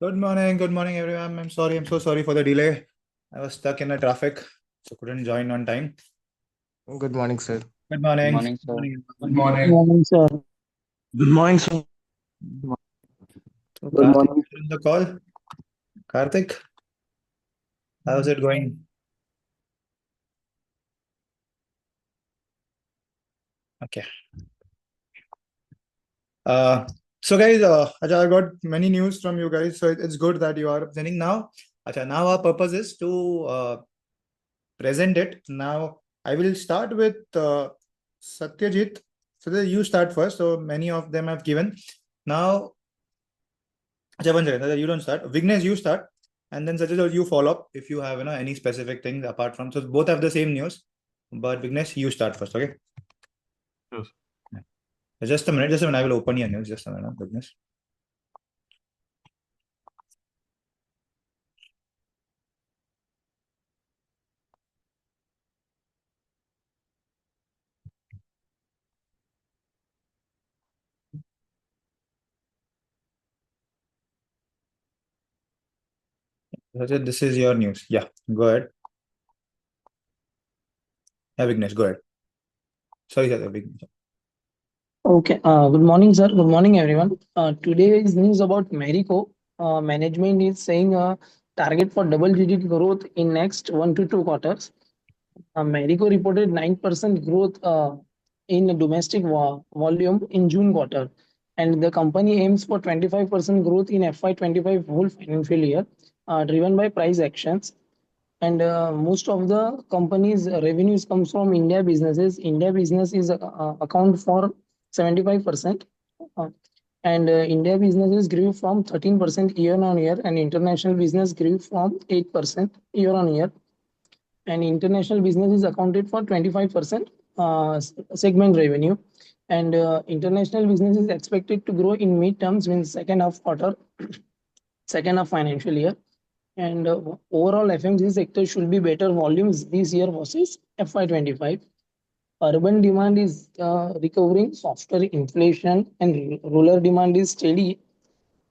Good morning, everyone. I'm so sorry for the delay. I was stuck in the traffic, so couldn't join on time. Good morning, sir. Good Good morning. morning, Good sir. morning. Good Good morning. Morning, sir. Good morning, sir. morning. So Good Karthik morning. is on the call. Karthik, how's it going? Okay. Uh, so guys, Acha, I got many news from you guys. So it's good that you are presenting now. Acha, now our purpose is to present it. Now I will start with Satyajit. So that you start first. So many of them have given. Now अच्छा one second, you don't start. Vignesh, you start, and then Sajid, you follow up if you have any specific things apart from. So both have the same news, but Vignesh, you start first, okay? Yes. Just a minute, just a minute. I will open your news. Just a minute, Vignesh. Sajid, this is your news. Yeah, go ahead. Yeah, Vignesh, go ahead. Sorry, Sajid, Vignesh. Okay. Good morning, sir. Good morning, everyone. Today is news about Marico. Management is saying a target for double-digit growth in next 1 to 2 quarters. Marico reported 9% growth in domestic volume in June quarter, and the company aims for 25% growth in FY25 whole financial year, driven by price actions. And most of the company's revenues comes from India businesses. India business is account for 75%. Uh, and India businesses grew from 13% year on year, and international business grew from 8% year on year. And international business is accounted for 25% segment revenue. And international business is expected to grow in mid-terms in second half quarter, second half financial year. And overall FMCG sector should be better volumes this year versus FY25. Urban demand is recovering, softer inflation, and rural demand is steady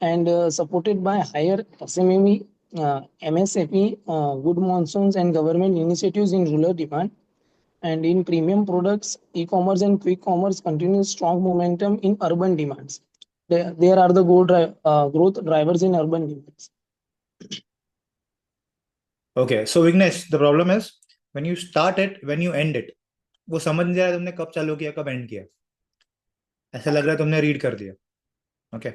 and supported by higher SMME, MSFE, good monsoons, and government initiatives in rural demand. And in premium products, e-commerce and quick commerce continue strong momentum in urban demands. There are the growth drivers in urban demands. Okay, so Vignesh, the problem is when you start it, when you end it, वो समझ नहीं आ रहा तुमने कब चालू किया कब and किया. ऐसा लग रहा है तुमने रीड कर दिया. Okay.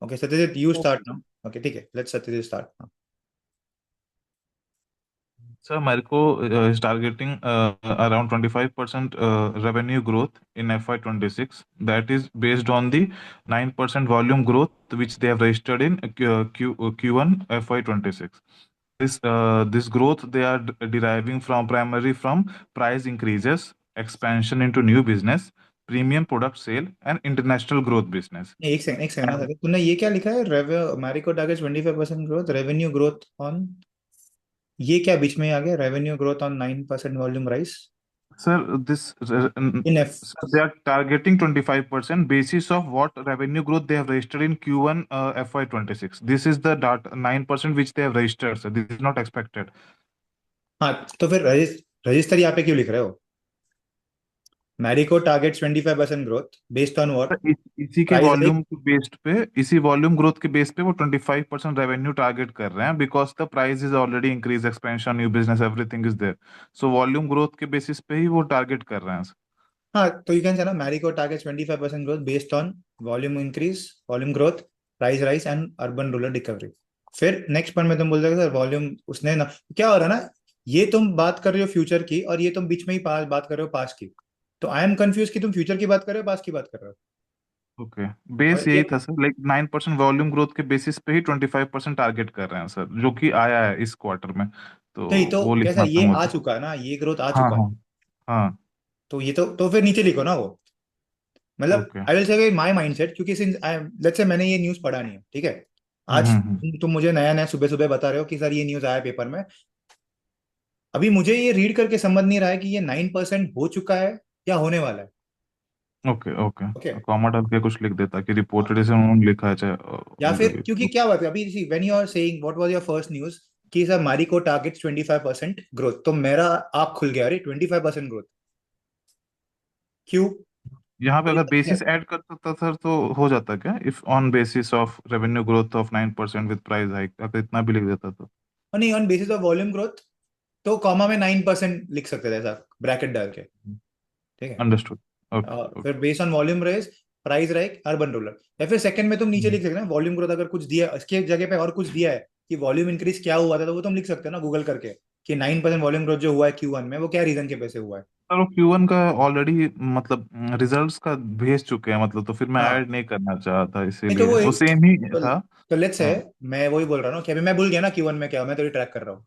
Okay, Satyajit, you start now. Okay, ठीक है. Let's Satyajit start now. Sir, Marico is targeting around 25% revenue growth in FY26. That is based on the 9% volume growth which they have registered in Q1 FY26. This growth they are deriving from primarily from price increases, expansion into new business, premium product sale, and international growth business. एक second ना sir तूने ये क्या लिखा है revenue Marico target 25% growth revenue growth on ये क्या बीच में आ गया revenue growth on 9% volume rice Sir, in F so they are targeting 25% basis of what revenue growth they have registered in Q1 FY26. This is the data 9% which they have registered. So this is not expected. हाँ तो फिर register यहाँ पे क्यों लिख रहे हो Marico targets 25% growth based on what sir, इसी के प्राइस वॉल्यूम हाइक के बेस्ड पे इसी वॉल्यूम ग्रोथ के बेस पे वो 25% रेवेन्यू टारगेट कर रहे हैं because the price is already increase expansion new business everything is there. So volume growth के बेसिस पे ही वो टारगेट कर रहे हैं. हाँ तो यू कैन से ना Marico targets 25% growth based on volume increase volume growth price rise and urban rural recovery फिर नेक्स्ट पॉइंट में तुम बोल रहे सर वॉल्यूम उसने ना क्या हो रहा है ना ये तुम बात कर रहे हो फ्यूचर की और ये तुम बीच में ही बात कर रहे हो पास्ट की तो आई एम कंफ्यूज कि तुम फ्यूचर की बात कर रहे हो पास्ट की बात कर रहे हो ओके. बेस और यही ये था सर, लाइक 9% वॉल्यूम ग्रोथ के बेसिस पे ही 25% टारगेट कर रहे हैं सर, जो कि आया है इस क्वार्टर में. तो नहीं तो वो कैसा लिखना था ये आ मुझे. चुका है ना ये ग्रोथ आ हाँ चुका है हाँ. हाँ. तो ये तो फिर नीचे लिखो ना वो मतलब okay. I will say my mindset क्योंकि सिंस आई लेट्स से मैंने ये न्यूज पढ़ा नहीं है ठीक है आज हम्म. तुम मुझे नया नया सुबह सुबह बता रहे हो कि सर ये न्यूज आया पेपर में अभी मुझे ये रीड करके समझ नहीं रहा है कि ये 9% हो चुका है या होने वाला है ओके ओके ओके, कॉमा डाल के कुछ लिख देता कि रिपोर्टेड से उन्होंने लिखा है, चाहे या फिर already। क्योंकि क्या बात है अभी, see when you are saying what was your first news कि सर मारिको टारगेट्स 25% ग्रोथ, तो मेरा आँख खुल गया, अरे 25% ग्रोथ क्यों? यहाँ पे कोई अगर बात है। बेसिस ऐड कर सकता सर तो हो जाता क्या, if on basis of revenue growth of 9% with price hike, अगर इतना भी लिख देता तो। और नहीं, on basis of volume growth तो कॉमा में 9% लिख सकते थे ऐसा ब्रैकेट डाल के, ठीक है। अंडरस्टूड। ओके और ओके। फिर based on volume rise price hike urban rural, या फिर सेकंड में तुम नीचे लिख सकते हो ना वॉल्यूम ग्रोथ, अगर कुछ दिया है इसके जगह पे और कुछ दिया है कि वॉल्यूम इंक्रीज क्या हुआ था, तो वो तुम लिख सकते हो ना गूगल करके कि 9% वॉल्यूम ग्रोथ जो हुआ है Q1 में वो क्या रीजन के वजह से हुआ है। सर वो Q1 का ऑलरेडी मतलब रिजल्ट्स का भेज चुके हैं, मतलब तो फिर मैं हाँ, ऐड नहीं करना चाहा था, नहीं तो इसीलिए वो वो एक, सेम ही था। तो लेट्स से हाँ, मैं वही बोल रहा हूँ ना कि अभी मैं भूल गया ना Q1 में क्या हुआ, मैं तो ट्रैक कर रहा हूँ।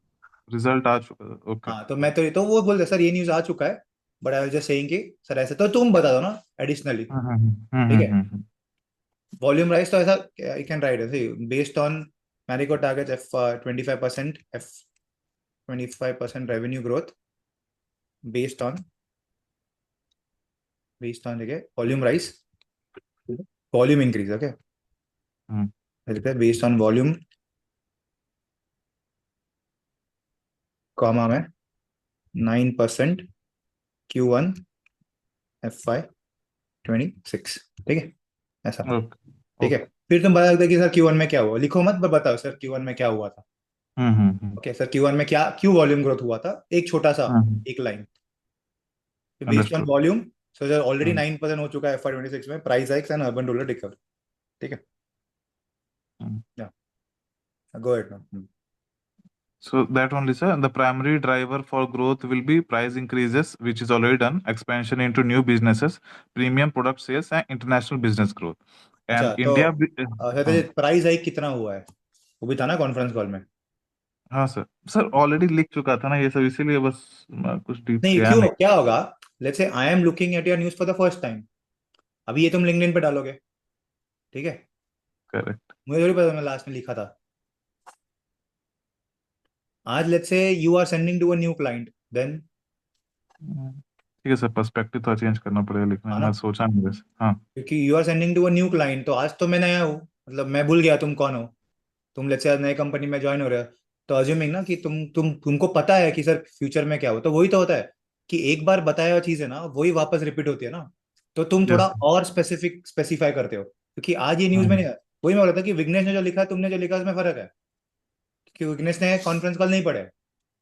रिजल्ट आ चुका था, ओके। हाँ, तो मैं तो वो बोल रहा सर ये न्यूज आ चुका है, but I was just saying कि सर ऐसे, तो तुम बता दो ना एडिशनली, ठीक है। हम्म। वॉल्यूम राइज तो ऐसा यू कैन राइट है based on Marico target F 25%, F 25% revenue growth based on, देखिए volume rise, volume increase, okay, hmm based on volume comma में 9% Q1 FY26, ठीक है, ऐसा, ओके ठीक है। ओके। फिर तुम बता सकते हो कि सर Q1 में क्या हुआ, लिखो मत पर बताओ सर Q1 में क्या हुआ था। हम्म। ओके सर Q1 में क्या, क्यों वॉल्यूम ग्रोथ हुआ था, एक छोटा सा, एक line, based on understood. Volume, so sir already hmm 9% हो चुका है FY26 में, price hikes and urban rural recover, ठीक है। Hmm. Go at now. So that only, sir. The primary driver for growth will be price increases, which is already done, expansion into new businesses, premium product sales, and international business growth. अच्छा And तो India, हाँ sir price hike कितना हुआ है, वो भी था ना कॉन्फ्रेंस कॉल में। हाँ सर, सर ऑलरेडी लिख चुका था ना ये सब, इसीलिए बस मैं कुछ डीप नहीं, गया क्यों, नहीं। क्या होगा, let's say I am looking at your news for the first time, अभी ये तुम लिंक्डइन पे डालोगे, ठीक है, करेक्ट। मुझे थोड़ी पता मैं लास्ट में लिखा था। आज let's say you are sending to a new client, then, ठीक है सर, पर्सपेक्टिव थोड़ा चेंज करना पड़ेगा लिखने में, है ना, मैं सोचा नहीं वैसे। हाँ क्योंकि you are sending to a new client, तो आज तो मैं नया हूँ, मतलब मैं भूल गया तुम कौन हो, तुम लेट्स से आज नए कंपनी में ज्वाइन हो रहे हो, तो अज्यूमिंग ना कि तुमको पता है कि सर फ्यूचर में क्या हो, तो वही तो होता है कि एक बार बताया हुआ चीज है ना वही वापस रिपीट होती है ना, तो तुम थोड़ा यस। और स्पेसिफाई करते हो, क्योंकि आज ये न्यूज में नहीं है। वही मैं बोला था कि विघ्नेश ने जो लिखा है तुमने जो लिखा है उसमें फर्क है, क्योंकि विघ्नेश ने कॉन्फ्रेंस कॉल नहीं पढ़े,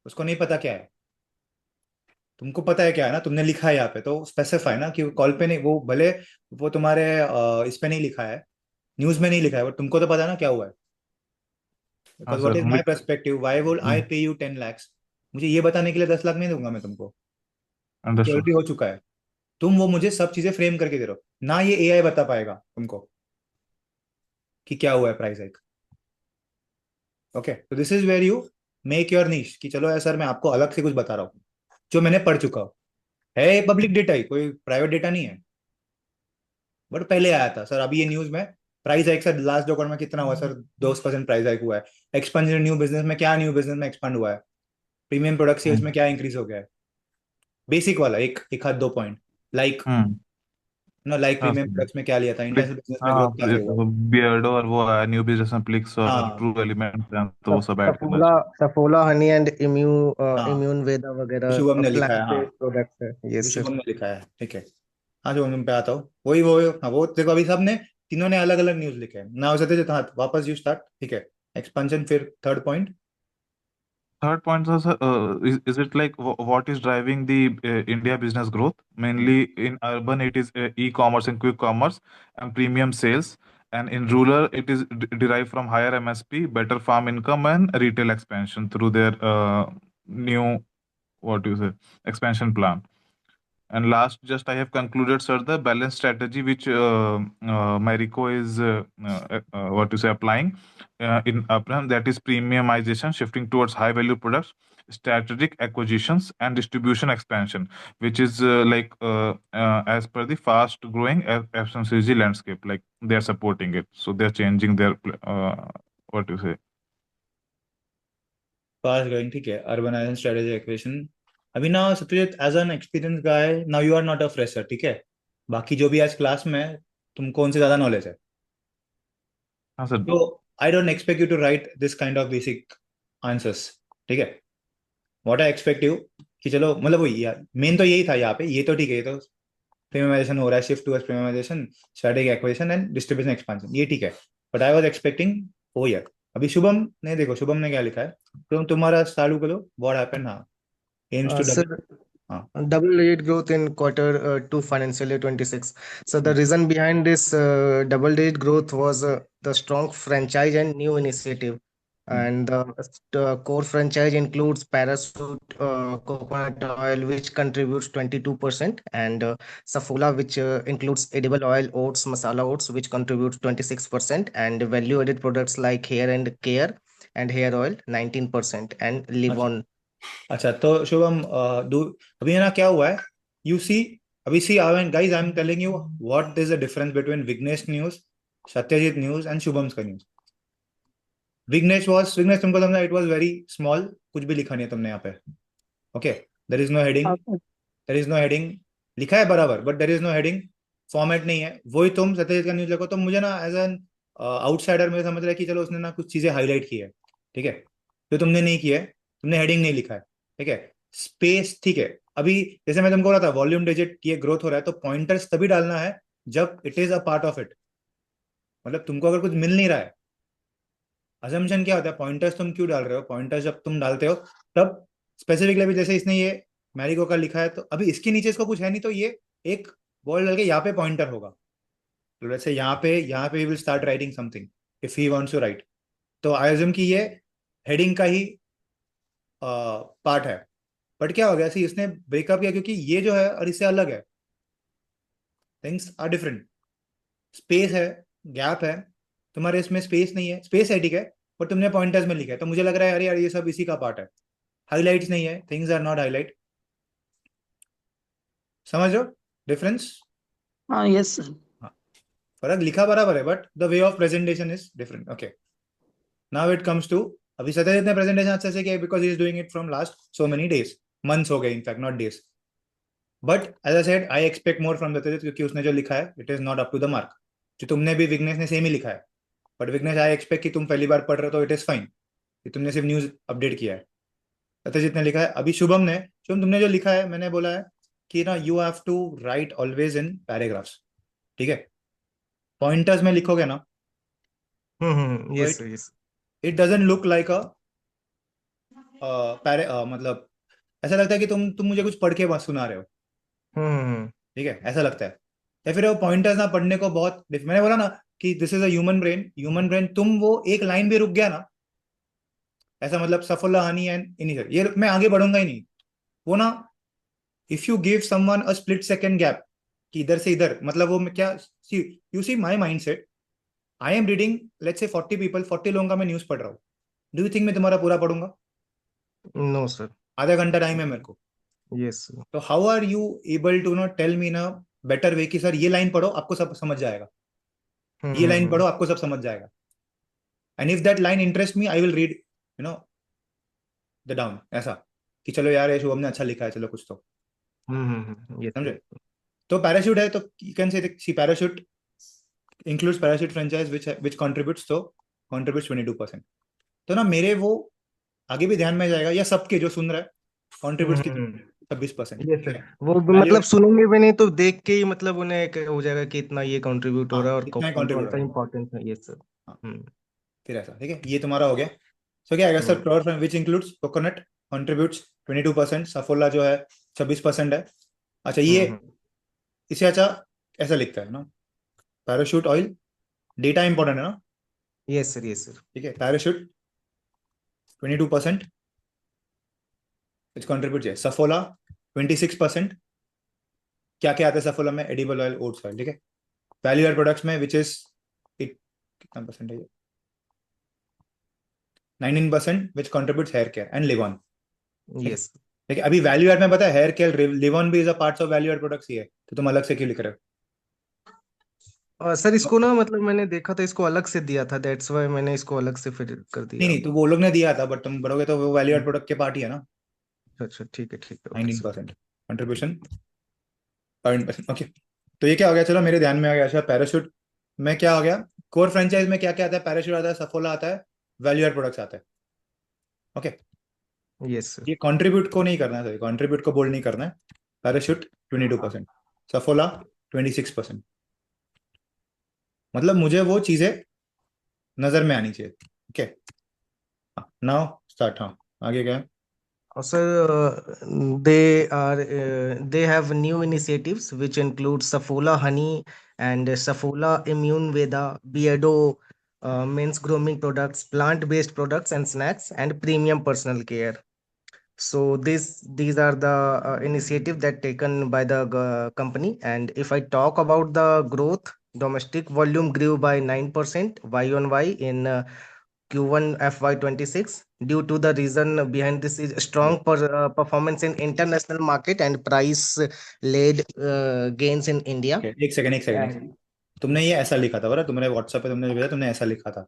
उसको नहीं पता क्या है, तुमको पता है क्या है ना, तुमने लिखा है यहाँ पे तो स्पेसिफाई ना कि कॉल पे नहीं, वो भले वो तुम्हारे इस पे नहीं लिखा है, न्यूज में नहीं लिखा है, बट तुमको तो पता है ना क्या हुआ है। हाँ because what sir is my perspective, why would I पे यू 10 lakhs, मुझे ये बताने के लिए 10 लाख नहीं दूंगा मैं तुमको, क्योंकि अंडरस्टूड। ऑलरेडी हो चुका है। तुम वो मुझे सब चीजें फ्रेम करके दे रहे हो ना, ये एआई बता पाएगा तुमको कि क्या हुआ है प्राइस हाइक। ओके, तो this is where you make your niche कि चलो यार सर मैं आपको अलग से कुछ बता रहा हूँ जो मैंने पढ़ चुका हूँ, है पब्लिक डेटा ही, कोई प्राइवेट डेटा नहीं है, बट पहले आया था सर, अभी ये न्यूज में price hike sir last quarter में कितना हुआ सर, 2% प्राइस हाइक हुआ है, एक्सपेंशन न्यू बिजनेस में, क्या न्यू बिजनेस में एक्सपांड हुआ है, प्रीमियम प्रोडक्ट सेल्स में क्या इंक्रीज हो गया है, बेसिक वाला एक हाथ दो पॉइंट, लाइक हम्म। ना, लाइक हाँ प्रीमियम सर। प्रोडक्ट्स में क्या लिया था, Like, इंटरनेशनल बिजनेस में ग्रोथ हाँ कैसे हुआ है। बियर्डो और वो आया न्यू बिजनेस में, प्लिक्स और हाँ ट्रू एलिमेंट, तो वो सब ऐड करना सफोला चाहिए। सफोला हनी एंड हाँ, इम्यून वेदा जो शुभम वगैरह ने लिखा है, प्लांट हाँ, बेस्ड प्रोडक्ट्स है, जो यस शुभम सर। ने लिखा है, ठीक है। हाँ, शुभम पे आता हूँ, वही वो, हाँ वो देखो अभी सबने, तीनों ने अलग अलग न्यूज लिखे हैं ना, उसे हाँ वापस यू स्टार्ट, ठीक है, एक्सपेंशन, फिर third point. Third point, sir, is it like what is driving the India business growth? Mainly in urban, it is e-commerce and quick commerce and premium sales. And in rural, it is derived from higher MSP, better farm income, and retail expansion through their new, what do you say, expansion plan. And last, just I have concluded, sir, the balance strategy which Marico is what to say applying in Abraham, that is premiumization, shifting towards high value products, strategic acquisitions, and distribution expansion, which is as per the fast growing FMCG landscape, like they are supporting it, so they are changing their what to say. Fast growing, ठीक है, urbanisation strategy acquisition. अभी ना Satyajit, as an experience guy, now you are not a fresher, ठीक है, बाकी जो भी आज क्लास में है, तुमको उनसे ज्यादा नॉलेज है. हाँ सर. तो I don't expect you to write this kind of basic answers. ठीक है. व्हाट आई एक्सपेक्ट यू कि चलो मतलब वही यार, मेन तो यही था यहाँ पे. ये तो ठीक है, ये तो प्रीमियमाइजेशन हो रहा है, shift towards premiumisation, strategic acquisition and distribution expansion, ये ठीक है. बट आई वाज एक्सपेक्टिंग वो यार. अभी शुभम ने देखो, शुभम ने क्या लिखा है. तुम्हारा चालू करो. What happened. हाँ, एम्स टू Sir, डबल. हाँ. double-digit growth in quarter 2 financial year 26. So the hmm. reason behind this double-digit growth was the strong franchise and new initiative. Hmm. And the core franchise includes Parachute coconut oil, which contributes 22%, and Saffola, which includes edible oil, oats, masala oats, which contributes 26%, and value-added products like hair and care and hair oil, 19%, and live अच्छा. on. अच्छा, तो शुभम अभी है ना क्या हुआ है. You see, अभी see I guys, I am telling you what is the difference between Vighnesh news, Satyajit news and Shubham's का न्यूज. विघ्नेश तुमको समझा, इट वाज वेरी स्मॉल. कुछ भी लिखा नहीं है तुमने यहाँ पे. Okay. There is no heading. Okay. There is no heading. लिखा है बराबर, but there is no heading. Format नहीं है. वही तुम सत्यजीत का न्यूज लिखो तो मुझे ना एज एन आउटसाइडर मुझे समझ रहा है कि चलो उसने ना कुछ चीजें हाईलाइट की है. ठीक है. जो तुमने नहीं की है, तुमने हेडिंग नहीं लिखा है. ठीक है. स्पेस ठीक है. अभी जैसे मैं तुमको बोला था वॉल्यूम डिजिट ये ग्रोथ हो रहा है, तो पॉइंटर्स तभी डालना है जब it is a part of it. मतलब तुमको अगर कुछ मिल नहीं रहा है, अजम्पशन क्या होता है, पॉइंटर्स तुम क्यों डाल रहे हो. पॉइंटर्स जब तुम डालते हो तब स्पेसिफिकली, अभी जैसे इसने ये मैरिगो का लिखा है, तो अभी इसके नीचे इसको कुछ है नहीं, तो ये एक बॉल डाल के यहाँ पे पॉइंटर होगा. तो वैसे यहाँ पे will start writing something if he wants to write. तो आई अज्यूम कि ये हेडिंग का ही पार्ट है. बट क्या हो गया, सी इसने ब्रेकअप किया क्योंकि ये जो है और इससे अलग है. Things are different. स्पेस है, गैप है. तुम्हारे इसमें स्पेस नहीं है. स्पेस है ठीक है, पर तुमने पॉइंटर्स में लिखा है, तो मुझे लग रहा है यार यार ये सब इसी का पार्ट है. हाईलाइट्स नहीं है. Things are not highlight. समझ रहे हो डिफरेंस. Yes, sir. हाँ, फर्क लिखा बराबर है, but the way of presentation is different. Okay. Now it comes to, अभी सत्यजीत ने प्रेजेंटेशन अच्छे से किया because he is doing it from last so many days. Months हो गए in fact, not days. But as I said, I expect more from Satyajit, क्योंकि उसने जो लिखा है it is not up to the mark. जो तुमने भी विघ्नेश ने सेम ही लिखा है. बट विघ्नेश, आई एक्सपेक्ट कि तुम पहली बार पढ़ रहे हो तो इट इज फाइन कि तुमने सिर्फ न्यूज अपडेट किया है. सत्यजीत ने लिखा है. अभी शुभम तुमने जो लिखा है, मैंने बोला है कि ना you have to write always in paragraphs. ठीक है. पॉइंटर्स में लिखोगे ना, Yes, sir, yes. It doesn't look like a मतलब ऐसा लगता है कि तुम मुझे कुछ पढ़ के बस सुना रहे हो. Hmm. ठीक है, ऐसा लगता है. या फिर वो पॉइंटर्स ना पढ़ने को बहुत मैंने बोला ना कि this is a human brain. तुम वो एक लाइन भी रुक गया ना, ऐसा मतलब सफोला हनी एंड इनिशियल, ये मैं आगे बढ़ूंगा ही नहीं. वो ना, if you give someone a split second gap कि इधर से इधर, मतलब वो मैं क्या, see you see my mindset. I am reading let's say 40 people, 40 लोगों का मैं न्यूज पढ़ रहा हूँ. डू यू थिंक मैं तुम्हारा पूरा पढ़ूंगा. No, sir. आधा घंटा टाइम है मेरे को. Yes, sir. तो how are you able to not tell me ना बेटर वे कि सर ये लाइन पढ़ो आपको सब समझ जाएगा, ये लाइन Hmm. पढ़ो आपको सब समझ जाएगा. And if that line interest me I will read know the down. ऐसा कि चलो यार ये शुभम ने अच्छा लिखा है, चलो कुछ तो. Yes, समझे. sir. तो पैराशूट है, तो you can say see Parachute includes Parachute franchise which contributes, तो कंट्रीब्यूट्स 22%. तो ना मेरे वो आगे भी ध्यान में जाएगा, या सबके जो सुन रहा है कंट्रीब्यूट्स कितने, Hmm. 26%. Yes, ठीक sir. है. वो वैल्यू मतलब सुनेंगे भी नहीं तो देख के ही मतलब उन्हें एक हो जाएगा कि इतना ये कंट्रीब्यूट हो हाँ रहा है और कितना कौन कौन कंट्रीब्यूट सा होगा. इम्पोर्टेंस है. Yes sir. हाँ, हम्म. फिर ऐसा ठीक है. ये तुम्हारा हो गया. सो क्या आएगा sir. Pure which includes coconut contributes 22%. Saffola जो है 26% है. अच्छा ये इसे अच्छा ऐसा लिखता है ना, पैराशूट ऑयल. डेटा इंपॉर्टेंट है ना. Yes sir. Yes sir. ठीक है. पैराशूट 22% विच कंट्रीब्यूट है. सफोला 26%. क्या क्या आता है सफोला में, एडिबल ऑयल, ओट्स ऑयल. ठीक है. वैल्यू एड प्रोडक्ट्स में विच इज इट कितना परसेंटेज है, 19% which contributes hair care and Livon. Yes. देखिए अभी वैल्यू एड में पता है हेयर केयर लिव ऑन भी is a parts of value add products ही है, तो तुम अलग से क्यों लिख रहे हो. सर इसको ना मतलब मैंने देखा था इसको अलग से दिया था, दैट्स व्हाई मैंने इसको अलग से फिर कर नहीं दिया. नहीं, तो वो लोग ने दिया था, बट तुम पढ़ोगे तो वो वैल्यू एड प्रोडक्ट के पार्ट ही है ना. अच्छा ठीक है ओके सर. 19% contribution 0.% okay. तो ये क्या हो गया, चलो मेरे ध्यान में आ गया। अच्छा, पैराशूट में क्या हो गया, कोर फ्रेंचाइज में क्या क्या आता है, पैराशूट आता है, सफोला आता है, वैल्यू एड प्रोडक्ट्स आता है। Okay, Yes, sir. ये कंट्रीब्यूट को नहीं करना है, सॉरी कंट्रीब्यूट को बोल्ड नहीं करना है। पैराशूट 22%, सफोला 26%। मतलब मुझे वो चीजें नजर में आनी चाहिए। Okay, now start. हाँ, आगे क्या है? Sir, they have new initiatives which include Saffola Honey and Saffola Immune Veda, Beardo men's grooming products, plant-based products and snacks, and premium personal care. So these are the initiative that taken by the company. And if I talk about the growth, domestic volume grew by 9% Y on Y in Q1 FY26. Due to the reason behind this is strong performance in international market and price led gains in India. Okay, एक second एक second एक second. तुमने ये ऐसा लिखा था, बरा तुमने व्हाट्सएप पे तुमने भेजा, तुमने ऐसा लिखा था,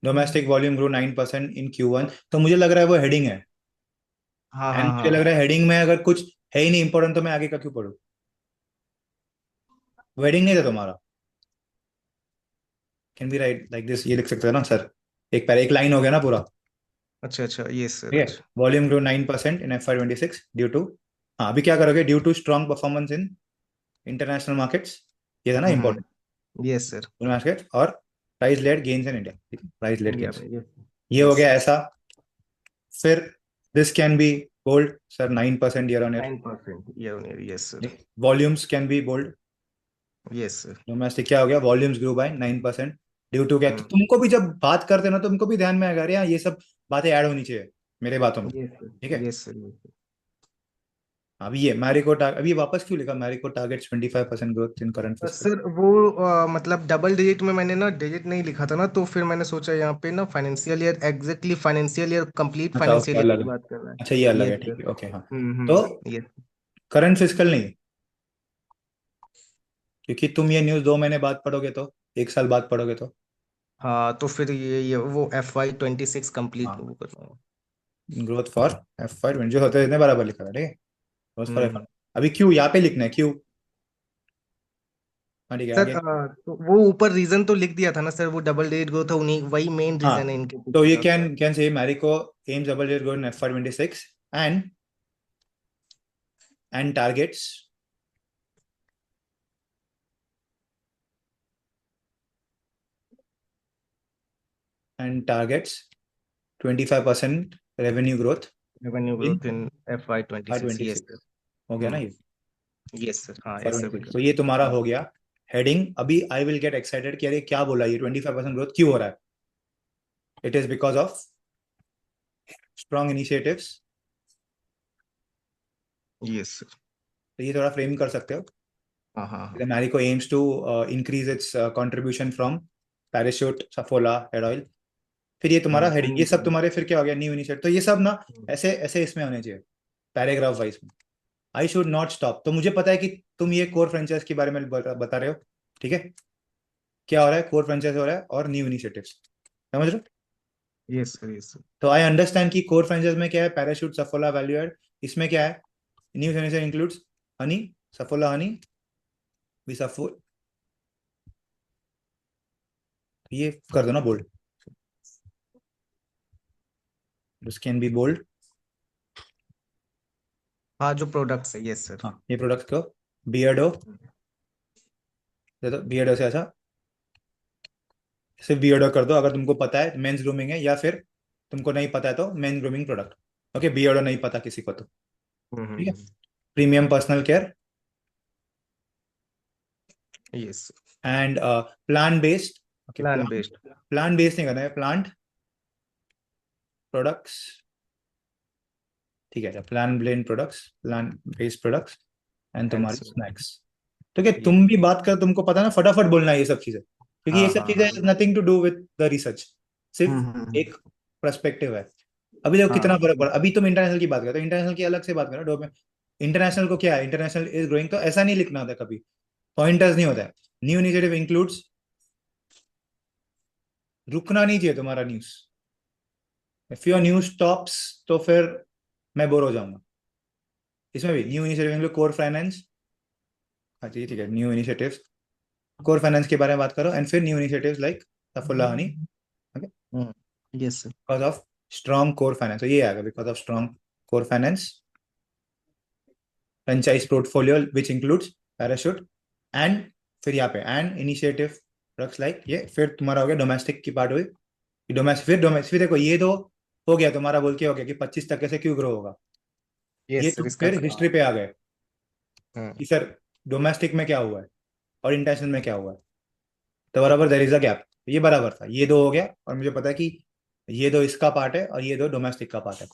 डोमेस्टिक वॉल्यूम ग्रो 9% इन Q1। तो मुझे लग रहा है वो हेडिंग है, हाँ एंड हाँ मुझे लग हाँ। रहा है हेडिंग में अगर कुछ है ही नहीं इंपॉर्टेंट तो मैं आगे का क्यों पढ़ूं? वो हेडिंग नहीं था तुम्हारा। Can be right like this, ये लिख सकते हो ना सर, एक लाइन हो गया ना पूरा। अच्छा अच्छा, यस सर। ठीक है, volume grow 9% in FY26 due to, हाँ अभी क्या करोगे, due to strong performance in international markets, ये था ना इंपॉर्टेंट, यस सर। मार्केट, और price led gains in India. ठीक है, प्राइस लेड गेन्स, यस ये हो गया ऐसा। फिर this can be bold sir, 9% year on year. 9% year on year, yes sir. Volumes can be bold, Yes sir. Domestic क्या हो गया, volumes grow by 9% due to क्या, तो Hmm. तुमको भी जब बात करते हो ना तुमको भी ध्यान में आएगा, अरे यार ये सब बातें ऐड होनी चाहिए मेरे बातों में। Yes sir. ठीक है, Yes sir. Yes sir. अभी ये मैरिको अभी वापस क्यों लिखा, Marico targets 25% growth in current fiscal. Sir वो मतलब डबल डिजिट में मैंने ना डिजिट नहीं लिखा था ना, तो फिर मैंने सोचा यहाँ पे ना financial year, exactly financial year, complete अच्छा ओके, फाइनेंशियल ईयर अलग की है। बात कर रहा है। अच्छा ये अलग यस है, ठीक सर। है, ओके हाँ। तो यस। करंट फिस्कल नहीं, क्योंकि तुम ये न्यूज़ 2 महीने बाद पढ़ोगे तो, 1 साल बाद पढ़ोगे तो, हाँ तो फिर ये वो FY26 कंप्लीट हाँ वो कर रहा हूँ। ग्रोथ फॉर FY20 जो होते हैं इतने बराबर लिखा था। ठीक है, ग्रोथ फॉर हम्म। FY, अभी क्यू यहाँ पे लिखना है, क्यू। हाँ ठीक है, सर आगे। तो वो ऊपर रीजन तो लिख दिया था ना सर, वो डबल डिजिट ग्रोथ है, उन्हीं वही मेन हाँ, रीजन है इनके तो पीछे ये का। Can say Marico AIIMS double year growth in FY26 and targets and targets 25% revenue growth revenue in growth in FY26, yes 26 sir. हो गया ना ये, यस सर, हाँ FY ऐसे 26। तो ये तुम्हारा हो गया हेडिंग। अभी आई विल गेट एक्साइटेड कि अरे क्या बोला, ये 25% ग्रोथ क्यों हो रहा है? It is because of strong initiatives. Yes sir. तो ये थोड़ा फ्रेम कर सकते हो। हाँ हाँ हाँ। Marico aims to increase its contribution from Parachute, Saffola, hair oil. फिर ये तुम्हारा हेडिंग, ये सब तुम्हारे फिर क्या हो गया, न्यू इनिशिएटिव। तो ये सब ना ऐसे ऐसे इसमें होने चाहिए, पैराग्राफ वाइज में। आई शुड नॉट स्टॉप। तो मुझे पता है कि तुम ये कोर फ्रेंचाइज के बारे में बता रहे हो। ठीक है, क्या हो रहा है, कोर फ्रेंचाइज हो रहा है और न्यू इनिशिएटिव्स, समझ रहे हो? Yes sir. Yes sir. तो आई अंडरस्टैंड कि कोर फ्रेंचाइज में क्या है, पैराशूट, सफोला, वैल्यू एड। इसमें क्या है, new initiative includes honey, Saffola honey, भी सफोल, ये कर दो ना bold, this can be bold. हाँ जो प्रोडक्ट्स है, यस सर। हाँ, ये प्रोडक्ट को बियर्डो दे दो, बियर्डो से ऐसा सिर्फ बियर्डो कर दो अगर तुमको पता है मेंस ग्रूमिंग है, या फिर तुमको नहीं पता है तो main grooming product. Okay, Beardo नहीं पता किसी को तो, ठीक है। Premium personal care yes. And plant based. Okay, plan based. Plant based नहीं करना है, प्लांट प्रोडक्ट्स। ठीक है, plant blend products, plant based products and and तुम्हारे सर। स्नैक्स। ठीक है, तुम भी बात कर, तुमको पता है ना, फटाफट बोलना है ये सब चीजें, क्योंकि ये हाँ सब हाँ चीजें हाँ। Nothing to do with the research, सिर्फ एक पर्सपेक्टिव है। अभी देखो कितना हाँ फर्क पड़ा। अभी तुम इंटरनेशनल की बात करो तो इंटरनेशनल की अलग से बात करो, इंटरनेशनल को क्या है, इंटरनेशनल इज ग्रोइंग, तो ऐसा नहीं लिखना होता कभी, पॉइंटर्स नहीं होता है। न्यू इनिशिएटिव इंक्लूड्स, रुकना नहीं चाहिए तुम्हारा news. If your news stops तो फिर मैं बोर हो जाऊंगा। इसमें भी new initiative include core finance, हाँ जी ठीक है, न्यू इनिशिएटिव्स, कोर फाइनेंस के बारे में बात करो, एंड फिर new initiatives like Saffola honey, Yes, sir. Because of strong core finance, तो ये आएगा because of strong core finance franchise portfolio which includes Parachute, and फिर यहाँ पे एंड इनिशिएटिव प्रोडक्ट्स लाइक ये, फिर तुम्हारा हो गया डोमेस्टिक की पार्ट हुई, डोमेस्टिक फिर देखो ये तो हो गया तुम्हारा, बोल के हो गया कि 25% से क्यों ग्रो होगा, Yes, ये sir. तुम इसका फिर हिस्ट्री पे आ गए हाँ, कि सर डोमेस्टिक में क्या हुआ है और इंटरनेशनल में क्या हुआ है, तो बराबर देयर इज अ गैप, ये बराबर था, ये दो हो गया, और मुझे पता है कि ये दो इसका पार्ट है और ये दो डोमेस्टिक का पार्ट है,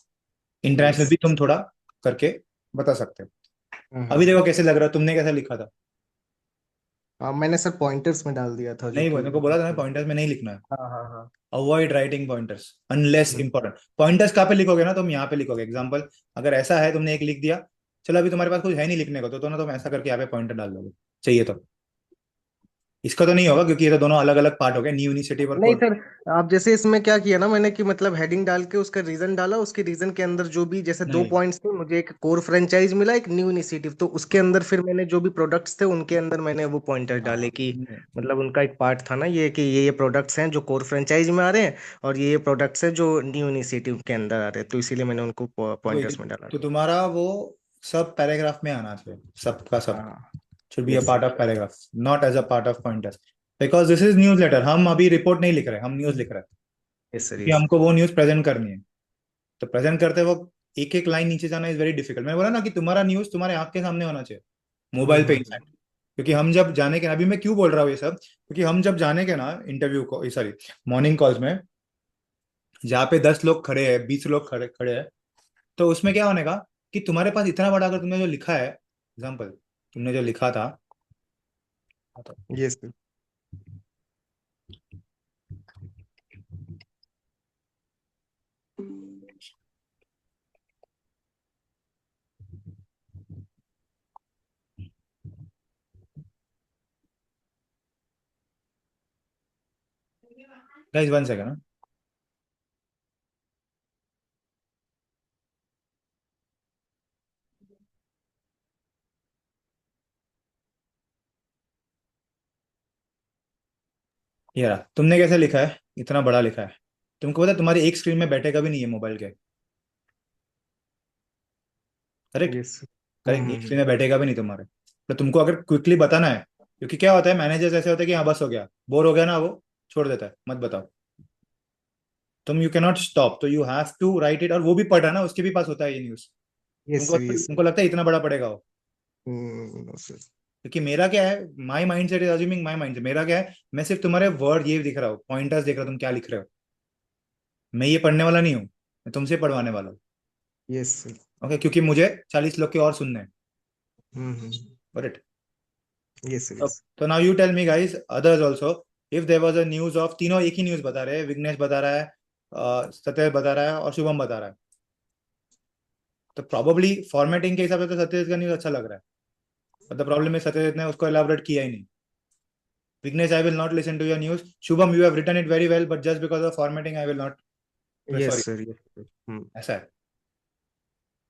इंटरनेशनल Yes. भी तुम थोड़ा करके बता सकते हो। हम्म, अभी देखो कैसे लग रहा है, तुमने कैसा लिखा था, मैंने सर पॉइंटर्स में डाल दिया था जो नहीं कि मेरे को बोला था ना पॉइंटर्स में नहीं लिखना है, हाँ हाँ हाँ अवॉइड राइटिंग पॉइंटर्स अनलेस हम्म, इंपॉर्टेंट, पॉइंटर्स कहाँ पे लिखोगे ना, तुम यहाँ पे लिखोगे, एग्जांपल अगर ऐसा है तुमने एक लिख दिया, चलो अभी तुम्हारे पास कुछ है नहीं लिखने को, तो ना तुम ऐसा करके यहाँ पे पॉइंटर डाल दोगे, चाहिए तो, इसका तो नहीं होगा क्योंकि ये तो दोनों अलग अलग पार्ट हो गए, न्यू इनिशिएटिव और नहीं कोर। सर, आप जैसे इसमें क्या किया ना, मैंने कि मतलब हेडिंग डाल के उसका रीजन डाला, उसके रीजन के अंदर जो भी जैसे दो नहीं पॉइंट्स थे, मुझे एक कोर फ्रेंचाइज मिला, एक न्यू इनिशिएटिव, तो उसके अंदर फिर मैंने जो भी प्रोडक्ट्स थे उनके अंदर मैंने वो पॉइंटर डाले कि नहीं, मतलब उनका एक पार्ट था ना ये कि ये प्रोडक्ट्स हैं जो कोर फ्रेंचाइज में आ रहे हैं, और ये प्रोडक्ट्स हैं जो न्यू इनिशिएटिव के अंदर आ रहे हैं, तो इसीलिए मैंने उनको वही पॉइंटर्स में डाला तो था। तुम्हारा वो सब पैराग्राफ में आना चाहिए, सबका सब हाँ। should be a yes part sir. of paragraph, not as a part of pointers, because this is newsletter, हम अभी रिपोर्ट नहीं लिख रहे, हम न्यूज लिख रहे हैं, यस सर। क्योंकि यस हमको वो न्यूज प्रेजेंट करनी है, तो प्रेजेंट करते वक्त एक एक लाइन नीचे जाना इज वेरी डिफिकल्ट, मैंने बोला ना कि तुम्हारा न्यूज तुम्हारे आंख के सामने होना चाहिए, मोबाइल पे हम्म। इंस्टेंट, क्योंकि हम जब जाने के, अभी मैं क्यों बोल रहा हूँ ये सब, क्योंकि हम जब जाने के ना इंटरव्यू को, सॉरी मॉर्निंग कॉल्स में, जहाँ पे 10 लोग खड़े हैं, 20 लोग खड़े खड़े हैं, तो उसमें क्या होने का कि तुम्हारे पास इतना बड़ा, अगर तुमने जो लिखा है, एग्जाम्पल तुमने जो लिखा था, यस सर। गाइस 1 सेकंड, ये रहा, तुमने कैसे लिखा है, इतना बड़ा लिखा है, तुमको पता है तुम्हारी एक स्क्रीन में बैठेगा भी नहीं है मोबाइल के, करेक्ट, यस। करेक्ट, एक स्क्रीन में बैठेगा भी नहीं तुम्हारे, तो तुमको अगर क्विकली बताना है, क्योंकि क्या होता है मैनेजर्स ऐसे होते हैं कि हाँ बस हो गया, बोर हो गया ना, वो छोड़ देता है, मत बताओ, तुम यू कैन नॉट स्टॉप, तो you have to write it, और वो भी पढ़ा ना, उसके भी पास होता है ये न्यूज, यस तुमको सर। यस। तुमको लगता है इतना बड़ा पड़ेगा वो, सर। क्योंकि मेरा क्या है, my mind set is assuming my mind, मेरा क्या है, मैं सिर्फ तुम्हारे वर्ड ये दिख रहा हूँ, पॉइंटर्स देख रहा हूँ तुम क्या लिख रहे हो, मैं ये पढ़ने वाला नहीं हूँ, मैं तुमसे पढ़वाने वाला हूँ, यस सर। ओके, क्योंकि मुझे 40 लोग के और सुनने हैं, हम्म। Correct, yes sir. तो, यस। तो now you tell me guys others also, if there was a news of, तीनों एक ही न्यूज बता रहे हैं, विघ्नेश बता रहा है, सत्य बता रहा है और शुभम बता रहा है, तो प्रॉब्ली फॉर्मेटिंग के हिसाब से तो सत्यजीत का न्यूज अच्छा लग रहा है, बट द प्रॉब्लम है सत्यजीत ने उसको एलाबोरेट किया ही नहीं, Vignesh I will not listen to your news, Shubham you have written it very well but just because of formatting I will not prefer yes it, sir. Yes sir. ऐसा है।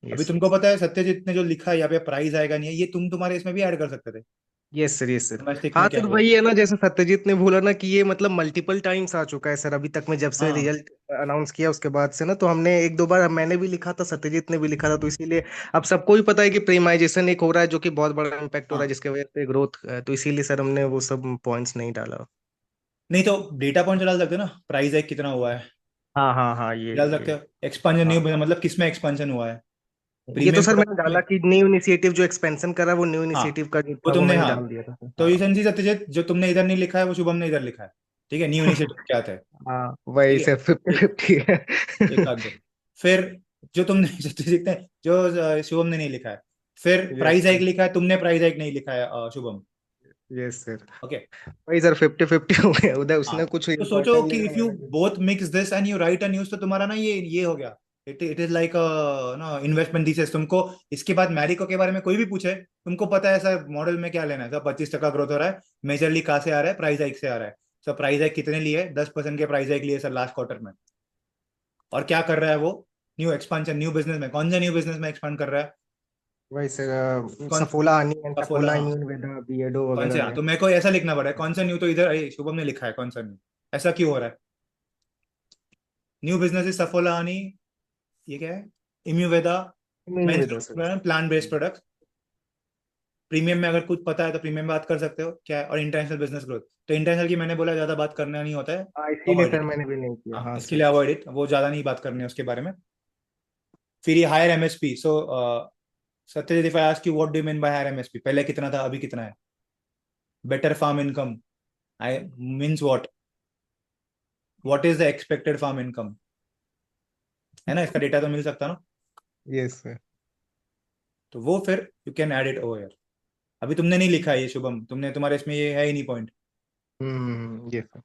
अभी yes. तुमको पता है सत्यजीत ने जो लिखा है यहाँ पे प्राइस आएगा नहीं है, ये तुम तुम्हारे इसमें भी ऐड कर सकते थे, yes sir. Yes sir. Domestic हाँ में क्या सर, हुआ, वही है ना, जैसे सत्यजीत ने बोला ना कि ये मतलब मल्टीपल टाइम्स आ चुका है सर अभी तक में, जब से हाँ रिजल्ट अनाउंस किया उसके बाद से ना, तो हमने एक दो बार, मैंने भी लिखा था, सत्यजीत ने भी लिखा था, तो इसीलिए अब सबको भी पता है कि प्रीमाइजेशन एक हो रहा है जो कि बहुत बड़ा इम्पैक्ट हो रहा है, हाँ, जिसके वजह से ग्रोथ, तो इसीलिए सर हमने वो सब पॉइंट्स नहीं डाला। नहीं तो डेटा पॉइंट डाल सकते हो ना, प्राइस हाइक कितना हुआ है, हाँ हाँ हाँ, ये डाल सकते ये हो, एक्सपांशन न्यू, हाँ, मतलब किस में एक्सपांशन हुआ है, ये तो प्रीमियम सर मैंने प्रोडक्ट में, डाला कि न्यू इनिशिएटिव जो एक्सपेंशन करा, वो न्यू हाँ इनिशिएटिव का जो वो था वो तुमने, मैंने हाँ, डाल दिया था सर। तो ये हाँ संजी सत्यजीत जो तुमने इधर नहीं लिखा है वो शुभम ने इधर लिखा है, ठीक है, न्यू इनिशिएटिव क्या था, हाँ, वही ठीक सर, फिफ्टी है, फिफ्टी है। एक आध दो, फिर जो तुमने सत्यजीत ने, जो शुभम ने नहीं लिखा है, फिर यस प्राइस हाइक लिखा है तुमने, प्राइस हाइक नहीं लिखा है शुभम, यस सर। ओके, वही सर, फिफ्टी फिफ्टी हो गया उधर, हाँ, उसने कुछ तो सोचो इम्पोर्टेंट कि लिखा, इफ यू मैंने कुछ। Both mix this and you right a news, तो तुम्हारा ना ये हो गया, इट इज लाइक ना इन्वेस्टमेंट थीसिस, तुमको इसके बाद मैरिको के बारे में कोई भी पूछे, तुमको पता है सर मॉडल में क्या लेना है, सर 25% ग्रोथ हो रहा है, मेजरली कहाँ से आ रहा है, प्राइस हाइक से आ रहा है, सर प्राइस हाइक कितने लिए, 10% के प्राइस हाइक लिए सर लास्ट क्वार्टर में, और क्या कर रहा है वो, न्यू एक्सपांशन, न्यू बिजनेस में, कौन सा न्यू बिजनेस में एक्सपांड कर रहा है, वही सर, कौन सफोला हनी एंड सफोला, सफोला हाँ इम्यून वेदा बियर्डो कौन से, वगैरह हाँ है। तो मेरे को ऐसा लिखना पड़ा है कौन सा न्यू, तो इधर शुभम ने लिखा है कौन सा न्यू, ऐसा क्यों हो रहा है? New business is Saffola honey, ये क्या है? इम्यूवेदा, इम्यून मेंस वेदा sir. Plant based product. Premium में अगर कुछ पता है तो प्रीमियम बात कर सकते हो क्या है, और इंटरनेशनल बिजनेस ग्रोथ, तो इंटरनेशनल की मैंने बोला ज्यादा बात करना नहीं होता है, हाँ इसीलिए अवॉइड सर इट। मैंने भी नहीं किया, हाँ हाँ इसके सर। लिए अवॉइड इट, वो ज्यादा नहीं बात करनी है उसके बारे में। फिर ये higher MSP, so Satyajit, if I ask you what do you mean by higher MSP, पहले कितना था अभी कितना है? Better farm income, I means what is the expected farm income, है ना, इसका डेटा तो मिल सकता ना। Yes sir. तो वो फिर you can add it over. अभी तुमने नहीं लिखा है ये शुभम, तुमने, तुम्हारे इसमें ये है ही नहीं पॉइंट, यस सर।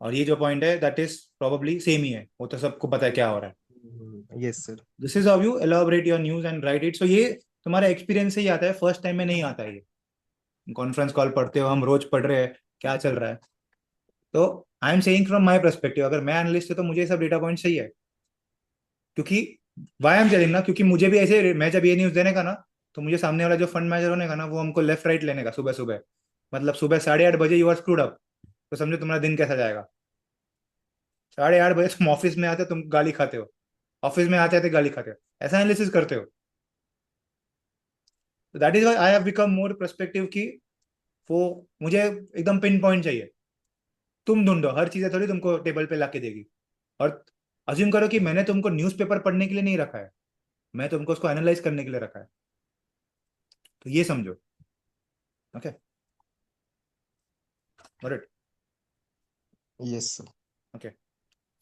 और ये जो पॉइंट है दैट इज प्रोबेबली सेम ही है, वो तो सबको पता है क्या हो रहा है। Yes sir. This is how you elaborate your news and write it. So ये तुम्हारा एक्सपीरियंस से ही आता है, फर्स्ट टाइम में नहीं आता है ये। कॉन्फ्रेंस कॉल पढ़ते हो, हम रोज पढ़ रहे हैं क्या चल रहा है। तो आई am saying from my perspective, अगर मैं एनालिस्ट है तो मुझे ये सब डेटा पॉइंट चाहिए, क्योंकि वाई एम टेलिंग ना, क्योंकि मुझे भी ऐसे, मैं जब ये न्यूज देने का ना, तो मुझे सामने वाला जो फंड मैनेजर होने का ना, वो हमको लेफ्ट राइट लेने का सुबह सुबह, मतलब सुबह 8:30 बजे यू आर स्क्रूड अप, तो समझो तुम्हारा दिन कैसा जाएगा। 8:30 बजे तुम ऑफिस में आते हो, तुम गाली खाते हो, ऑफिस में आते आते गाली खाते हो, ऐसा एनालिसिस करते हो। तो that is why I have become more perspective की, वो मुझे एकदम पिन पॉइंट चाहिए। तुम ढूंढो, हर चीजें थोड़ी तुमको टेबल पे लाके देगी। और अज्यूम करो कि मैंने तुमको न्यूज़पेपर पढ़ने के लिए नहीं रखा है, मैं तुमको उसको एनालाइज करने के लिए रखा है, तो ये समझो। Okay, got it. Yes sir. Okay,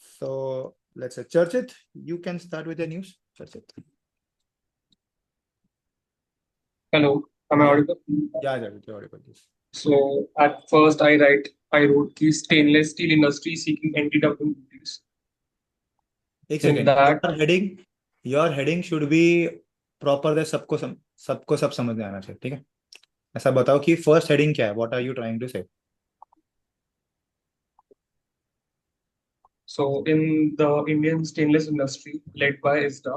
so let's say Charchit, you can start with the news, Charchit. Hello, am I या audible? या जा audible. So at first I wrote कि stainless steel industry seeking anti-dumping duties. एक In second, that, your heading should be proper, दे सबको सब समझ में आना चाहिए, ठीक है। ऐसा बताओ कि फर्स्ट हेडिंग क्या है, what are you trying to say. so in the Indian stainless industry led by ISDA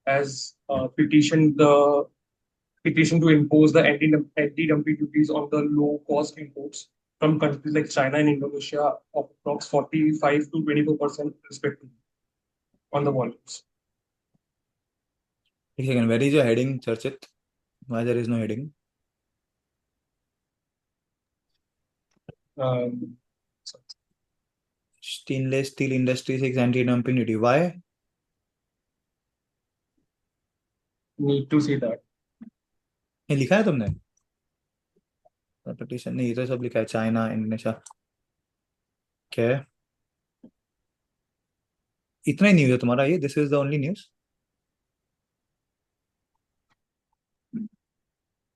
has petition to impose the anti-dumping duties on the low-cost imports from countries like China and Indonesia of approx 45 to 24% respectively on the volumes. एक second, where is your heading Charchit, why there is no heading? Um, stainless steel industry से anti dumping duty, why? need to say that. ये लिखा है तुमने? Petition नहीं, ये तो सब लिखा है, चाइना इंडोनेशिया, क्या है? इतना ही न्यूज है तुम्हारा ये, this is the only news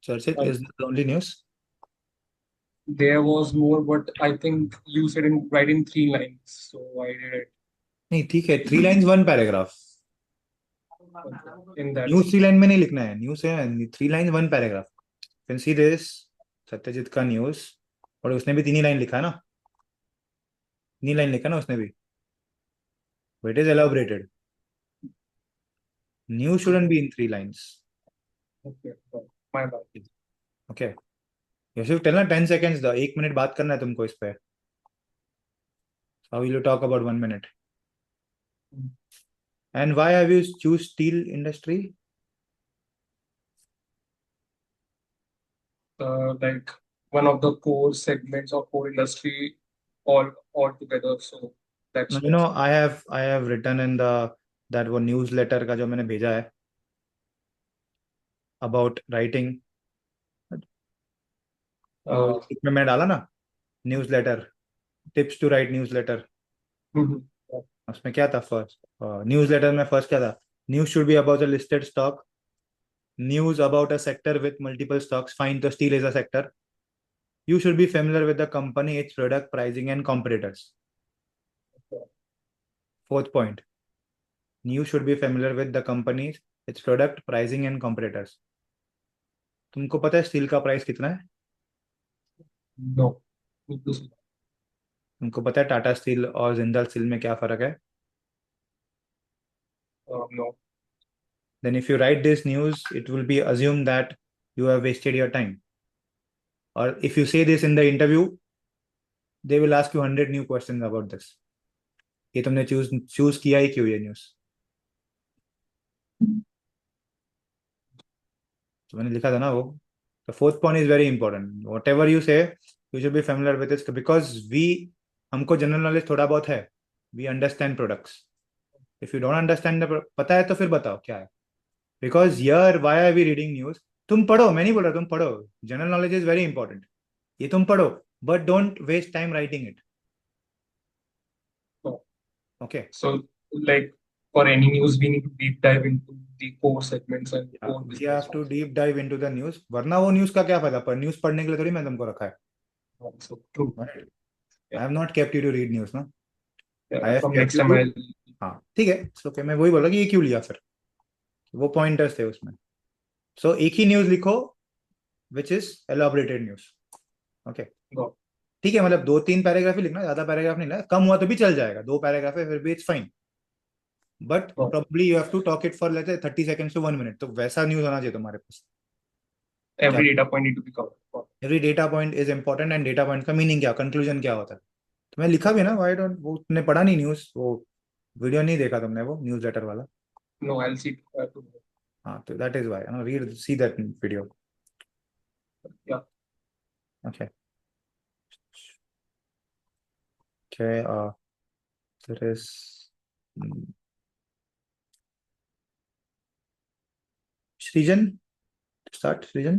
Charchit, is the only news? There was more, but I think you said in right in 3 lines, so I did it नहीं ठीक है, 3 lines 1 paragraph, in that. News 3 line में नहीं लिखना है, news है 3 line 1 paragraph. Can see this, Satyajit का news, और उसने भी 3 ही लाइन लिखा है ना, 3 लाइन लिखा ना उसने भी, it is elaborated, news shouldn't be in 3 lines. Okay, my bad. Okay, you should tell ना 10 सेकेंड्स, 1 मिनट बात करना है तुमको इस पे, how will you talk about 1 minute? And why have you choose steel industry? Like one of the core segments of core industry all together. So that's you know, I have written in the that, वो newsletter का जो मैंने भेजा है about writing, uh, इसमें मैं डाला ना newsletter, tips to write newsletter, mhm. उसमें क्या था फर्स्ट, न्यूज लेटर में फर्स्ट क्या था? News should be about a listed stock, news about a sector with multiple stocks, fine the steel is a sector, you should be familiar with the company, its product, pricing and competitors. Fourth point, you should be familiar with the company, its product, pricing and competitors. तुमको पता है steel का price कितना है? No, need to say that. तुमको पता है Tata steel और जिंदल स्टील में क्या फर्क है? No. then if you write this news, it will be assumed that you have wasted your time. Or if you say this in the interview, they will ask you 100 new questions about this. ये तुमने choose किया ही क्यों ये news? तो मैंने लिखा था ना वो. The fourth point is very important. Whatever you say, you should be familiar with it because हमको जनरल नॉलेज थोड़ा बहुत है. We understand products. If you don't understand पता है तो फिर बताओ क्या है. Because here, why are we reading news? तुम पढ़ो, मैं नहीं बोल रहा तुम पढ़ो. General knowledge is very important. ये तुम पढ़ो, but don't waste time writing it. Oh. Okay. So, like for any news, we need to deep dive into the core segments and core We business. have to deep dive into the news. वरना वो news का क्या फायदा? पर news पढ़ने के लिए थोड़ी मैं तुमको रखा है. So true. Right. I have not kept you to read news, no? I Yeah, have from kept next you time to- I'll. हाँ ठीक है. ओके, मैं वही बोला कि ये क्यों लिया फिर. वो पॉइंटर्स थे उसमें. सो एक ही न्यूज लिखो which is elaborated news. Okay Go. ठीक है, मतलब 2-3 पैराग्राफ ही लिखना, ज्यादा पैराग्राफ नहीं लिखना. कम हुआ तो भी चल जाएगा, 2 पैराग्राफ है फिर भी इट्स फाइन. बट हाँ. Probably you have to talk it for let's say 30 seconds to 1 minute. तो वैसा न्यूज होना चाहिए तुम्हारे पास. Every data point need to be covered. Every data point is important. And data point का meaning क्या, conclusion क्या होता है. तो मैं लिखा भी ना, व्हाई डोंट, वो तुमने पढ़ा नहीं न्यूज, वो वीडियो नहीं देखा तुमने, वो न्यूज लेटर वाला. No, I'll see. हाँ, तो that is why no, read see that video. Yeah. Okay. Okay, there is Srijan. Start, Srijan.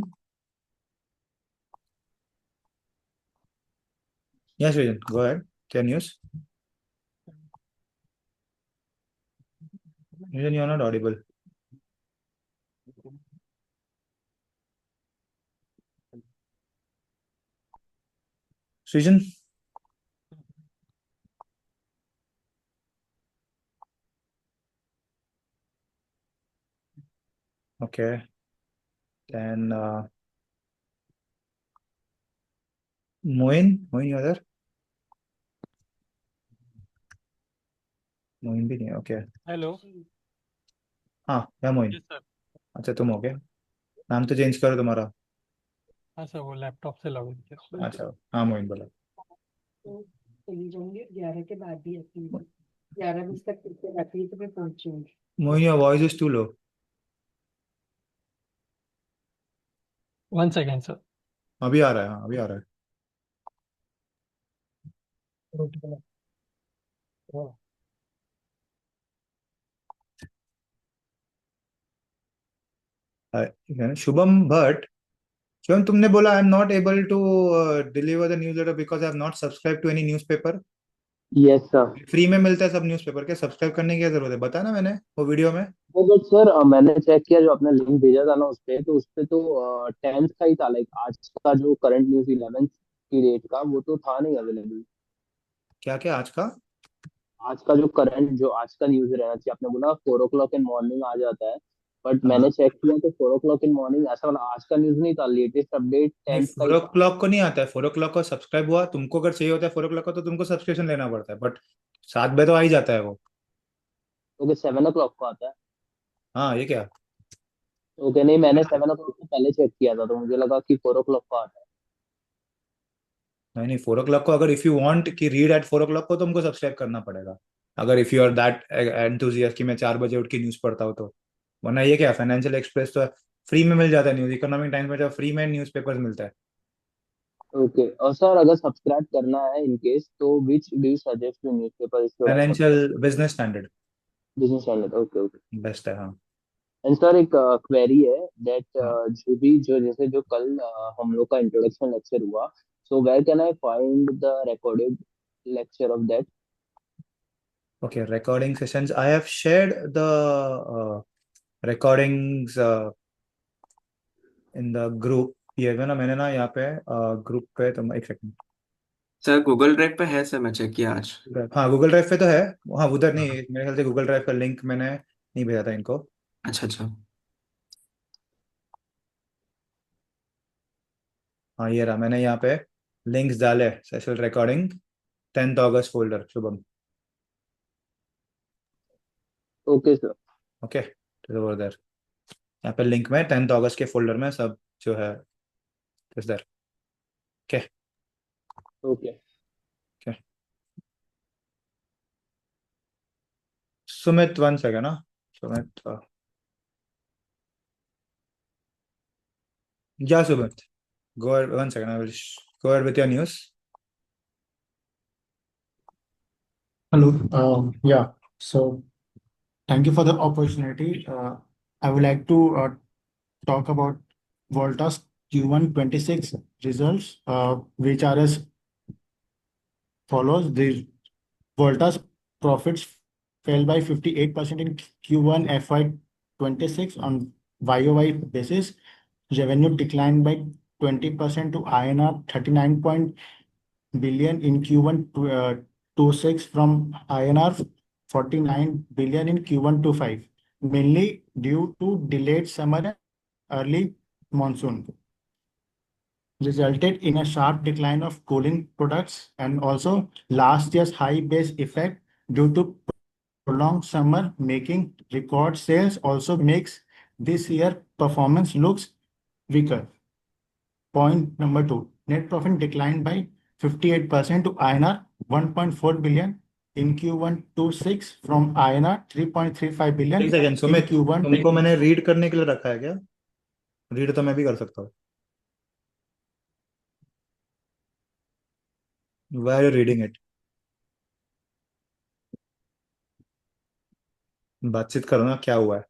Yes, Srijan, go ahead. Can news? Srijan, you're not audible. Srijan? Okay. Then Moin, you're there? Moin भी नहीं है. Okay. Hello. हाँ, क्या Moin? Yes sir. अच्छा, तुम हो गए. नाम तो चेंज करो तुम्हारा. हाँ सर, वो लैपटॉप से लॉगिन किया. अच्छा, हाँ मोइन बोला. तो चली जाऊंगी 11 के बाद भी आती हूँ. 11 बजे तक टीचर आती है तो मैं पहुंचूंगी. Moin, your voice is too low. 1 second sir. अभी आ रहा है. हाँ, अभी आ रहा है. शुभम भट्ट. शुभम, तुमने बोला I am not able to deliver the newsletter because I have not subscribe to any newspaper. Yes sir. Free में मिलता है सब न्यूज़पेपर के, सब्सक्राइब करने की क्या जरूरत है? बताया ना मैंने वो वीडियो में. बट सर मैंने चेक किया, जो आपने लिंक भेजा था ना उस पे, तो उस पे तो 10th का ही था. लाइक आज का जो करंट न्यूज 11th की डेट का, वो तो था नहीं अवेलेबल. क्या क्या आज का? आज का जो करंट, जो आज का न्यूज रहना चाहिए, आपने बोला 4 o'clock इन मॉर्निंग आ जाता है. बट मैंने चेक किया तो 4 o'clock इन मॉर्निंग ऐसा वाला आज का न्यूज नहीं था. लेटेस्ट अपडेट 10th का 4 ही था. o'clock को नहीं आता है. 4 o'clock को सब्सक्राइब हुआ तुमको, अगर चाहिए होता है 4 o'clock को तो तुमको सब्सक्रिप्शन लेना पड़ता है. बट 7 बजे तो आ ही जाता है वो. ओके, 7 o'clock को आता है. हाँ, ये क्या? ओके, नहीं मैंने 7 o'clock को पहले चेक किया था, तो मुझे लगा कि 4 o'clock को आता है. नहीं, 4 o'clock को अगर इफ यू वांट कि रीड एट 4 o'clock को तुमको सब्सक्राइब करना पड़ेगा. अगर if you are that enthusiast कि मैं 4 बजे उठ के न्यूज पढ़ता हूँ तो. वरना ये क्या, फाइनेंशियल एक्सप्रेस तो फ्री में मिल जाता है न्यूज. इकोनॉमिक टाइम्स में जो फ्री में न्यूज़पेपर्स मिलता है. ओके, और सर अगर सब्सक्राइब करना है इन केस, तो which do you suggest newspaper is financial business standard business standard. Okay okay. Best है. हाँ. एंड सर एक क्वेरी है दैट हाँ. जो जैसे जो कल हम लोग का इंट्रोडक्शन लेक्चर हुआ, so where can I find the recorded lecture of that? Okay, recording sessions. I have shared the recordings in the group. ये है ना, मैंने ना यहाँ पे ग्रुप पे, तुम एक सेकंड. सर गूगल ड्राइव पे है सर, मैं चेक किया आज. हाँ, गूगल ड्राइव पे तो है. हाँ, उधर नहीं, मेरे ख्याल से गूगल ड्राइव का लिंक मैंने नहीं भेजा था इनको. अच्छा अच्छा. हाँ, ये रहा, मैंने यहाँ पे लिंक्स डाले. Session recording 10th August folder. Shubham. Okay sir. Okay, it is over there. यहाँ पे लिंक में 10th अगस्त के फोल्डर में सब जो है इस दर। Okay okay. Okay Sumit 1 second ना Sumit yeah Sumit go ahead 1 second I will go ahead with your news. Hello. Yeah. So thank you for the opportunity. I would like to talk about Volta's Q1 26 results, which are as follows. The Volta's profits fell by 58% in Q1 FY26 on YOY basis. Revenue declined by 20% to INR 39 billion in Q1 26 from INR 49 billion in Q1 25, mainly due to delayed summer and early monsoon, resulted in a sharp decline of cooling products and also last year's high base effect due to prolonged summer making record sales also makes this year performance looks weaker. Point number two, net profit declined by 58% to INR 1.4 billion in Q1 26 from INR 3.35 billion एक second in Sumit Q1. तुमको मैंने read करने के लिए रखा है क्या? Read तो मैं भी कर सकता हूँ. Why are you reading it? बातचीत करो ना क्या हुआ है?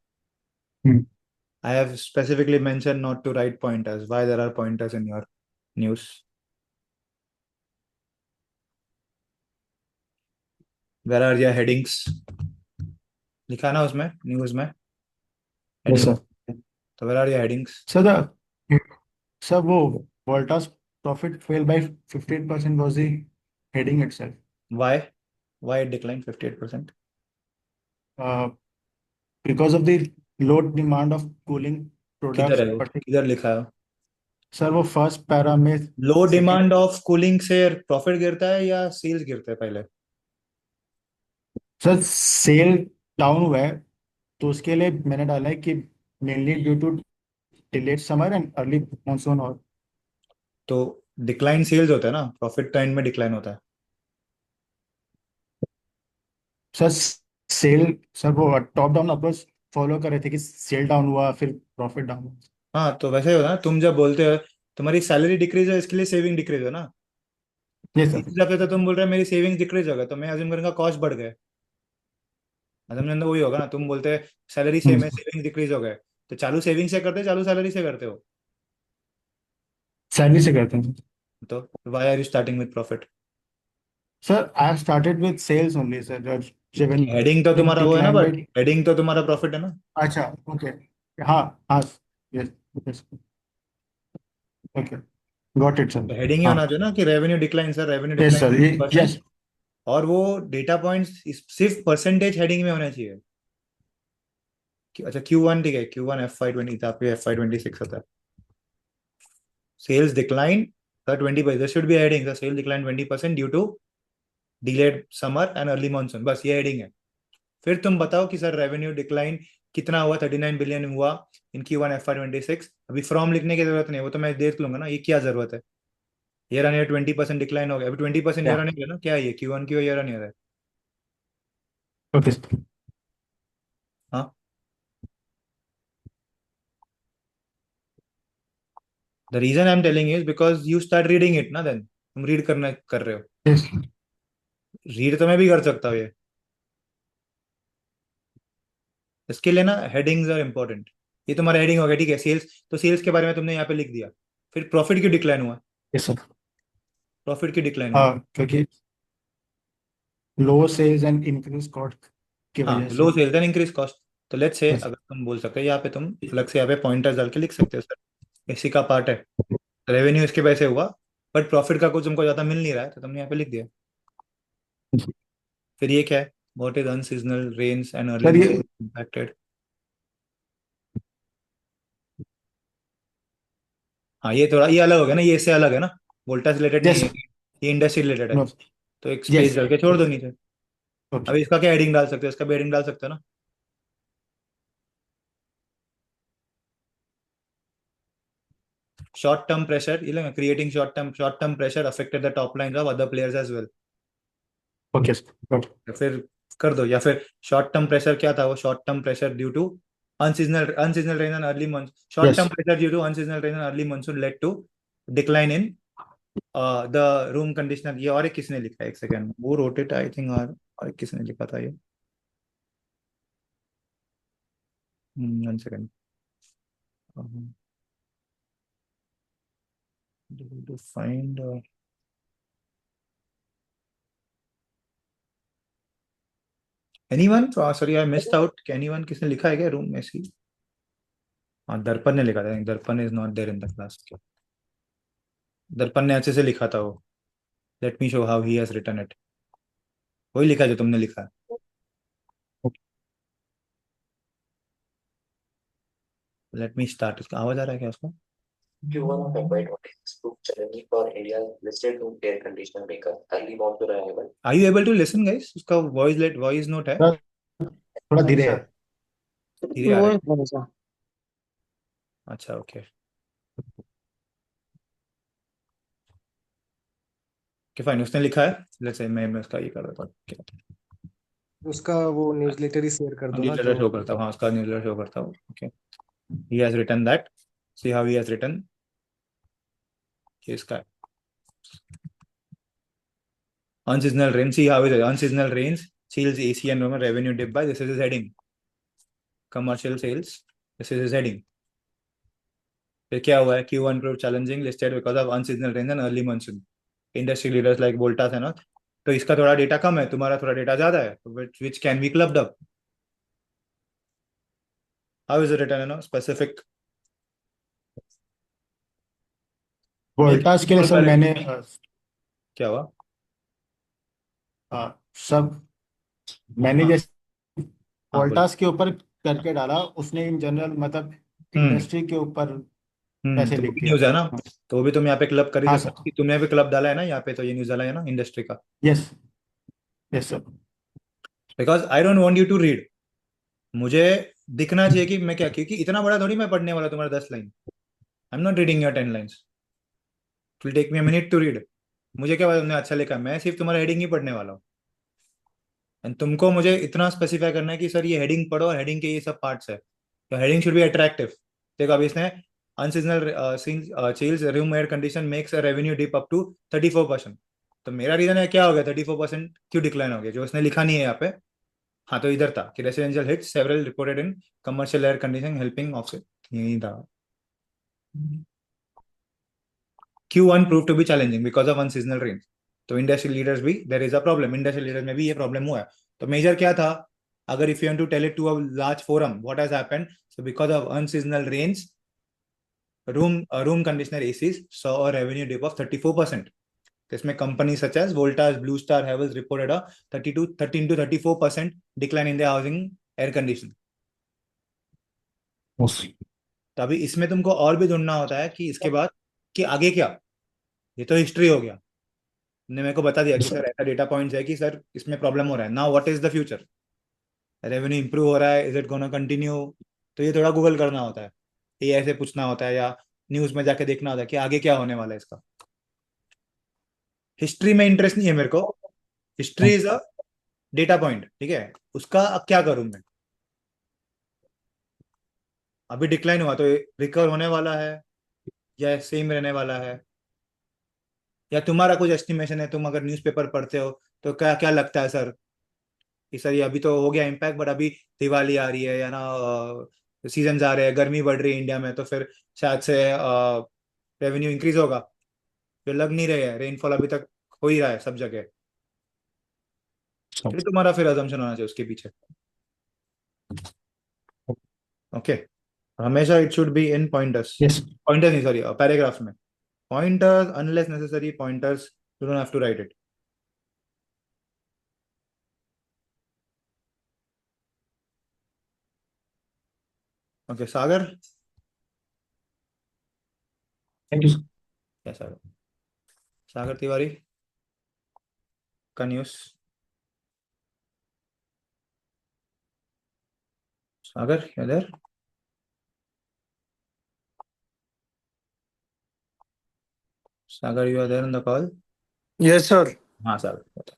I have specifically mentioned not to write pointers. Why there are pointers in your news? Where are your headings? लिखा ना उसमें न्यूज में Yes, heading. sir. So where are your headings? Sir, Volta's profit fell by 58% was the heading itself. Why? Why it declined 58%? Because of the low demand of cooling किधर products. है वो? किधर लिखा है? सर वो first para में लो demand of cooling से profit गिरता है या सेल्स गिरता है पहले? सर सेल डाउन हुआ है तो उसके लिए मैंने डाला है कि mainly due to delayed summer and early monsoon और तो डिक्लाइन सेल्स होता है ना, प्रॉफिट ट्रेंड में डिक्लाइन होता है. सर सेल सर वो टॉप डाउन अप्रोच फॉलो कर रहे थे कि सेल डाउन हुआ फिर प्रॉफिट डाउन हुआ. हाँ तो वैसे ही होता है ना, तुम जब बोलते हो तुम्हारी सैलरी डिक्रीज है इसके लिए सेविंग डिक्रीज हो ना. यस इस सर. हिसाब से तो तुम बोल रहे हो मेरी सेविंग्स डिक्रीज होगा तो मैं अज्यूम करूंगा कॉस्ट बढ़ गए. अज्यूम अंदर वही होगा ना, तुम बोलते हैं सैलरी सेम है सेविंग्स डिक्रीज हो गए तो चालू सेविंग से करते हो चालू सैलरी से करते हो? सैलरी से करते हैं तो why are you starting with profit? Sir. I started with sales only sir. Heading तो तुम्हारा वो है ना, declined बट हेडिंग तो तुम्हारा प्रॉफिट है ना. अच्छा ओके. हाँ हाँ yes yes okay got it sir. Heading ही होना चाहिए ना कि revenue decline sir, revenue yes sir. Decline. Yes और वो डेटा पॉइंट्स सिर्फ परसेंटेज हेडिंग में होना चाहिए. अच्छा Q1 ठीक है, Q1 FY20 था, आपके FY26 होता है. Sales decline sir 20%. This should be heading sir, sale decline 20% due to delayed summer and early monsoon. बस ये हेडिंग है. फिर तुम बताओ कि सर रेवेन्यू डिक्लाइन कितना हुआ, 39 बिलियन हुआ इन Q1 FY26. अभी फ्रॉम लिखने की जरूरत नहीं है, वो तो मैं देख लूंगा ना. ये क्या जरूरत है? ईयर ऑन ईयर 20% डिक्लाइन हो गया. अभी 20% ईयर ऑन ईयर ना, क्या है ये Q1 की ईयर ऑन ईयर है? ओके. हाँ the reason I am telling is because you start reading it ना, देन तुम रीड करना कर रहे हो. यस रीड तो मैं भी कर सकता हूँ ये. इसके लिए ना हेडिंग्स आर इंपॉर्टेंट. ये तुम्हारा हेडिंग हो गया ठीक है, सेल्स. तो सेल्स के बारे में तुमने यहाँ पे लिख दिया. फिर प्रॉफिट क्यों डिक्लाइन हुआ? Yes sir. प्रॉफिट क्यों डिक्लाइन हुआ? हाँ क्योंकि लो सेल्स एंड इंक्रीज कॉस्ट की हाँ वजह से. लो सेल्स एंड इंक्रीज कॉस्ट. तो लेट्स से Yes. अगर तुम बोल सकते हो यहाँ पे, तुम अलग से यहाँ पे पॉइंटर्स डाल के लिख सकते हो सर इसी का पार्ट है. रेवेन्यू इसके वजह से हुआ बट प्रॉफिट का कुछ तुमको ज्यादा मिल नहीं रहा है तो तुमने यहाँ पे लिख दिया. फिर ये क्या है? What is unseasonal rains and sir early ये इम्पैक्टेड. हाँ ये थोड़ा ये अलग हो गया ना, ये इससे अलग है ना, वोल्टा से रिलेटेड नहीं यस है, ये इंडस्ट्री रिलेटेड है. नो तो एक स्पेस यस डाल के छोड़ दो नीचे. ओके. अब इसका क्या हेडिंग डाल सकते हो? इसका भी हेडिंग डाल सकते हो ना. short-term pressure, creating short-term pressure affected the top lines of other players as well. Okay, sir. Got it. या फिर कर दो, या फिर short-term pressure क्या था वो? Short-term pressure due to unseasonal rain and early monsoon. Short-term Yes. pressure due to unseasonal rain and early monsoon led to decline in the room conditioner. ये और एक किसने लिखा है? एक सेकंड, वो wrote it I think, और एक किसने लिखा था ये? One second. To find anyone? Sorry, I missed out. Anyone? किसने लिखा है क्या रूम में सी? हाँ, दर्पण ने लिखा था. Darpan is not there in the class. Darpan ने अच्छे से लिखा था वो. Let me show how he has written it. वही लिखा जो तुमने लिखा है. Let me start. इसका आवाज आ रहा है क्या उसका? Q1 of FY26 proved challenging for India's listed room air conditioner maker. Early monsoon arrival. Are you able to listen, guys? उसका वॉइस नोट है. थोड़ा धीरे है. धीरे आ रहा है. वो थोड़ा सा अच्छा, ओके. Okay fine. उसने लिखा है. लेट्स से मैं उसका ये कर देता हूँ. उसका वो न्यूज़लेटर ही शेयर कर दो ना न्यूज़लेटर शो जो करता हूँ. हाँ, उसका न्यूज़लेटर शो करता हूँ. Okay. He has written that. See how he has written. इसका unseasonal rain. See how is it? Unseasonal rains chills AC and revenue dip by. This is his heading. Commercial sales. This is his heading. फिर क्या हुआ है? Q1 proved challenging listed because of unseasonal rains and early monsoon. Industry leaders like Voltas and all. तो इसका थोड़ा data कम है, तुम्हारा थोड़ा डेटा ज्यादा है. Which can be clubbed up. How is it written? Specific. Voltas के लिए सर मैंने क्या हुआ? सब मैंने जैसे हाँ, वोल्टास के ऊपर करके डाला, उसने इन जनरल मतलब इंडस्ट्री के ऊपर पैसे तो लिख वो भी दिया. न्यूज है ना. तो वो भी तुम यहाँ पे क्लब कर ही हाँ सकते हो. सर. कि तुमने भी क्लब डाला है ना यहाँ पे, तो ये न्यूज डाला है ना इंडस्ट्री का. Yes. Yes sir. Because I don't want you to read. मुझे दिखना चाहिए कि मैं क्या, क्योंकि इतना बड़ा थोड़ी मैं पढ़ने वाला तुम्हारा 10 line. I am not reading your 10 lines. It will take me a minute to read. मुझे क्या पता तुमने अच्छा लिखा. मैं सिर्फ तुम्हारा हेडिंग ही पढ़ने वाला हूँ. एंड तुमको मुझे इतना स्पेसिफाई करना है कि सर ये हेडिंग पढ़ो और हेडिंग के ये सब पार्ट्स है. तो हेडिंग शुड बी अट्रैक्टिव. देखो अभी इसने unseasonal chills room air condition makes a revenue dip up to 34%. तो मेरा रीजन है क्या हो गया 34% क्यों डिक्लाइन हो गया, जो उसने लिखा नहीं है यहाँ पे. हाँ, तो इधर था कि residential hits several reported in commercial air conditioning helping offset. यही था. Q1 proved to be challenging because of unseasonal rains. तो इंडस्ट्री लीडर्स भी there is a problem. Industry leaders में भी ये प्रॉब्लम हुआ है. तो मेजर क्या था? अगर if you want to tell it to a large forum what has happened. So because of unseasonal rains room conditioner ACs saw a revenue dip of 34%. इसमें companies such as Voltas, Blue Star, Havells reported a 13 to 34% decline in their housing air conditioning. तो अभी इसमें तुमको और भी ढूंढना होता है कि इसके बाद कि आगे क्या. ये तो हिस्ट्री हो गया. ने मेरे को बता दिया कि सर ऐसा डेटा पॉइंट्स है कि सर इसमें प्रॉब्लम हो रहा है. Now what is the future? Revenue improve हो रहा है, इज इट गोना कंटिन्यू? तो ये थोड़ा गूगल करना होता है, ये ऐसे पूछना होता है, या न्यूज में जाके देखना होता है कि आगे क्या होने वाला है इसका. हिस्ट्री में इंटरेस्ट नहीं है मेरे को. History is a data point. ठीक है, उसका अब क्या करूं मैं? अभी डिक्लाइन हुआ तो रिकवर होने वाला है या सेम रहने वाला है, या तुम्हारा कुछ एस्टिमेशन है? तुम अगर न्यूज़पेपर पढ़ते हो तो क्या क्या लगता है सर कि सर ये अभी तो हो गया इम्पैक्ट, बट अभी दिवाली आ रही है या ना सीजन आ रहे हैं, गर्मी बढ़ रही है इंडिया में, तो फिर शायद से रेवेन्यू इंक्रीज होगा. जो लग नहीं रहे हैं, रेनफॉल अभी तक हो ही रहा है सब जगह. फिर तुम्हारा फिर अजम्पशन होना चाहिए उसके पीछे. ओके. हमेशा it should be in pointers. Yes. Pointers नहीं, सॉरी, पैराग्राफ्स में. Pointers unless necessary, pointers you don't have to write it. Okay Sagar. Thank you. क्या सागर? सागर तिवारी का न्यूज. सागर इधर. Sagar, you are there on the call? Yes, sir. हाँ Sagar, बताओ.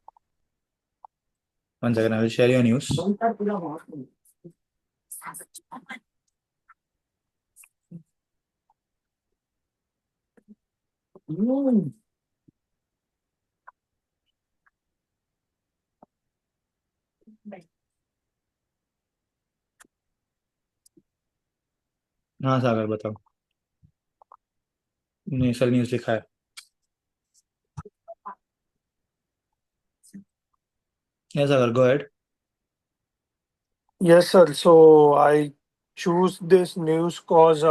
One second, I will share your news. हाँ सागर बताओ. National news लिखा है. Yes, Sagar, go ahead. Yes, sir. So I choose this news cause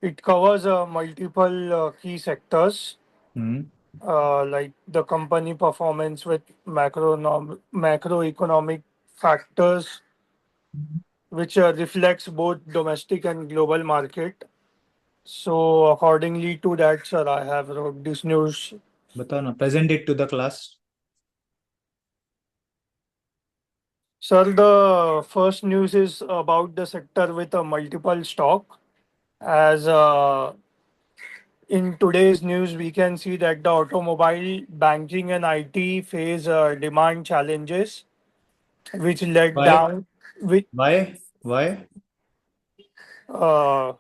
it covers multiple key sectors Hmm. like the company performance with macroeconomic factors, which reflects both domestic and global market. So accordingly to that, sir, I have wrote this news. बताओ ना. Present it to the class. Sir, the first news is about the sector with a multiple stock. As in today's news, we can see that the automobile, banking, and IT face demand challenges, which led Why? down. Which, Why? uh,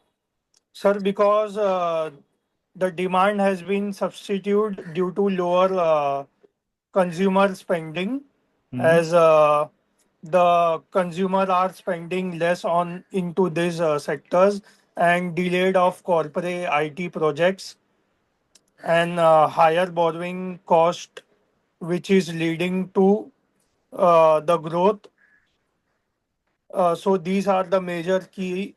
sir, because the demand has been substituted due to lower consumer spending, as the consumer are spending less on into these sectors and delayed of corporate IT projects and higher borrowing cost, which is leading to the growth. So these are the major key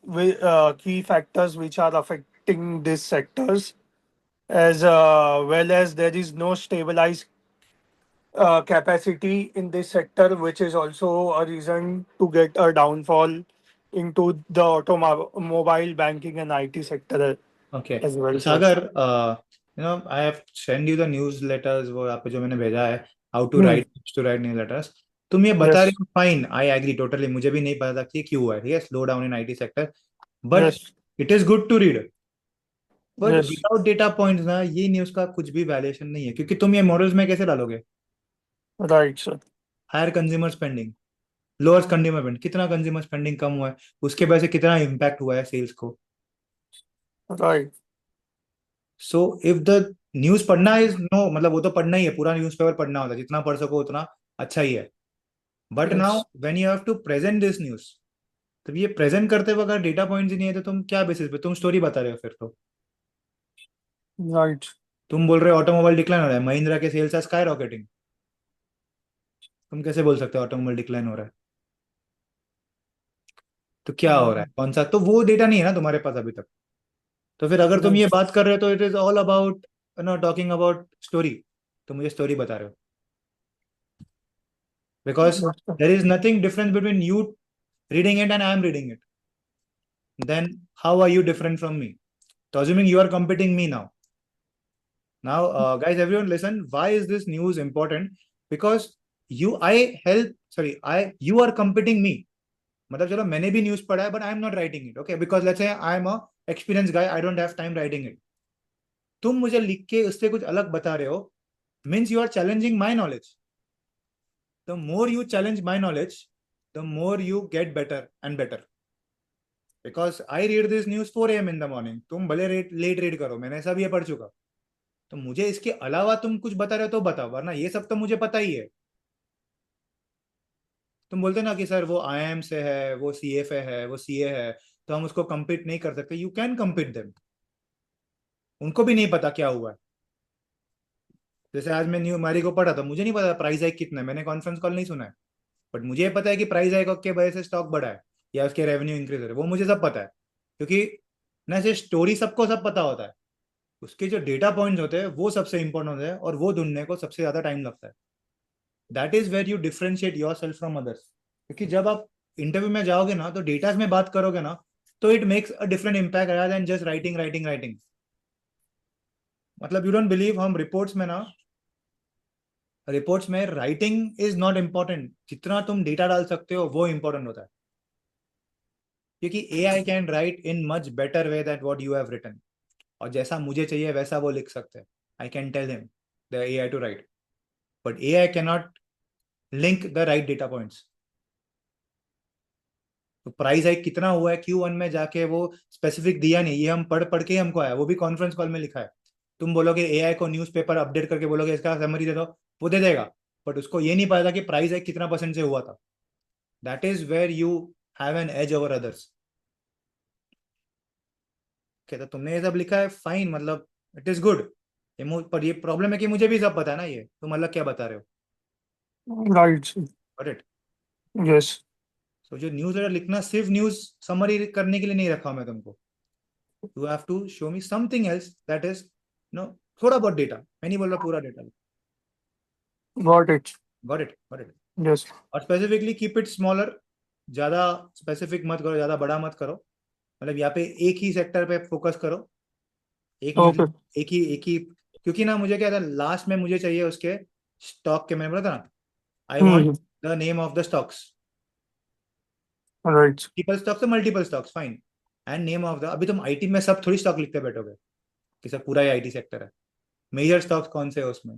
factors which are affecting these sectors, as well as there is no stabilized capacity in this sector, which is also a reason to get a downfall into the automobile, banking, and IT sector Okay. as well, sir. Sagar, I have send you the newsletters वो आप जो मैंने भेजा है, how to Hmm. write newsletters. तुम ये बता Yes. रहे हो, फाइन, आई एग्री टोटली. मुझे भी नहीं पता था कि क्यों हुआ है. ठीक है, slow down in IT sector, but Yes. It is good to read. But Yes. Without data points ना ये न्यूज का कुछ भी वैल्यूएशन नहीं है, क्योंकि तुम ये मॉडल्स में कैसे डालोगे? Right, sir. Higher consumer spending, lower consumer spending, कितना कंज्यूमर स्पेंडिंग कम हुआ है, उसके वजह से कितना इम्पैक्ट हुआ है सेल्स को. Right. So if the news पढ़ना इज नो, मतलब वो तो पढ़ना ही है, पूरा न्यूज़पेपर पढ़ना होता है, जितना पढ़ सको उतना अच्छा ही है. But Yes. Now when you have to present this news, तो ये प्रेजेंट करते वक्त अगर डेटा पॉइंट्स ही नहीं है तो तुम क्या बेसिस पे तुम स्टोरी बता रहे हो? फिर तो Right. तुम बोल रहे हो ऑटोमोबाइल डिक्लाइन हो रहा है, महिंद्रा के सेल्स आर स्काई रॉकेटिंग. तुम कैसे बोल सकते हो ऑटोमोबाइल डिक्लाइन हो रहा है? तो क्या हो रहा है, कौन सा? तो वो डेटा नहीं है ना तुम्हारे पास अभी तक. तो फिर अगर तुम ये बात कर रहे हो तो it is all about talking about story. तो मुझे स्टोरी बता रहे हो, because there is nothing difference between you reading it and I am reading it. Then how are you different from me? So assuming you are competing me now. Now, guys, everyone listen. Why is this news important? Because you are competing me. मतलब चलो मैंने भी news पढ़ा है, but I am not writing it. Okay, because let's say I am a experience guy, I don't have time writing it. तुम मुझे लिख के उससे कुछ अलग बता रहे हो, means you are challenging my knowledge. The more you challenge my knowledge, the more you get better and better. Because I read this news 4 AM in the morning. तुम भले लेट रीड करो, मैंने सब ये पढ़ चुका. तो मुझे इसके अलावा तुम कुछ बता रहे हो तो बताओ, वरना ये सब तो मुझे पता ही है. तुम बोलते ना कि सर वो IIM से है, वो CFA है, वो CA है, तो हम उसको compete नहीं कर सकते. You can compete them. उनको भी नहीं पता क्या हुआ है. जैसे आज मैं न्यू मारी को पढ़ा था, मुझे नहीं पता प्राइस हाइक कितना है, मैंने कॉन्फ्रेंस कॉल नहीं सुना है. बट मुझे ये पता है कि प्राइस हाइक के वजह से स्टॉक बढ़ा है या उसके रेवेन्यू इंक्रीज हो रहा है, वो मुझे सब पता है. क्योंकि ना से स्टोरी सबको सब पता होता है, उसके जो डेटा पॉइंट्स होते हैं वो सबसे इंपॉर्टेंट होते हैं, और वो ढूंढने को सबसे ज्यादा टाइम लगता है. That is where you differentiate yourself from others. क्योंकि जब आप इंटरव्यू में जाओगे ना, तो डेटा में बात करोगे ना, तो it makes a different impact rather than just writing writing writing. मतलब यू डोंट बिलीव, हम रिपोर्ट्स में राइटिंग इज नॉट इम्पोर्टेंट, जितना तुम डेटा डाल सकते हो वो इंपॉर्टेंट होता है. क्योंकि AI can write in much better way that what you have written. और जैसा मुझे चाहिए वैसा वो लिख सकते हैं. I can tell him the AI to write, but AI can not link the right data points. तो प्राइस हाइक कितना हुआ है Q1 में जाके वो स्पेसिफिक दिया नहीं, ये हम पढ़ पढ़ के ही हमको आया, वो भी कॉन्फ्रेंस कॉल में लिखा है. तुम बोलोगे AI को न्यूज़पेपर अपडेट करके बोलोगे इसका समरी दे दो, वो दे देगा, बट उसको ये नहीं पता कि प्राइस हाइक कितना % से हुआ था. That is where you have an edge over others. तो तुमने ये सब लिखा है फाइन, मतलब इट इज गुड. पर ये प्रॉब्लम है कि मुझे भी सब पता है ना, ये तुम अलग क्या बता रहे हो. Right. Got it. Yes. सो जो न्यूज़ लेटर लिखना सिर्फ न्यूज समरी करने के लिए नहीं रखा मैं तुमको. You have to show me something else that is no थोड़ा बहुत डेटा. मैं नहीं बोल रहा पूरा data. Got it. Got it, got it. Yes. और स्पेसिफिकली कीप इट स्मॉलर. ज्यादा स्पेसिफिक मत करो, ज्यादा बड़ा मत करो. मतलब यहाँ पे एक ही सेक्टर पे फोकस करो. एक Okay. एक ही. क्योंकि ना मुझे क्या था लास्ट में मुझे चाहिए उसके स्टॉक के, मैंने बोला था ना, I Hmm. Want the name of the stocks. Right. Multiple stocks तो multiple stocks fine, and name of the. अभी तुम आईटी में सब थोड़ी स्टॉक लिखते बैठोगे कि सब पूरा ही आईटी सेक्टर है. मेजर स्टॉक्स कौन से है उसमें,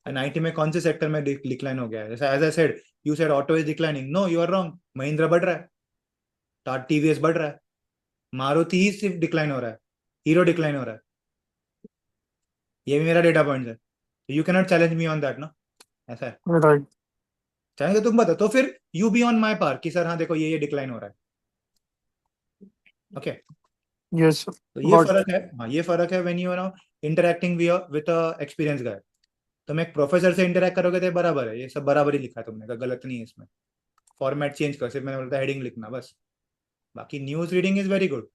एंड आईटी में कौन से सेक्टर में डिक्लाइन हो गया है. जैसे as I said, you said auto is declining. No, you are wrong. Mahindra बढ़ रहा है, टाटा टीवीएस बढ़ रहा है, मारुति ही सिर्फ डिक्लाइन हो रहा है, हीरो डिक्लाइन हो रहा है. ये भी मेरा डेटा पॉइंट है. You cannot challenge me on that ना. ऐसा है. Right. चाहेंगे तुम बता, तो फिर यू बी ऑन माई पार कि सर हाँ देखो ये डिक्लाइन हो रहा है. ओके. Yes. तो ये Got फर्क है. हाँ, ये फर्क है when you are now interacting with experience guy. तुम एक प्रोफेसर से इंटरेक्ट करोगे तो बराबर है, ये सब बराबर ही लिखा है तुमने, गलत नहीं है इसमें. फॉर्मेट चेंज कर, सिर्फ मैंने बोलता हेडिंग लिखना बस. बाकी news reading is very good.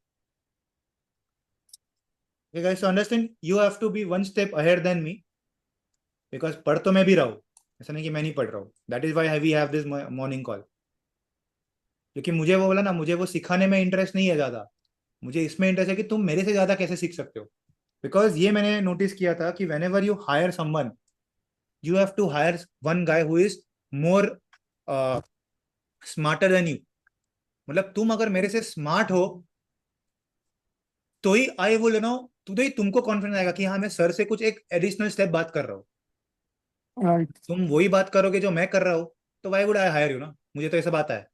Okay guys, so understand you have to be one step ahead than me, because पढ़ तो मैं भी रहा हूँ, ऐसा नहीं कि मैं नहीं पढ़ रहा हूँ. That is why we have this morning call. क्योंकि मुझे वो बोला ना, मुझे वो सिखाने में इंटरेस्ट नहीं है ज्यादा, मुझे इसमें इंटरेस्ट है कि तुम मेरे से ज्यादा कैसे सीख सकते हो. बिकॉज ये मैंने नोटिस किया था कि whenever you hire someone, you have to hire one guy who is more smarter than you. मतलब तुम अगर मेरे से स्मार्ट हो तो ही आई विल नो, तो ही तुमको कॉन्फिडेंस आएगा कि हाँ मैं सर से कुछ एक एडिशनल स्टेप बात कर रहा हूँ. Right. तुम वही बात करोगे जो मैं कर रहा हूँ, तो why would I hire you ना. मुझे तो ऐसा बात है.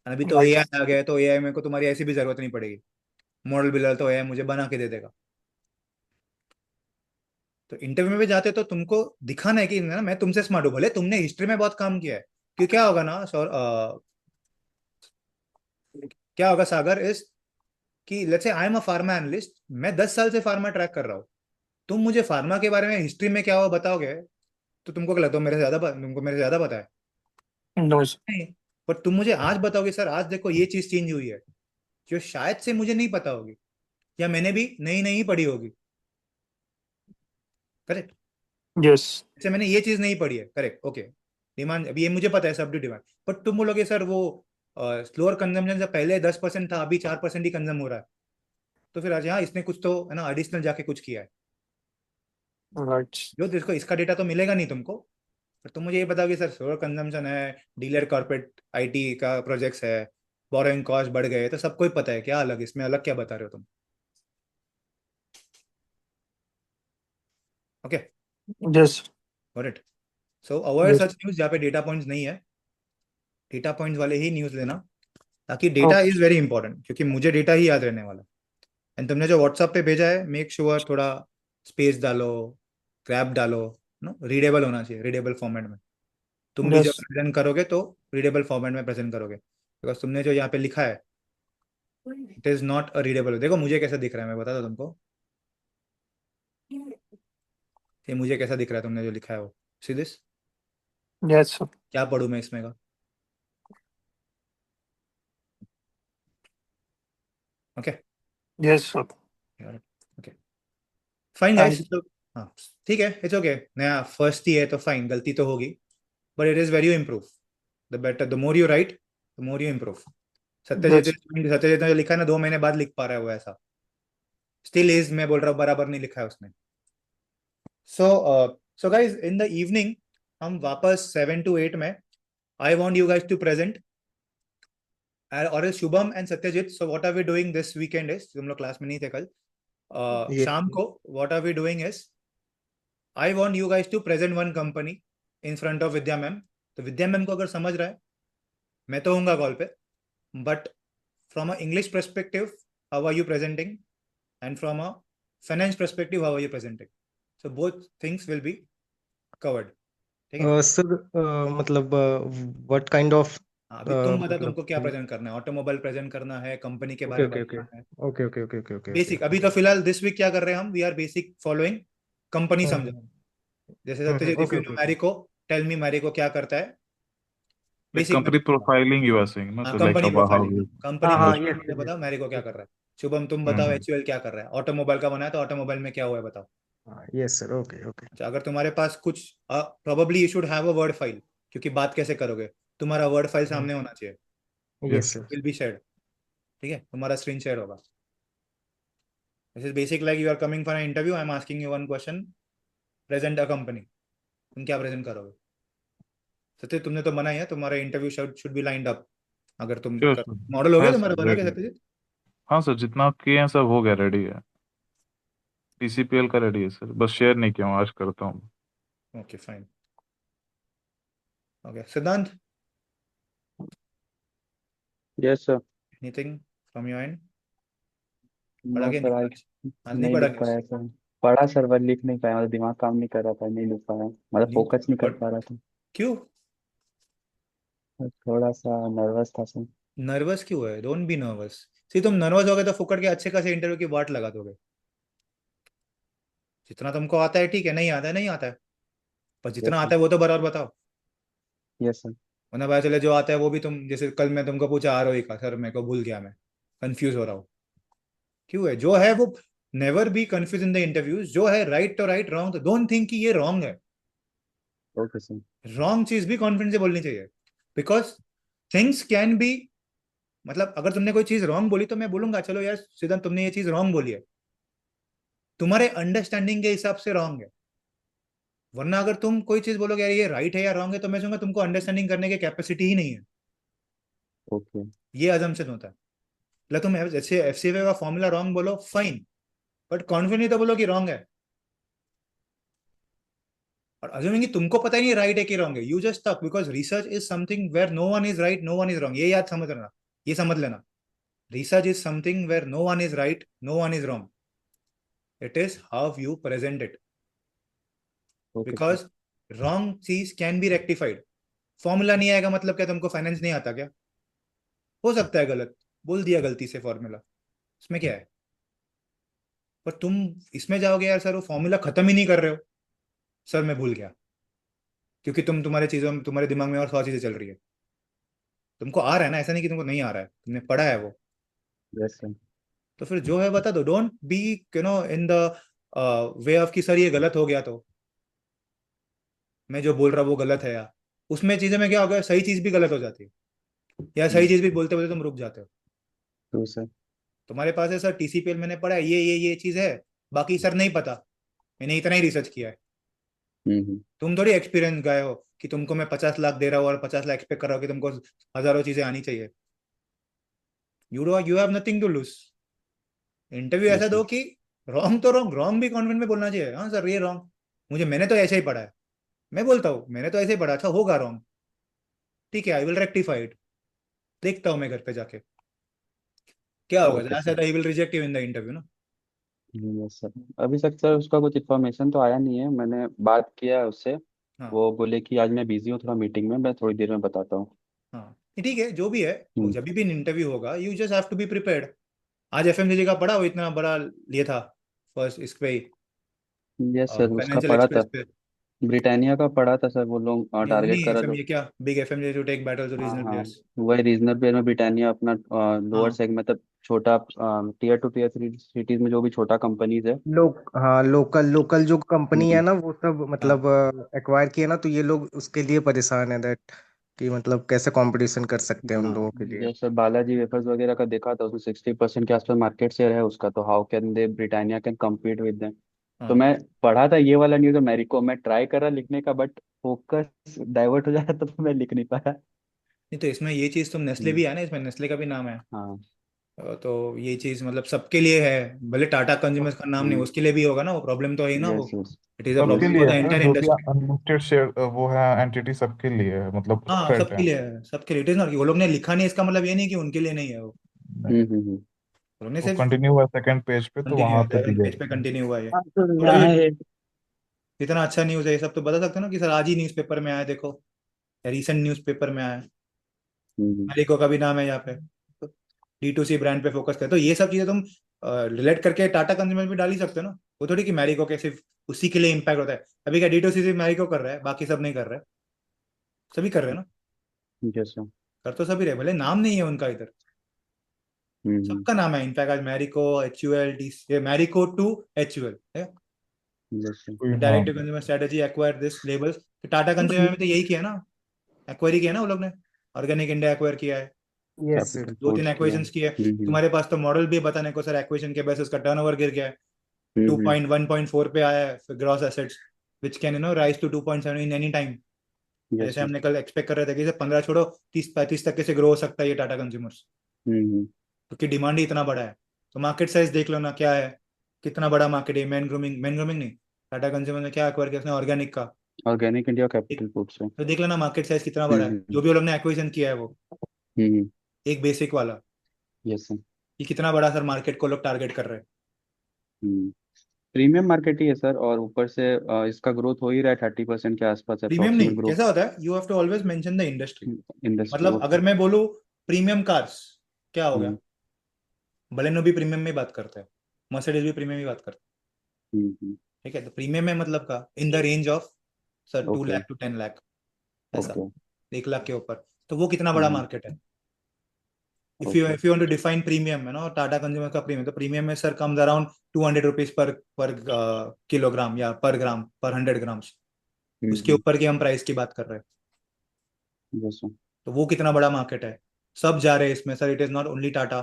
अभी तो Right. AI आ गया है, तो AI मेरे को तुम्हारी ऐसी भी जरूरत नहीं पड़ेगी. मॉडल बिल्डर तो AI मुझे बना के दे देगा. तो इंटरव्यू में भी जाते तो तुमको दिखाना है कि ना मैं तुमसे स्मार्ट हूँ, भले तुमने हिस्ट्री में बहुत काम किया है. कि क्या होगा ना सर, क्या होगा सागर इस कि let's say I am a pharma analyst, मैं 10 साल से फार्मा ट्रैक कर रहा हूँ. तुम मुझे फार्मा के बारे में हिस्ट्री में क्या हुआ बताओगे तो तुमको क्या लगता है तुमको मेरे से ज्यादा पता है. No. Sir. नहीं. पर तुम मुझे आज बताओगे सर आज देखो ये चीज चेंज हुई है, जो शायद से मुझे नहीं पता होगी, या मैंने भी नई नई पढ़ी होगी. करेक्ट. Yes. जैसे मैंने ये चीज नहीं पढ़ी है. करेक्ट. ओके. डिमांड अभी ये मुझे पता है सब डिमांड, बट तुम बोलोगे सर वो स्लोअर कंजम्पशन से पहले 10% था, अभी 4% ही कंजम हो रहा है. तो फिर आज हाँ इसने कुछ तो है ना एडिशनल जाके कुछ किया है. Right. जो देखो इसका डेटा तो मिलेगा नहीं तुमको, पर तुम मुझे ये बताओगे सर स्लोअर कंजम्पशन है, डीलर कॉर्पोरेट आईटी का प्रोजेक्ट्स है, बोरोइंग कॉस्ट बढ़ गए, तो सबको ही पता है. क्या अलग इसमें, अलग क्या बता रहे हो तुम. Okay. Yes. Got it. So avoid Yes. Such news जहाँ पे डेटा पॉइंट्स नहीं है. डेटा पॉइंट्स वाले ही न्यूज लेना, ताकि data Okay. Is very important, क्योंकि मुझे डेटा ही याद रहने वाला है. एंड तुमने जो व्हाट्सएप पे भेजा है, मेक श्योर थोड़ा स्पेस डालो, क्रैप डालो. नो, रीडेबल होना चाहिए, रीडेबल फॉर्मेट में. तुम भी जब Yes. प्रेजेंट करोगे तो रीडेबल फॉर्मेट में प्रेजेंट करोगे. बिकॉज तुमने जो यहाँ पे लिखा है it is not a readable. देखो मुझे कैसा दिख रहा है, मैं बताता हूँ तुमको. ये मुझे कैसा दिख रहा है तुमने जो लिखा है वो. See this. Yes. Sir. क्या पढ़ूं मैं इसमें का. Okay. Yes. Sir. Okay fine Thank guys. तो हाँ ठीक है, इट्स ओके. नया फर्स्ट ही है तो फाइन, गलती तो होगी, but it is very you improve. The better, the more you right the more you improve. Satyajit Yes. Satyajit ने जो लिखा है ना 2 महीने बाद लिख पा रहा है वो, ऐसा स्टिल इज, मैं बोल रहा हूँ बराबर नहीं लिखा है उसने. So guys in the evening हम वापस 7 to 8 में, I want you guys to present, और Shubham and Satyajit. So what are we doing this weekend is, तुम लोग क्लास में नहीं थे कल, Yes. शाम को what are we doing is I want you guys to present one company in front of Vidya ma'am. तो विद्या मैम को अगर समझ रहा है, मैं तो होऊंगा कॉल पे, but from a English perspective how are you presenting and from a finance perspective how are you presenting. So both things will be covered. ठीक है. Sir, मतलब what kind of अभी तुम बता, मतलब तुमको क्या प्रेजेंट करना है? ऑटोमोबाइल प्रेजेंट करना है, कंपनी के ओके बारे में ओके ओके बताना है? Okay okay okay okay okay basic. अभी तो फिलहाल दिस वीक क्या कर रहे हैं हम? We are basic following company समझो. जैसे Satyajit, if you know Marico, tell me Marico क्या करता है? Like basic company profiling you are saying, no? हाँ, So like company about how profiling. you company हाँ प्रोफाइलिंग yes मुझे yes बताओ मैरिको क्या yes कर रहा है. शुभम तुम बताओ हम्म एचयूएल क्या कर रहा है? ऑटोमोबाइल का बना है तो ऑटोमोबाइल में क्या हुआ है बताओ. yes sir okay okay अच्छा, अगर तुम्हारे पास कुछ, probably you should have a word file, क्योंकि बात कैसे करोगे? तुम्हारा वर्ड फाइल सामने होना चाहिए. yes yes sir will be shared. ठीक है, तुम्हारा स्क्रीन शेयर होगा. This is basic like you are coming for an interview, I am asking you one question, present a company. तुम क्या प्रेजेंट करोगे? सत्य तुमने तो मना ही है, तुम्हारा interview should be lined up. अगर तुम sure sir. मॉडल हो गया है तुम्हारा, सर बना क्या रेडी. सत्यजीत? हाँ सर, जितना किए हैं सब हो गया, रेडी है. TCPL का रेडी है सर, बस शेयर नहीं किया हूँ, आज करता हूँ. Okay fine. ओके सिद्धांत, yes sir. Anything from your and? पढ़ा नो के सर, नहीं? आज आज नहीं नहीं पढ़ा लिख न्यूज़? पाया सर. पढ़ा सर, पर लिख नहीं पाया. मतलब दिमाग काम नहीं कर रहा था, नहीं लिख पाया. मतलब न्यूज़ फोकस नहीं कर बट पा रहा था. क्यों थोड़ा सा नर्वस था सर. नर्वस क्यों है? Don't be nervous. सी, तुम नर्वस हो गए तो फुकट के अच्छे खासे इंटरव्यू की वाट लगा दोगे. जितना तुमको आता है ठीक है, नहीं आता है नहीं आता है, पर जितना यस आता सर. है वो तो बराबर बताओ. Yes sir. वरना पता चले जो आता है वो भी तुम, जैसे कल मैं तुमको पूछा आरओई का, सर मेरे को भूल गया, मैं कंफ्यूज हो रहा हूँ. क्यों है? जो है वो, never be confuse in the interviews. जो है राइट तो राइट, रॉन्ग तो डोंट थिंक कि ये रॉन्ग है. Okay sir. रॉन्ग चीज भी कॉन्फिडेंस से बोलनी चाहिए, बिकॉज थिंग्स कैन बी, मतलब अगर तुमने कोई चीज रॉन्ग बोली तो मैं बोलूंगा चलो यार सिद्धांत तुमने ये चीज रॉन्ग बोली है, तुम्हारे अंडरस्टैंडिंग के हिसाब से रॉन्ग है. वरना अगर तुम कोई चीज बोलोगे यार ये राइट है या रॉन्ग है, तो मैं कहूंगा तुमको अंडरस्टैंडिंग करने की कैपेसिटी ही नहीं है. ओके. ये अजम्पशन होता है. मतलब तुम जैसे एफसीए का फॉर्मूला रॉन्ग बोलो फाइन, बट कॉन्फिडेंट तो बोलो कि रॉन्ग है. और अज्यूमिंग कि तुमको पता ही नहीं राइट है कि रॉन्ग है, you just talk, because research is something where no one is right, no one is wrong. ये याद समझ लेना, ये समझ लेना. Research is something where no one is right, no one is wrong. It is how you present it, okay sir. Because wrong चीज can be rectified. Formula नहीं आएगा मतलब क्या तुमको फाइनेंस नहीं आता क्या? हो सकता है गलत बोल दिया गलती से फॉर्मूला, इसमें क्या है? पर तुम इसमें जाओगे यार सर वो फॉर्मूला खत्म ही नहीं कर रहे हो, सर मैं भूल गया, क्योंकि तुम्हारे चीजों में, तुम्हारे दिमाग में और 100 चीजें चल रही है. तुमको आ रहा है ना, ऐसा नहीं कि तुमको नहीं आ रहा है, तुमने पढ़ा है वो. Yes sir. तो फिर जो है बता दो. Don't be in the way of कि सर ये गलत हो गया तो मैं जो बोल रहा हूँ वो गलत है, या उसमें चीजें में क्या हो गया, सही चीज भी गलत हो जाती है, या सही चीज भी बोलते बोलते तुम रुक जाते हो. True sir. तुम्हारे पास है सर टीसीपीएल मैंने पढ़ा है, ये चीज है, बाकी सर नहीं पता, मैंने इतना ही रिसर्च किया है. तुम थोड़ी एक्सपीरियंस गए हो कि तुमको मैं 50 लाख दे रहा हूँ और 50 लाख एक्सपेक्ट कर रहा हूँ कि तुमको हजारों चीजें आनी चाहिए. You have nothing to lose. Interview ऐसा यस दो सर. कि रॉन्ग तो रॉन्ग, रॉन्ग भी कॉन्फिडेंट में बोलना चाहिए. हाँ सर ये रॉन्ग, मैंने तो ऐसे ही पढ़ा है, मैं बोलता हूँ मैंने तो ऐसे ही पढ़ा, अच्छा होगा रॉन्ग, ठीक है आई विल रेक्टिफाई इट. देखता हूँ मैं घर पे जाके क्या होगा, ओके ज्यादा से सर. ज्यादा ही will reject you in the interview ना. Yes sir. अभी तक सर उसका कुछ इन्फॉर्मेशन तो आया नहीं है. मैंने बात किया है उससे. हाँ वो बोले कि आज मैं बिजी हूँ थोड़ा मीटिंग में, मैं थोड़ी देर में बताता हूँ. हाँ ठीक है, जो भी है वो हम्म. जब भी इंटरव्यू होगा you just have to be prepared. आज एफएमसीजी का पढ़ा, वो इतना बड़ा लिए था फर्स्ट इस पे यस सर, उसका फाइनेंशियल पढ़ा था. एक्सप्रेस पे. ब्रिटानिया का पढ़ा था सर. वो लोग ये वो टारगेट नहीं कर रहे एफएम, थे. ये क्या big FMCG to take battle to हाँ रीजनल हाँ. प्लेयर्स. वही रीजनल प्लेयर में ब्रिटानिया अपना लोअर हाँ सेगमेंट, मतलब छोटा टीयर 2 टीयर 3 सिटीज में जो भी छोटा कंपनीज है. हाँ लोकल लोकल जो कंपनी है हम्म. ना वो सब हाँ मतलब एक्वायर किए ना, तो ये लोग उसके लिए परेशान है दैट कि मतलब कैसे कंपटीशन कर सकते हैं उन हाँ लोगों के लिए. जैसे बालाजी वेफर्स वगैरह का देखा था, उसमें 60% के आसपास मार्केट शेयर है उसका. तो how can they Britannia can compete with them. तो हाँ. मैं पढ़ा था ये वाला न्यूज़ मेरिको, मैं ट्राई कर रहा लिखने का, बट फोकस डाइवर्ट हो जा रहा था तो मैं लिख नहीं पाया. नहीं तो इसमें ये चीज तुम, नेस्ले हम्म. भी है ना, इसमें नेस्ले का भी नाम है. हाँ. तो ये चीज मतलब सबके लिए है, भले टाटा कंज्यूमर्स का नाम नहीं, उसके लिए भी होगा ना, वो प्रॉब्लम तो है ही ना वो। यस यस इट इज अ सबके प्रॉब्लम लिए फॉर द है सर, एंटायर जो भी इंडस्ट्री। अनलिस्टेड शेयर वो है एंटिटी, सबके लिए है, मतलब हाँ थ्रेट सबके है। लिए है, सबके लिए। इट इज नॉट, वो लोग ने लिखा नहीं, इसका मतलब ये नहीं कि उनके लिए नहीं है वो। नहीं, हम्म वो लोग ने वो सिर्फ कंटिन्यू हुआ सेकंड पेज पे, तो कंटिन्यू वहां है, पे दी सेकंड पेज पे गई। कंटिन्यू हुआ है ये। हाँ सर, थोड़ा यहाँ ये है। इतना अच्छा न्यूज है, ये सब तो बता सकते हो ना कि सर आज ही न्यूज़पेपर में आया, देखो रिसेंट न्यूज़पेपर में आया, हम्म मैरिको का भी नाम है यहाँ पे। D2C ब्रांड पे फोकस करते, तो ये सब चीजें तुम रिलेट करके टाटा कंज्यूमर भी डाल ही सकते हो ना। वो थोड़ी कि मैरिको के सिर्फ उसी के लिए इम्पैक्ट होता है। अभी क्या D2C सिर्फ मैरिको कर रहा है, बाकी सब नहीं कर रहा है? सभी कर रहे हैं ना, यस सर कर तो सभी रहे, भले नाम नहीं है उनका इधर, हम्म सबका नाम है इनफैक्ट आज Marico, HUL, Marico to HUL है। यस सर कोई डायरेक्ट हाँ। To consumer strategy acquire this labels. Tata consumer में तो यही किया ना, एक्वायर ही किया ना वो लोग ने। ऑर्गेनिक इंडिया एक्वायर किया है, यस सर। कैपिटल दो तीन फूड्स किया एक्वेशंस किए। हम्म तुम्हारे पास तो मॉडल भी है बताने को सर, एक्वेशन के बेसिस का टर्नओवर गिर गया है, हम्म 1.4 पे आया है gross assets, which can rise to 2.7 in any time. Yes जैसे सर हमने कल एक्सपेक्ट कर रहे थे कि इसे 15 छोड़ो 30-35 तक कैसे ग्रो हो सकता है ये टाटा कंज्यूमर्स, हम्म क्योंकि डिमांड ही इतना बड़ा है। तो मार्केट साइज देख लो ना क्या है, कितना बड़ा मार्केट है। मैन ग्रूमिंग नहीं, टाटा कंज्यूमर ने क्या एक्वायर किया उसने, ऑर्गेनिक का। ऑर्गेनिक इंडिया एक- कैपिटल फूड्स है तो देख लेना मार्केट साइज कितना बड़ा है, जो भी वो लोग ने एक्विजिशन किया है वो, हम्म एक बेसिक वाला। यस सर ये कितना बड़ा सर मार्केट को लोग टारगेट कर रहे हैं। हम्म प्रीमियम मार्केट ही है सर, और ऊपर से इसका ग्रोथ हो ही रहा है 30% के आसपास प्रीमियम अप्रोक्सीमेट नहीं, ग्रोथ कैसा होता है, you have to always mention the industry. Industry मतलब ओके अगर मैं बोलूँ प्रीमियम कार्स, क्या हो गया, हम्म बलेनो भी प्रीमियम में ही बात करते हैं, मर्सिडीज भी प्रीमियम ही बात करते हैं, ठीक है। तो प्रीमियम में मतलब का in the range of sir 2 okay lakh to 10 lakh, ऐसा ओके 1 लाख के ऊपर। तो वो कितना बड़ा हम्म मार्केट है। Okay if you want to define premium है ना, टाटा कंज्यूमर का प्रीमियम, तो प्रीमियम में sir comes around 200 rupees per kilogram या पर ग्राम, पर 100 ग्राम्स। उसके हम्म ऊपर की हम प्राइस की बात कर रहे हैं। यस सर तो वो कितना बड़ा मार्केट है, सब जा रहे हैं इसमें sir. It is not only Tata,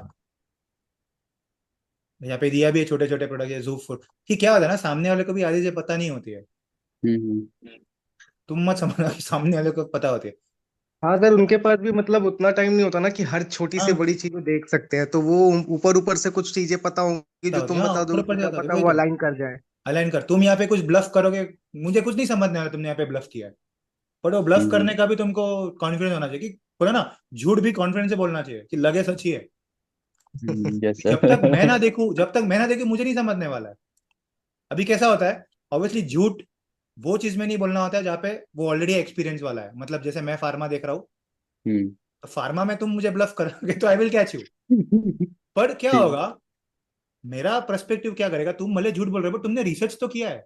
यहाँ पे दिया भी है छोटे छोटे प्रोडक्ट, ये जू फूड कि क्या होता है ना, सामने वाले को भी आधी चीजें पता नहीं होती है। हम्म तुम मत समझना कि सामने वाले को पता होती है। हाँ सर, उनके पास भी मतलब उतना टाइम नहीं होता ना कि हर छोटी से हाँ बड़ी चीज को देख सकते हैं, तो वो ऊपर ऊपर से कुछ चीजें पता होंगी पता जो होती है, तुम हाँ बता ऊपर दोगे, तो ऊपर क्या जाता होती है, पता वही वो तो। अलाइन कर जाए। अलाइन कर, तुम यहाँ पे कुछ ब्लफ करोगे, मुझे कुछ नहीं समझने वाला तुमने यहाँ पे ब्लफ किया है, बट वो ब्लफ हम्म करने का भी तुमको कॉन्फिडेंस होना चाहिए कि बोला ना, झूठ भी कॉन्फिडेंस से बोलना चाहिए कि लगे सच ही है। यस जब तक मैं ना देखूं मुझे नहीं समझने वाला है। अभी कैसा होता है, ऑब्वियसली झूठ वो चीज में नहीं बोलना होता है जहाँ पे वो ऑलरेडी एक्सपीरियंस वाला है। मतलब जैसे मैं फार्मा देख रहा हूँ, हम्म तो फार्मा में तुम मुझे ब्लफ करोगे तो आई विल कैच यू। पर क्या ठीक होगा, मेरा पर्सपेक्टिव क्या करेगा, तुम भले झूठ बोल रहे हो बट तुमने रिसर्च तो किया है,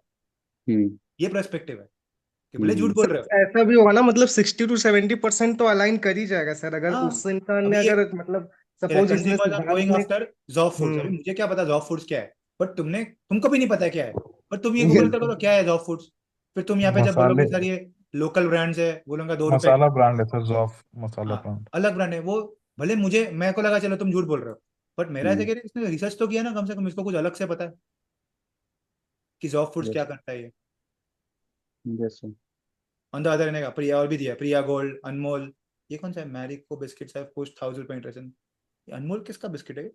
हम्म ये पर्सपेक्टिव है कि भले झूठ बोल सर रहे हो। ऐसा भी होगा ना, मतलब 60 to 70% तो अलाइन कर ही जाएगा सर, अगर हाँ उस इंसान ने अभी ये अगर मतलब सपोज इसने कंज्यूमर्स आर सिद्धार्थ गोइंग ने। आफ्टर जॉब फूड्स, अभी हम्म। मुझे क्या पता जॉब फूड्स क्या है, बट तुमको भी नहीं पता है क्या है, बट तुम ये गूगल करो तो क्या है जॉब फूड्स। फिर तुम यहाँ पे जब बोलोगे मसाले, सर ये लोकल ब्रांड्स है, बोलूंगा 2 रुपए मसाला ब्रांड है सर, जॉफ मसाला हाँ ब्रांड। अलग ब्रांड है वो। भले मुझे मेरे को लगा चलो तुम झूठ बोल रहे हो, बट मेरा ऐसे हम्म कह रहे इसने रिसर्च तो किया ना, कम से कम इसको कुछ अलग से पता है कि जॉब फूड्स क्या यस करता है ये। Yes sir on the other ने प्रिया और भी दिया, प्रिया गोल्ड, अनमोल, ये कौन सा है, Marico biscuits have pushed 1000 penetration. ये अनमोल किसका बिस्किट है ये?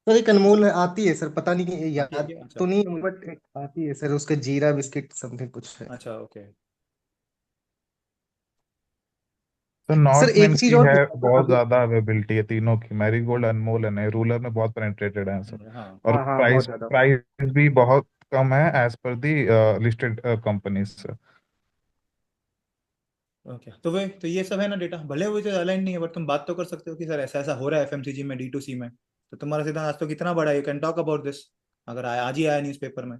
तो एक अनमोल आती है सर, पता नहीं आती है याद क्या, अच्छा तो नहीं, बट आती है सर, उसके जीरा बिस्किट समथिंग कुछ है। अच्छा ओके। सर सर एक नॉर्समैन चीज की और है, पूछना बहुत अभी। ज्यादा अवेलेबिलिटी है तीनों की, मैरीगोल्ड, अनमोल एंड रूरल में बहुत पेनिट्रेटेड है सर। हाँ और हाँ हाँ, बहुत प्राइस ज्यादा। प्राइस भी बहुत कम है एज पर दी लिस्टेड कंपनीज सर। ओके। तो वे तो ये सब है ना डेटा, भले वो जो अलाइन नहीं है बट तुम बात तो कर सकते हो कि सर ऐसा ऐसा हो रहा है FMCG में, D2C में। तो तुम्हारा सीधा आज तो कितना बड़ा है, you can talk about this. अगर आज ही आया न्यूज़पेपर में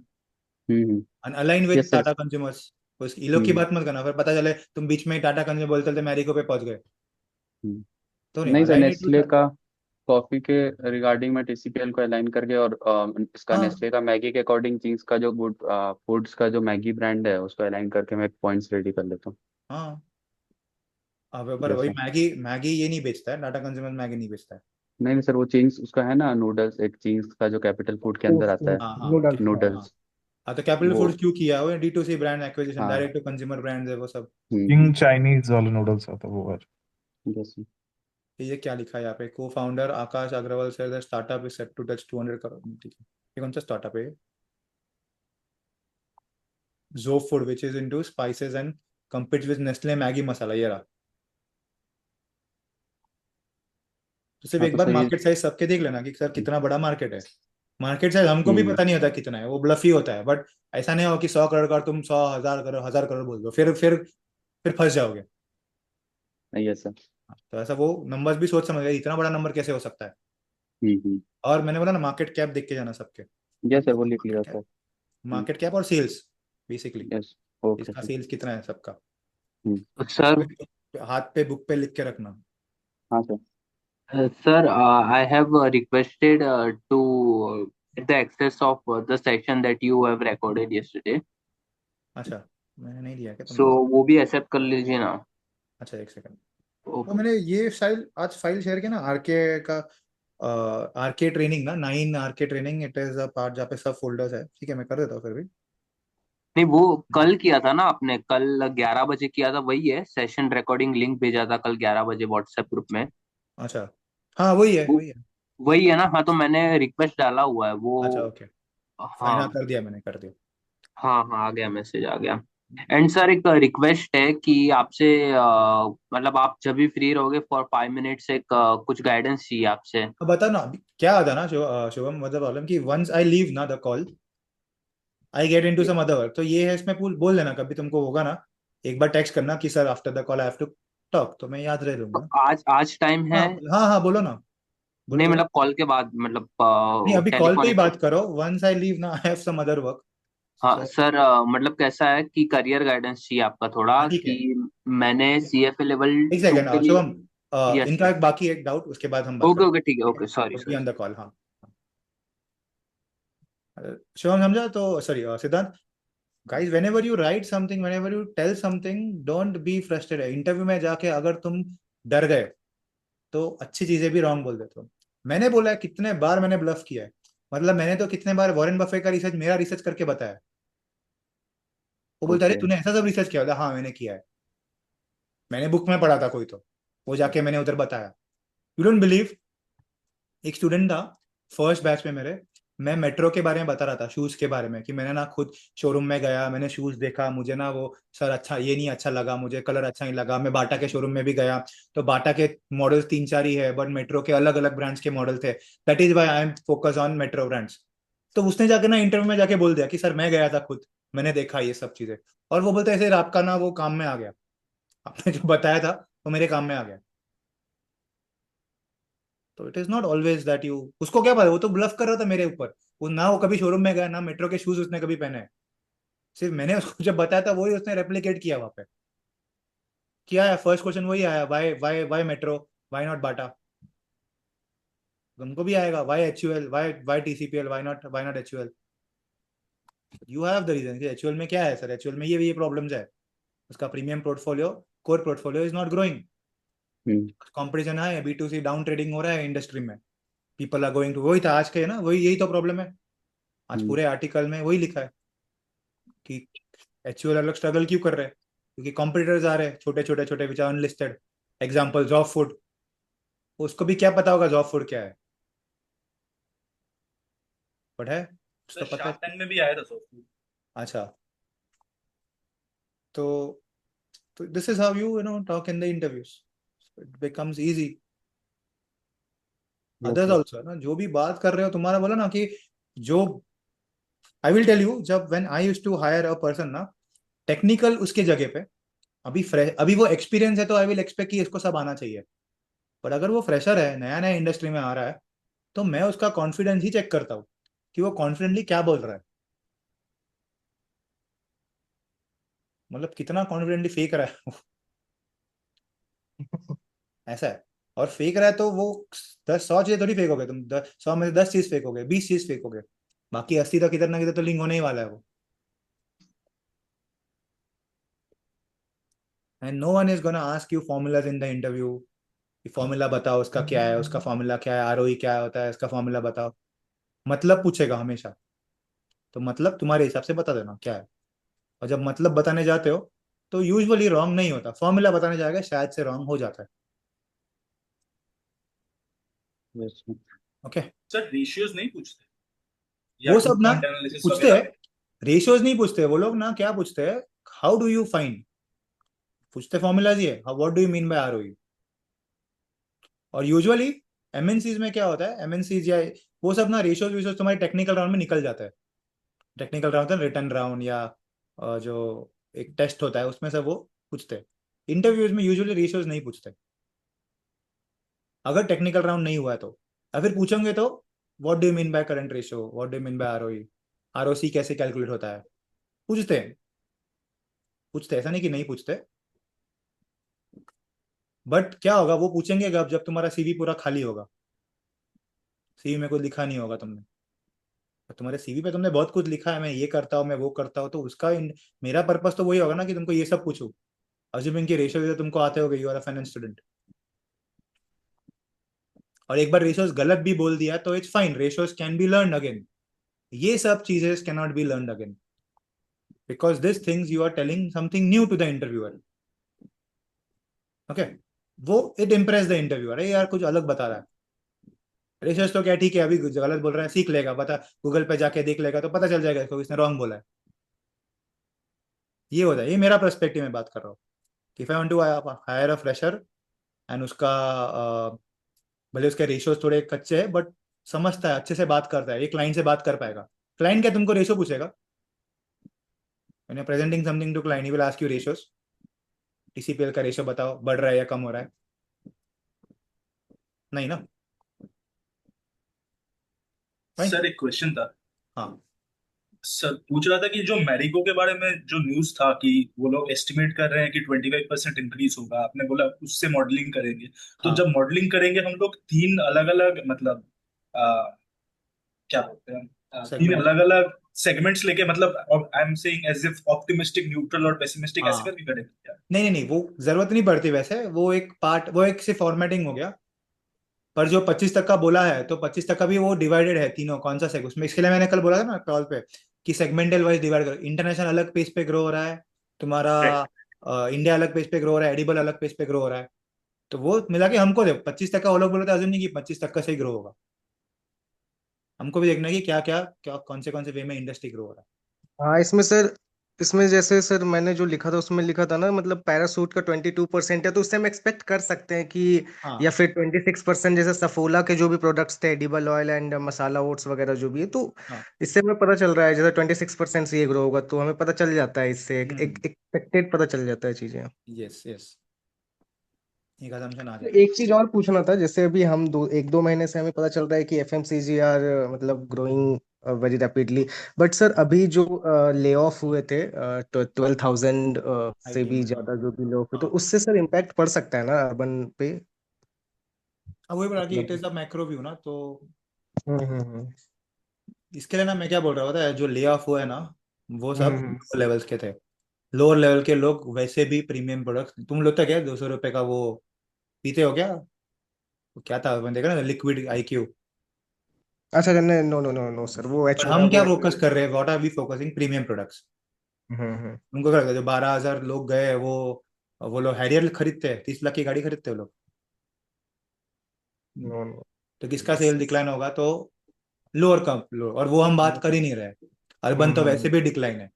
align with yes sir Tata consumers, तो ये लोग की हम्म बात मत करना, फिर पता चले तुम बीच में ही टाटा कंज्यूमर बोलते चलते मैरिको पे पहुंच गए। तो नहीं, नहीं sir, align it with Nestle Tata. का कॉफी के रिगार्डिंग में TCPL को अलाइन करके, और इसका हाँ नेस्ले का मैगी के अकॉर्डिंग चिंग्स का जो गुड फूड्स का जो मैगी ब्रांड है उसको अलाइन करके मैं पॉइंट्स रेडी कर लेता हूँ। हाँ। अब पर यस वही सर मैगी मैगी ये नहीं बेचता है, टाटा कंज्यूमर मैगी नहीं बेचता है। नहीं नहीं सर, वो चिंग्स उसका है ना, नूडल्स, एक चिंग्स का जो कैपिटल फूड के अंदर आता है, हाँ हाँ नूडल्स का। हाँ। नूडल्स हाँ तो कैपिटल वो फूड्स क्यों किया वो, D2C ब्रांड एक्विजिशन, हाँ डायरेक्ट टू कंज्यूमर ब्रांड्स है वो सब। किंग चाइनीज वाला नूडल्स आता है वो है। यस सर ये क्या लिखा है यहाँ पे, को फाउंडर आकाश अग्रवाल से the startup is set to touch 200 crore. ठीक है, ये कौन सा स्टार्टअप है? जो food which is into spices and compete with Nestle Maggi masala, ये रहा। तो सिर्फ हाँ एक तो बार सर ये मार्केट साइज सबके देख लेना कि सर कितना बड़ा मार्केट है। मार्केट साइज हमको भी हम्म पता नहीं होता कितना है, वो ब्लफ ही होता है। बट ऐसा नहीं हो कि 100 करोड़ का तुम 100 1000 करोड़ 1000 करोड़ बोल दो, फिर फंस जाओगे। Yes sir. तो ऐसा वो नंबर्स भी सोच समझ, इतना बड़ा नंबर कैसे हो सकता है। हम्म। और मैंने बोला ना, मार्केट कैप देख के जाना सबके। यस सर, वो लिख मार्केट लिया कैप, सर। मार्केट कैप और सेल्स बेसिकली, यस। ओके इसका सर। सेल्स कितना है सबका। Sir, हाथ पे बुक पे लिख के रखना। हाँ sir. sir, I have requested to get the access of the session that you have recorded yesterday. अच्छा, मैंने नहीं दिया क्या So तुमको? वो भी एक्सेप्ट कर लीजिए ना। अच्छा एक सेकंड। तो ओके। मैंने ये फाइल शेयर किया ना, आरके का। आरके ट्रेनिंग ना, 9 RK training, it is a part जहाँ पे सब फोल्डर्स है। ठीक है, मैं कर देता हूँ फिर भी। नहीं, वो कल किया था ना आपने, कल 11 बजे किया था, वही है। सेशन रिकॉर्डिंग लिंक भेजा था कल 11 बजे व्हाट्सएप ग्रुप में। अच्छा, हाँ वही है वो वही है। वही है ना। हाँ, तो मैंने रिक्वेस्ट डाला हुआ है वो। अच्छा ओके, फाइन, हाँ हाँ कर दिया मैंने, कर दिया। हाँ हाँ, आ गया, मैसेज आ गया। एंड सर, एक रिक्वेस्ट है कि आपसे मतलब आप जब भी फ्री रहोगे फॉर 5 मिनट्स, एक कुछ गाइडेंस चाहिए आपसे। अब बता ना, अभी क्या आता ना शुभम, मतलब प्रॉब्लम कि वंस आई लीव ना the call, I get into some other work. तो ये है, इसमें बोल देना कभी तुमको होगा ना, एक बार टेक्स्ट करना कि sir after the call I have to talk, तो मैं याद रह तो लूंगा। आज आज टाइम है? हाँ हाँ हाँ, बोलो ना, बोलो नहीं, बोलो। मतलब कॉल के बाद, मतलब नहीं, अभी कॉल पे ही टेलीफोनिक। बात करो, वंस आई लीव ना I have some other work. हाँ सो सर, मतलब कैसा है कि करियर गाइडेंस चाहिए आपका थोड़ा, हाँ ठीक है। कि मैंने सीएफए लेवल एक 2 सेकंड के लिए। शुभम, यस इनका सर। एक बाकी एक डाउट, उसके बाद हम बात ओके करते ओके, ठीक है, ओके, सॉरी हैं। बी सर। ऑन द कॉल, हाँ। शिवम समझा तो, sorry Siddhant. Guys, whenever you write something, whenever you tell something, don't be frustrated। Interview में जाके अगर तुम डर गए तो अच्छी चीजें भी रॉन्ग बोल देते हो। मैंने बोला है, कितने बार मैंने ब्लफ किया है। मतलब मैंने तो कितने बार वॉरेन बफे का रिसर्च, मेरा रिसर्च करके बताया। वो बोलता है, अरे ओके। तूने ऐसा सब रिसर्च किया? बोला, हाँ मैंने किया है, मैंने बुक में पढ़ा था कोई तो, वो जाके मैंने उधर बताया। यू डोंट बिलीव, एक स्टूडेंट था फर्स्ट बैच में मेरे, मैं मेट्रो के बारे में बता रहा था, शूज के बारे में, कि मैंने ना खुद शोरूम में गया, मैंने शूज देखा, मुझे ना वो सर अच्छा, ये नहीं अच्छा लगा मुझे, कलर अच्छा नहीं लगा। मैं बाटा के शोरूम में भी गया, तो बाटा के मॉडल्स 3 4 ही है, बट मेट्रो के अलग अलग ब्रांड्स के मॉडल थे। That is why I am focus on metro brands. तो उसने जाके ना इंटरव्यू में जाके बोल दिया कि सर मैं गया था खुद, मैंने देखा ये सब चीजें। और वो बोलते ऐसे आपका ना वो काम में आ गया, आपने जो बताया था वो मेरे काम में आ गया। तो it is not always that you, उसको क्या पता, वो तो ब्लफ कर रहा था मेरे ऊपर। वो ना, वो कभी शोरूम में गया ना, मेट्रो के शूज उसने कभी पहने हैं। सिर्फ मैंने उसको जब बताया था वही उसने रेप्लिकेट किया वहां पे। किया है, फर्स्ट क्वेश्चन वही आया, why why why Metro, why not Bata. तुमको भी आएगा, why HUL, why why TCPL, why not HUL. You have the reason कि एचयूएल में क्या है सर, एचयूएल में ये प्रॉब्लम्स है, उसका premium portfolio, core portfolio is not growing. Hmm competition है, B2C डाउन ट्रेडिंग हो रहा है इंडस्ट्री में, पीपल आर गोइंग टू, वही था आज के ना, वही यही तो प्रॉब्लम है। आज हम्म पूरे आर्टिकल में वही लिखा है कि एचयूएल अलग स्ट्रगल क्यों कर रहे हैं, क्योंकि कॉम्पिटिटर्स आ रहे हैं छोटे छोटे छोटे which are unlisted. Example job food, उसको भी क्या पता होगा जॉब फूड क्या है, बट है, उसका पता शार्क है। टैंक में भी आया था सोचू। अच्छा, तो this is how you know talk in the interviews, it becomes easy. Others okay. Also ना, जो भी बात कर रहे हो तुम्हारा, बोला ना कि जो, आई विल टेल यू, जब when I used to hire a person ना, टेक्निकल उसके जगह पे, अभी फ्रेश, अभी वो एक्सपीरियंस है तो आई विल एक्सपेक्ट कि इसको सब आना चाहिए। पर अगर वो फ्रेशर है, नया नया इंडस्ट्री में आ रहा है, तो मैं उसका कॉन्फिडेंस ही चेक करता हूँ कि वो कॉन्फिडेंटली क्या बोल रहा है, मतलब कितना कॉन्फिडेंटली फेंक रहा है। ऐसा है। और फेंक रहा है तो वो 10 100 चीजें थोड़ी फेंकोगे तुम, 100 में से 10 चीज फेंकोगे, 20 चीज फेंकोगे, बाकी 80 तक किधर ना किधर तो लिंक होने ही वाला है वो। And no one is gonna ask you formulas in the interview, कि फॉर्मूला बताओ उसका क्या है, उसका फॉर्मूला क्या है, आरओई क्या होता है, इसका फॉर्मूला बताओ। मतलब पूछेगा हमेशा, तो मतलब तुम्हारे हिसाब से बता देना क्या है। और जब मतलब बताने जाते हो तो यूजुअली रॉन्ग नहीं होता, फॉर्मूला बताने जाएगा शायद से रॉन्ग हो जाता है। Yes, sir. Okay sir ratios नहीं पूछते वो या सब ना पॉइंट एनालिसिस पूछते हैं, वगैरह? रेशियोज नहीं पूछते वो लोग ना, क्या पूछते हैं, हाउ डू यू फाइंड, पूछते फॉर्मूलाज ही है, what do you mean bye ROE. और यूजुअली एमएनसीज में क्या होता है, एमएनसीज या वो सब ना रेशियोज वेशियोज तुम्हारे टेक्निकल राउंड में निकल जाता है। टेक्निकल राउंड होता है रिटर्न राउंड या जो एक टेस्ट होता है उसमें से वो पूछते हैं। इंटरव्यूज में यूजुअली रेशियोज नहीं पूछते अगर टेक्निकल राउंड नहीं हुआ है तो। या फिर पूछेंगे तो what do you mean by current ratio, what do you mean bye ROE, ROC कैसे कैलकुलेट होता है, पूछते हैं। पूछते हैं, ऐसा नहीं कि नहीं पूछते, बट क्या होगा वो पूछेंगे जब तुम्हारा सीवी पूरा खाली होगा, सीवी में कुछ लिखा नहीं होगा तुमने। तुम्हारे सीवी पे तुमने बहुत कुछ लिखा है, मैं ये करता हूँ मैं वो करता हूँ, तो उसका मेरा पर्पस तो वही होगा ना कि तुमको ये सब पूछूं। अज्यूमिंग कि रेशियो तुमको आते होगे, you are a finance student, और एक बार रेशियोज गलत भी बोल दिया तो it's fine, ratios can be learn again. ये सब चीजें can not be learn again because this things you are telling something new to the interviewer. Okay, वो इट इम्प्रेस द इंटरव्यूअर, यार कुछ अलग बता रहा है। रेशियोज तो क्या ठीक है, अभी गलत बोल रहा है, सीख लेगा, बता गूगल पे जाके देख लेगा तो पता चल जाएगा इसको इसने रॉन्ग बोला है। ये होता है, ये मेरा पर्सपेक्टिव में बात कर रहा हूँ कि if I want to hire a fresher and उसका भले उसके रेशियोज थोड़े कच्चे हैं बट समझता है, अच्छे से बात करता है, एक क्लाइंट से बात कर पाएगा। क्लाइंट क्या तुमको रेशियो पूछेगा, when you're presenting something to client he will ask you ratios, टीसीपीएल का रेशियो बताओ, बढ़ रहा है या कम हो रहा है, नहीं ना। Fine? सर एक क्वेश्चन था। हाँ सर पूछ रहा था कि जो मैरिको के बारे में जो न्यूज था कि वो लोग एस्टिमेट कर रहे हैं कि 25% इंक्रीज होगा, आपने बोला उससे मॉडलिंग करेंगे, तो हाँ जब मॉडलिंग करेंगे हम लोग तीन अलग अलग मतलब क्या बोलते हैं तीन सेगमेंट, अलग अलग सेगमेंट्स लेके, मतलब I am saying as if optimistic, neutral और पेसिमिस्टिक, ऐसे हाँ करके करेंगे क्या? नहीं नहीं नहीं, वो जरूरत नहीं पड़ती वैसे, वो एक पार्ट, वो एक से फॉर्मेटिंग हो गया। पर जो 25 तक का बोला है तो 25 तक का भी वो डिवाइडेड है तीनों, कौन सा सेग उसमें, इसके लिए मैंने कल बोला था ना कॉल पे कि सेगमेंटल वाइज डिवाइड करो। इंटरनेशनल अलग पेज पे ग्रो हो रहा है तुम्हारा, इंडिया अलग पेज पे ग्रो हो रहा है, एडिबल अलग पेज पे ग्रो हो रहा है, तो वो मिला के हमको दे 25 तक का। वो लोग बोले थे अजूम नहीं कि 25 तक का सही ग्रो होगा, हमको भी देखना है कि क्या क्या क्या कौन से वे में इंडस्ट्री ग्रो हो रहा हाँ इसमें सर, इसमें जैसे सर मैंने जो लिखा था उसमें लिखा था ना, मतलब पैरासूट का 22% है, तो उससे हम एक्सपेक्ट कर सकते हैं कि, है। या हाँ फिर 26% जैसे सफोला के जो भी प्रोडक्ट्स थे, edible oil and masala oats वगैरह जो भी है, तो हाँ इससे हमें पता चल रहा है जैसे 26% से ये ग्रो होगा, तो हमें पता चल जाता है इससे, एक हम्म, एक्सपेक्टेड पता चल जाता है चीजें। यस यस, एक assumption आ तो जाता है। एक चीज और पूछना था, जैसे अभी हम 1-2 महीने से हमें पता चल रहा है कि एफएमसीजी आर मतलब growing very rapidly, but sir अभी जो ले ऑफ हुए थे 12,000 से आईटी भी में, हाँ ज्यादा जो भी लोग हुए, तो हाँ। उससे सर इम्पैक्ट पड़ सकता है ना अर्बन पे? अब वही बोला कि इट मतलब इज द मैक्रो व्यू ना, तो हम्म। इसके लिए ना मैं क्या बोल रहा होता है, जो ले ऑफ हुआ है ना वो सब हम्म। लेवल्स के थे। लोअर लेवल के लोग वैसे भी प्रीमियम प्रोडक्ट, तुम लोग तो क्या 200 रुपए का वो पीते हो क्या, वो क्या था मैंने देखा ना, लिक्विड आईक्यू। अच्छा अच्छा, नहीं, no no no no sir, वो पर एच हम क्या वो फोकस कर रहे हैं, what are we focusing, premium products. Hmm. उनको क्या लगता है जो 12,000 लोग गए वो लोग हैरियर खरीदते हैं, 30 लाख की गाड़ी खरीदते हैं वो लोग, नो नो। तो किसका सेल डिक्लाइन होगा, तो लोअर कम लो, और वो हम बात कर ही नहीं रहे। अर्बन तो वैसे हम्म। भी डिक्लाइन है।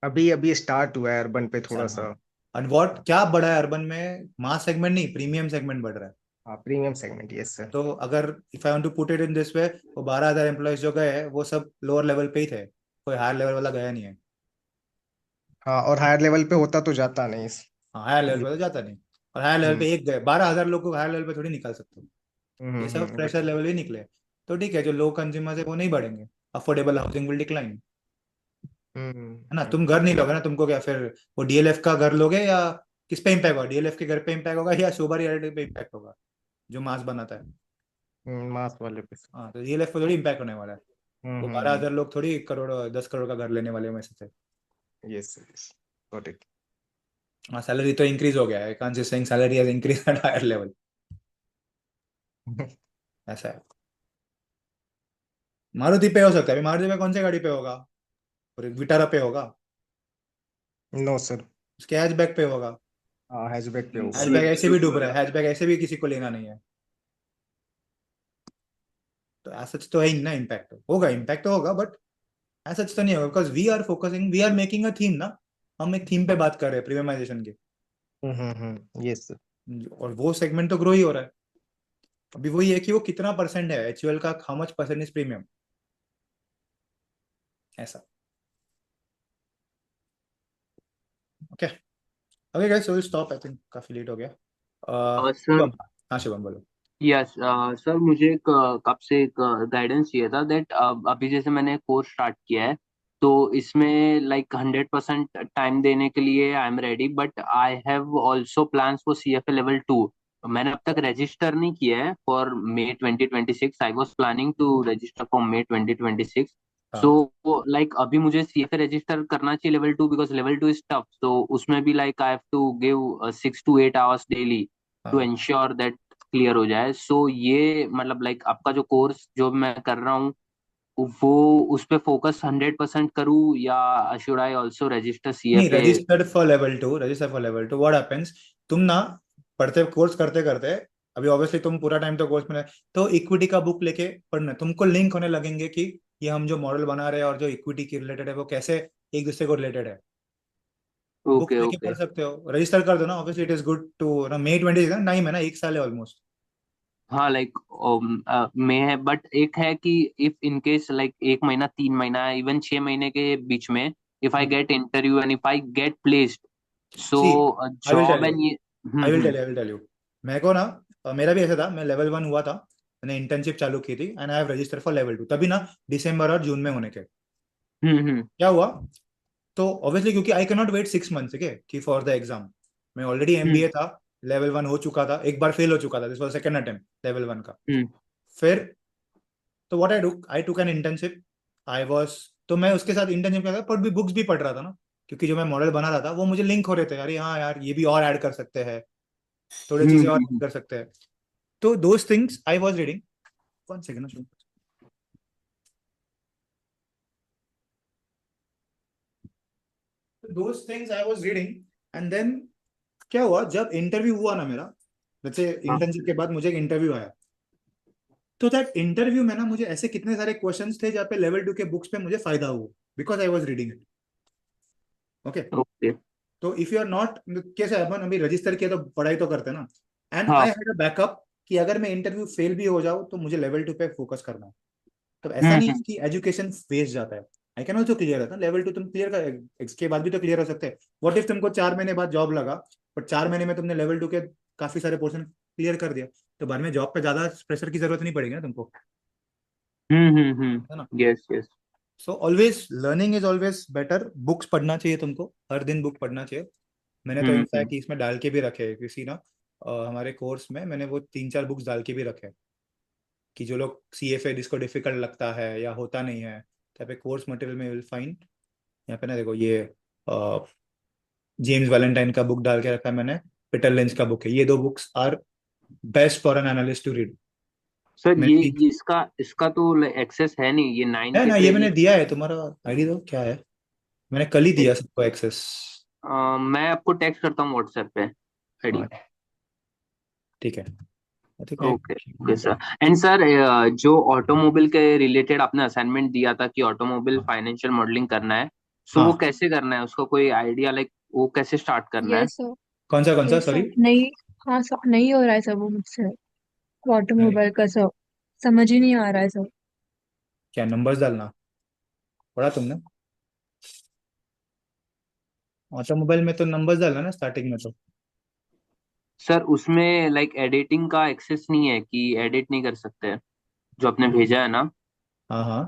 अभी अभी स्टार्ट हुआ है अर्बन पे थोड़ा हाँ, सा। और व्हाट क्या बढ़ा है अर्बन में, मास सेगमेंट नहीं, प्रीमियम सेगमेंट बढ़ रहा है। हाँ, प्रीमियम सेगमेंट, यस सर। तो अगर if I want to put it in this way, वो 12,000 एम्प्लॉयज जो गए वो सब लोअर लेवल पे ही थे, कोई हायर लेवल वाला गया नहीं है। हाँ, और हायर लेवल पे होता तो जाता नहीं हाँ हायर लेवल पे तो जाता नहीं, और हायर लेवल हम्म पे एक गए, 12,000 लोग को हायर लेवल पे थोड़ी निकाल सकते हो, ये सब बट प्रेशर लेवल ही निकले। तो ठीक है, जो लो कंज्यूमर्स है वो नहीं बढ़ेंगे, अफोर्डेबल हाउसिंग विल डिक्लाइन, है ना। तुम घर नहीं लोगे ना, तुमको क्या फिर वो डीएलएफ का घर लोगे, या किस पे इम्पैक्ट होगा, डीएलएफ के घर पे इम्पैक्ट होगा या शोभा रियलिटी पे इम्पैक्ट होगा, जो मास बनाता है। मास वाले पे। हाँ, तो डीएलएफ पे थोड़ी इम्पैक्ट होने वाला है, वो बारह हम्म। हजार लोग थोड़ी करोड़ 10 करोड़ का घर लेने वाले में से थे। Yes yes, got it. हाँ, सैलरी तो इंक्रीज हो गया है, can't say saying salary has increase at higher level, ऐसा है। मारुति पे हो सकता है, अभी मारुति पे कौन सी गाड़ी पे होगा, और विटारा पे होगा, नो सर। उसके हैचबैक पे होगा। हाँ, हैचबैक पे होगा। हैचबैक स्विफ्ट ऐसे भी स्विफ्ट डूब रहा है, वगैरह। हैचबैक ऐसे भी किसी को लेना नहीं है। तो ऐसा तो है ही ना, इम्पैक्ट इम्पैक्ट तो होगा, बट ऐसा तो नहीं होगा, because we are making a theme ना, हम एक थीम पे बात कर रहे हैं प्रीमियमाइजेशन की, यस सर। और वो सेगमेंट तो ग्रो ही हो रहा है। अभी वही है कि वो कितना परसेंट है एचयूएल का, how much percent is premium, ऐसा। Okay okay guys, so will stop, I think काफी लेट हो गया। सर शुभम, हाँ शुभम बोलो। यस सर, मुझे एक कब से एक गाइडेंस चाहिए था दैट अभी जैसे मैंने कोर्स स्टार्ट किया है, तो इसमें लाइक 100% टाइम देने के लिए I am ready, but I have also plans for CFA level 2। मैंने अब तक रजिस्टर नहीं किया है for May 2026। I was planning to register for May 2026। So हाँ लाइक अभी मुझे CFA रजिस्टर करना चाहिए level 2, because level 2 is tough. तो उसमें भी like I have to give 6 to 8 hours daily to हाँ एंश्योर दैट क्लियर हो जाए। सो ये मतलब लाइक आपका जो कोर्स जो मैं कर रहा हूँ, वो उस पे फोकस 100% करूँ, या शुड आई ऑल्सो रजिस्टर नहीं, CFA? Register for level 2 what happens, तुम ना पढ़ते कोर्स करते करते, अभी ऑब्वियसली तुम पूरा टाइम तो कोर्स में तो इक्विटी का बुक लेके पढ़ना, तुमको लिंक होने लगेंगे कि ये हम जो मॉडल बना रहे हैं और जो इक्विटी की रिलेटेड है वो कैसे एक दूसरे को रिलेटेड है। बुक ओके लेके ओके। पढ़ सकते हो, रजिस्टर कर दो ना, obviously it is good to ना, May 20 ना, टाइम है ना, 1 साल है ऑलमोस्ट। हाँ लाइक में है, बट एक है कि इफ इन केस लाइक 1 महीना, 3 महीना, इवन 6 महीने के बीच में if I get interview and if I get placed, so see I will tell job you and ये। आई विल टेल यू मेरे को ना, मेरा भी ऐसा था, मैं लेवल 1 हुआ था, मैंने इंटर्नशिप चालू की थी and I have register for level 2, तभी ना दिसंबर और जून में होने के। हम्म। क्या हुआ, तो ऑब्वियसली क्योंकि I can not wait 6 months, ठीक है, कि फॉर द एग्जाम, मैं ऑलरेडी हम्म। एमबीए था, लेवल 1 हो चुका था, एक बार फेल हो चुका था, this was second attempt level 1 का। हम्म। फिर तो what I took an internship, I was, तो मैं उसके साथ इंटर्नशिप कर रहा था, पर भी बुक्स भी पढ़ रहा था ना, क्योंकि जो मैं मॉडल बना रहा था वो मुझे लिंक हो रहे थे, अरे हाँ यार ये भी और ऐड कर सकते हैं, थोड़ी चीजें और हम्म। कर सकते हैं, तो those things I was reading. One second, those things I was reading, and then क्या हुआ, जब इंटरव्यू हुआ ना मेरा, जैसे हाँ। इंटर्नशिप के बाद मुझे एक इंटरव्यू आया, तो दैट इंटरव्यू में ना मुझे ऐसे कितने सारे क्वेश्चंस थे जहाँ पे लेवल 2 के बुक्स पे मुझे फायदा हुआ, because I was reading it. Okay, okay. तो इफ यू आर नॉट, कैसे अपन अभी रजिस्टर किया तो पढ़ाई तो करते हैं ना, एंड आई हाँ। हैड अ बैकअप कि अगर मैं इंटरव्यू फेल भी हो जाऊँ तो मुझे लेवल 2 पे फोकस करना है। तो ऐसा नहीं है हम्म। कि एजुकेशन वेस्ट जाता है, आई कैन ऑल्सो क्लियर है लेवल 2, तुम क्लियर कर इसके बाद भी तो क्लियर हो सकते हैं। व्हाट इफ तुमको 4 महीने बाद जॉब लगा, पर 4 महीने में तुमने लेवल 2 के काफी सारे पोर्शन क्लियर कर दिया, तो बाद में जॉब पे ज्यादा प्रेशर की जरूरत नहीं पड़ेगी ना तुमको, है ना। Yes yes. So always learning is always better, books पढ़ना चाहिए तुमको, हर दिन बुक पढ़ना चाहिए। मैंने तो इनफैक्ट इसमें डाल के भी रखे हैं, किसी ना हमारे कोर्स में मैंने वो 3-4 बुक्स डाल के भी रखे हैं, कि जो लोग CFA जिसको डिफिकल्ट लगता है या होता नहीं है, तो यहाँ पे कोर्स मटेरियल में विल फाइंड, यहाँ पे ना देखो ये जेम्स वैलेंटाइन का बुक डाल के रखा है मैंने, पीटर लिंच का बुक है, ये 2 books are best for an analyst to read. Sir मैंने ये इसका इसका तो एक्सेस है नहीं, ये 9 है के ना, ये मैंने ट्रेनिंग। दिया है, तुम्हारा आईडी दो क्या है, मैंने कल ही दिया सबको एक्सेस। मैं आपको टेक्स्ट करता हूँ व्हाट्सएप पे आईडी। हाँ ठीक है, ठीक है। Okay okay sir. And sir, जो ऑटोमोबाइल के रिलेटेड आपने असाइनमेंट दिया था कि ऑटोमोबाइल फाइनेंशियल मॉडलिंग करना है, सो वो हाँ कैसे करना है, उसका कोई आइडिया लाइक वो कैसे स्टार्ट करना है? Yes sir. कौन सा यस सॉरी, सर, नहीं। हाँ सर, नहीं हो रहा है सर वो मुझसे, ऑटोमोबाइल का सर, समझ ही नहीं आ रहा है सर। क्या नंबर्स डालना पड़ा तुमने, ऑटोमोबाइल में तो नंबर्स डालना ना स्टार्टिंग में तो। सर उसमें लाइक एडिटिंग का एक्सेस नहीं है कि एडिट नहीं कर सकते, जो आपने भेजा है ना, हाँ हाँ,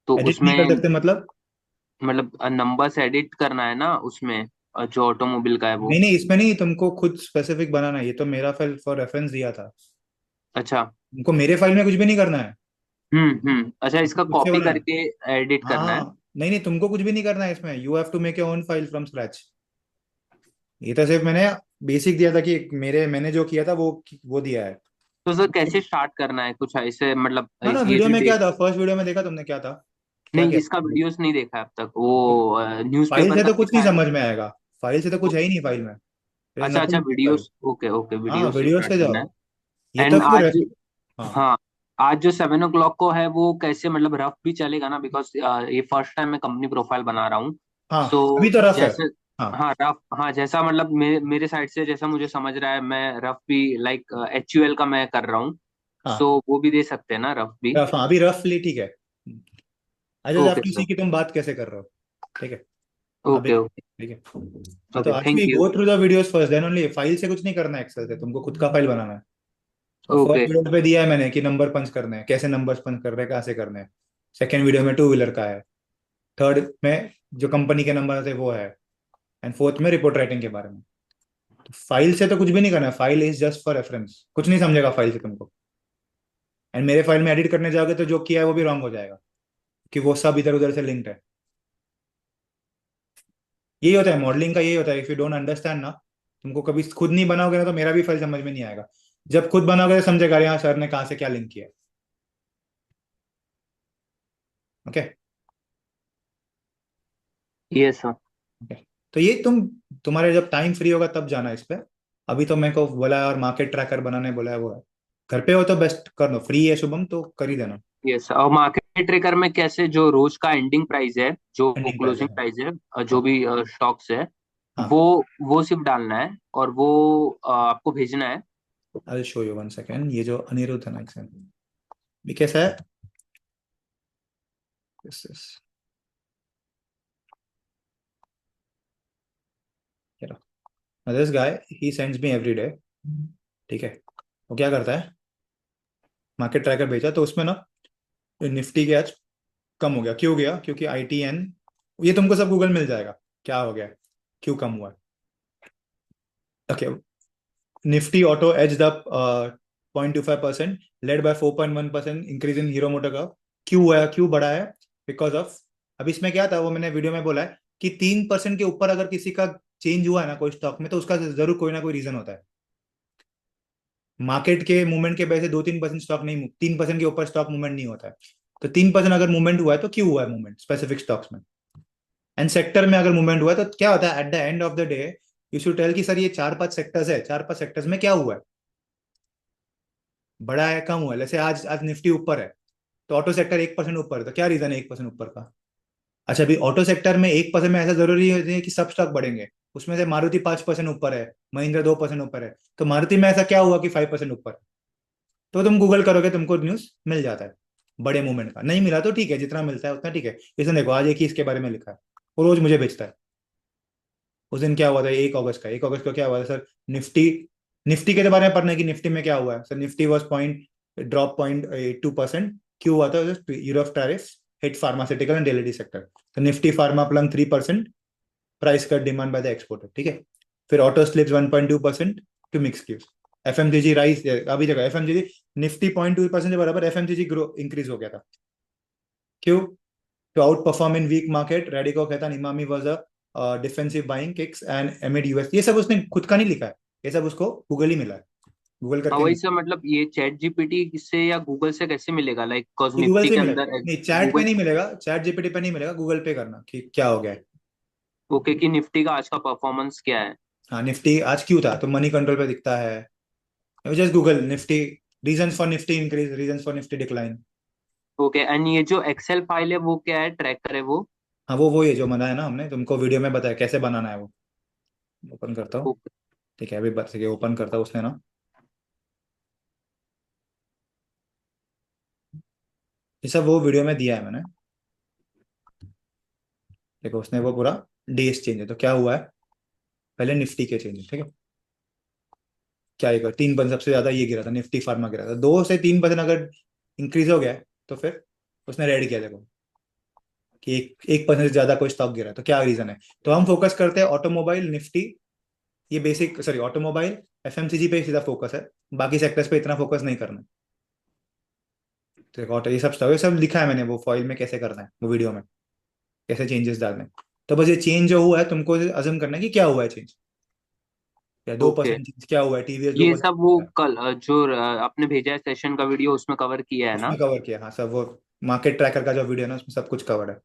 तो एडिट नहीं कर उसमें सकते मतलब, मतलब नंबर्स एडिट करना है ना उसमें, जो ऑटोमोबाइल का है वो। नहीं नहीं इसमें नहीं, तुमको खुद स्पेसिफिक बनाना है, ये तो मेरा फाइल फॉर रेफरेंस दिया था, अच्छा। तुमको मेरे फाइल में कुछ भी नहीं करना है, अच्छा, इसका खुद से कॉपी बनाना है। करके एडिट करना है? हाँ नहीं नहीं, तुमको कुछ भी नहीं करना है इसमें, you have to make your own file from scratch. ये तो सिर्फ मैंने बेसिक दिया था कि मैंने जो किया था वो दिया है। तो सर कैसे स्टार्ट करना है कुछ ऐसे, मतलब हाँ ना, ये वीडियो जो में क्या डेट। था, फर्स्ट वीडियो में देखा तुमने क्या था, क्या नहीं, क्या इसका वीडियोस नहीं देखा है अब तक, वो फाइल न्यूज़पेपर से का तो कुछ नहीं दिखाया। समझ में आएगा, फाइल से तो कुछ है ही नहीं फाइल में, अच्छा अच्छा, nothing file. Videos, okay okay, हाँ वीडियोस से वीडियो स्टार्ट से करना जाओ, है। ये तो एंड फिर आज, हाँ हाँ, आज जो 7 o'clock को है वो कैसे, मतलब रफ भी चलेगा ना, बिकॉज ये फर्स्ट टाइम मैं कंपनी प्रोफाइल बना रहा हूँ। हाँ सो अभी तो रफ है। जैसे, हाँ हाँ रफ, हाँ जैसा मतलब मेरे साइड से जैसा मुझे समझ रहा है, मैं रफ भी लाइक HUL का मैं कर रहा हूँ। हाँ सो वो भी दे सकते हैं ना रफ भी? रफ, हाँ अभी रफली ठीक है। I just have okay to see sir. कि तुम बात कैसे कर रहे हो। ठीक है अभी ओके ओके ठीक है। हाँ तो okay, actually thank you. Go through the videos first, then only file से कुछ नहीं करना है, एक्सेल से तुमको खुद का फाइल बनाना है। तो फर्स्ट ओके वीडियो पे दिया है मैंने कि नंबर पंच करने हैं, कैसे नंबर्स पंच कर रहे हैं, कहाँ से करने हैं। सेकेंड वीडियो में टू व्हीलर का है। थर्ड में जो कंपनी के नंबर थे वो है। एंड फोर्थ में रिपोर्ट राइटिंग के बारे में। तो फाइल से तो कुछ भी नहीं करना है, file is just for reference, कुछ नहीं समझेगा फाइल से तुमको। एंड मेरे फाइल में एडिट करने जाओगे तो जो किया है वो भी रॉन्ग हो जाएगा, कि वो सब इधर उधर से लिंक्ड है। यही होता है मॉडलिंग का, यही होता है। इफ यू डोंट अंडरस्टैंड ना, तुमको कभी खुद नहीं बनाओगे ना तो मेरा भी फाइल समझ में नहीं आएगा। जब खुद बनाओगे तो समझेगा यहाँ सर ने कहाँ से क्या लिंक किया है। Okay yes sir. ओके। तो ये तुम्हारे जब टाइम फ्री होगा तब जाना इस पे। अभी तो मेरे को बोला है और मार्केट ट्रैकर बनाने बोला है, वो है। घर पे हो तो बेस्ट कर लो, फ्री है शुभम तो कर ही देना। यस, और मार्केट ट्रेकर में कैसे जो रोज का एंडिंग प्राइस है, जो एंडिंग प्राइस है। क्लोजिंग प्राइस है, जो हाँ भी स्टॉक्स है, हाँ वो वो सिर्फ डालना है और वो आपको भेजना है। I show you one second. ये जो अनिरुद्ध है ना, ये कैसा है। This is, you know, now this guy he sends me every day। ठीक है, वो क्या करता है, मार्केट ट्रैकर भेजा तो उसमें ना निफ्टी के आज कम हो गया। क्यों गया? क्योंकि ITN, ये तुमको सब गूगल मिल जाएगा क्या हो गया, क्यों कम हुआ। Okay, Nifty auto aged up 0.25%, led by 4.1% increase in hero motor का। क्यों हुआ, क्यों बढ़ा है? बिकॉज ऑफ, अब इसमें क्या था वो मैंने वीडियो में बोला है कि 3% के ऊपर अगर किसी का चेंज हुआ है ना कोई स्टॉक में, तो उसका जरूर कोई ना कोई रीजन होता है। मार्केट के मूवमेंट के वजह से 2-3% स्टॉक नहीं, 3% के ऊपर स्टॉक मूवमेंट नहीं होता है। तो 3% अगर मूवमेंट हुआ है तो क्यों हुआ है मूवमेंट स्पेसिफिक स्टॉक्स में। एंड सेक्टर में अगर मूवमेंट हुआ है तो क्या होता है, at the end of the day you should tell कि सर ये 4-5 सेक्टर्स है, 4-5 सेक्टर्स में क्या हुआ है, बड़ा है कम हुआ है। जैसे आज आज निफ्टी ऊपर है तो ऑटो सेक्टर 1% ऊपर है, तो क्या रीजन है 1% ऊपर का। अच्छा, अभी ऑटो सेक्टर में 1% में ऐसा जरूरी है कि सब स्टॉक बढ़ेंगे। उसमें से मारुति 5% ऊपर है, महिंद्रा 2% ऊपर है, तो मारुति में ऐसा क्या हुआ कि 5% ऊपर है। तो तुम गूगल करोगे तुमको न्यूज मिल जाता है बड़े मूवमेंट का। नहीं मिला तो ठीक है, जितना मिलता है उतना ठीक है। इसने देखो आज एक ही इसके बारे में लिखा है, वो रोज मुझे बेचता है। उस दिन क्या हुआ था 1 अगस्त का, 1 अगस्त को क्या हुआ था सर, निफ्टी, निफ्टी के बारे में पढ़ना है कि निफ्टी में क्या हुआ है। Sir Nifty was drop 0.82%। क्यों हुआ था? Europe tariff hit pharmaceutical and डेलिटी सेक्टर। तो Nifty pharma plum 3%, price cut demand by the exporter. ठीक है, फिर auto slips 1.2% to mix cues. FMCG rise, अभी जगह FMCG निफ्टी 0.2% के बराबर FMCG ग्रो इंक्रीज हो गया था। क्यों? To outperform in weak market, Radico कहता Emami was a defensive buying kicks and amid US। ये सब उसने खुद का नहीं लिखा है, ये सब उसको गूगल ही मिला है, गूगल हाँ करके वही नहीं। सर, मतलब ये चैट जीपीटी से या गूगल से कैसे मिलेगा, लाइक कॉज ये गूगल निफ्टी से के ही मिलेगा, अंदर नहीं चैट पे गूगल। नहीं मिलेगा, चैट जीपीटी पे नहीं मिलेगा, गूगल पे करना कि क्या हो गया है। ओके, कि निफ्टी का आज का परफॉर्मेंस क्या है। हाँ निफ्टी आज क्यों था तो मनी कंट्रोल पे दिखता है। Just Google Nifty reasons for Nifty increase, reasons for Nifty decline. Okay, and ये जो एक्सेल फाइल है वो क्या है, ट्रैकर है वो? हाँ वो ये जो बनाया ना हमने, तुमको वीडियो में बताया कैसे बनाना है वो। ओपन करता हूँ, ओके ठीक है अभी बस ये ओपन करता हूँ उसने ना। ये सब वो वीडियो में दिया है मैंने। देखो उसने वो पूरा डेज चेंज है, तो क्या हुआ है, पहले निफ्टी के चेंज है। ठीक है, क्या ये 3% सबसे ज्यादा ये गिरा था, निफ्टी फार्मा गिरा था। 2 से 3% अगर इंक्रीज हो गया है, तो फिर उसने रेड किया देखो कि 1% से ज्यादा कोई स्टॉक गिरा है, तो क्या रीजन है। तो हम फोकस करते हैं ऑटोमोबाइल, निफ्टी, ये बेसिक, सॉरी ऑटोमोबाइल FMCG पे सीधा फोकस है, बाकी सेक्टर्स पे इतना फोकस नहीं करना। तो ऑटो ये सब स्टॉक, ये सब लिखा है मैंने वो फाइल में कैसे करना है, वो वीडियो में कैसे चेंजेस डालने हैं। तो बस ये चेंज जो हुआ है तुमको अजम करना है कि क्या हुआ है चेंज, या ओके, 2% चेंज क्या हुआ है, TVS ये 2% सब वो कल जो आपने भेजा है सेशन का वीडियो, उसमें कवर किया है उसमें ना? कवर किया। हाँ सब वो मार्केट ट्रैकर का जो वीडियो है ना उसमें सब कुछ कवर्ड है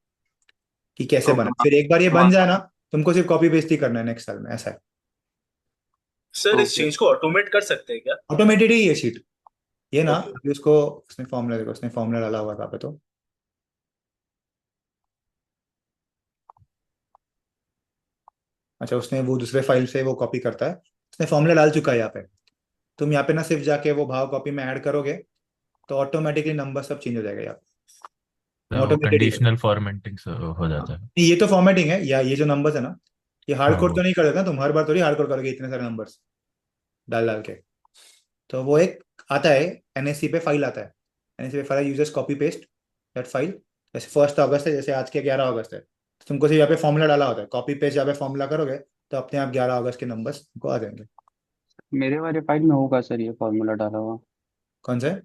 कि कैसे ओके बना। फिर एक बार ये बन जाए ना, तुमको सिर्फ कॉपी पेस्ट ही करना है नेक्स्ट साल में, ऐसा है। सर इस ओके चेंज को ऑटोमेट कर सकते हैं क्या? ऑटोमेटेड ही ये शीट, ये ना Okay. अभी उसको उसने फॉर्मूला देखो, उसने फॉर्मूला डाला हुआ था पे तो अच्छा, उसने वो दूसरे फाइल से वो कॉपी करता है, उसने फॉर्मूला डाल चुका है यहाँ पे। तुम यहाँ पे ना सिर्फ जाके वो भाव कॉपी में ऐड करोगे तो ऑटोमेटिकली नंबर सब चेंज हो जाएगा यहाँ पे, वो ऑटोमेटेड ही है। कंडीशनल फॉर्मेटिंग से हो जाता है। ये तो फॉर्मेटिंग है, या ये जो नंबर्स है ना, ये हार्ड हाँ कोड तो वो नहीं कर देता, तुम हर बार थोड़ी हार्ड कोड करोगे इतने सारे नंबर्स डाल डाल के। तो वो एक आता है एनएससी पे फाइल आता है, एनएससी पे file users copy paste that file. जैसे 1 अगस्त है, जैसे आज के 11 अगस्त है, तो तुमको सिर्फ यहाँ पे फॉर्मूला डाला होता है, कॉपी पेस्ट यहाँ पे फॉर्मूला करोगे तो अपने आप 11 अगस्त के नंबर्स को आ जाएंगे। मेरे वाले फाइल में होगा सर ये फॉर्मूला डाला हुआ? कौन सा है?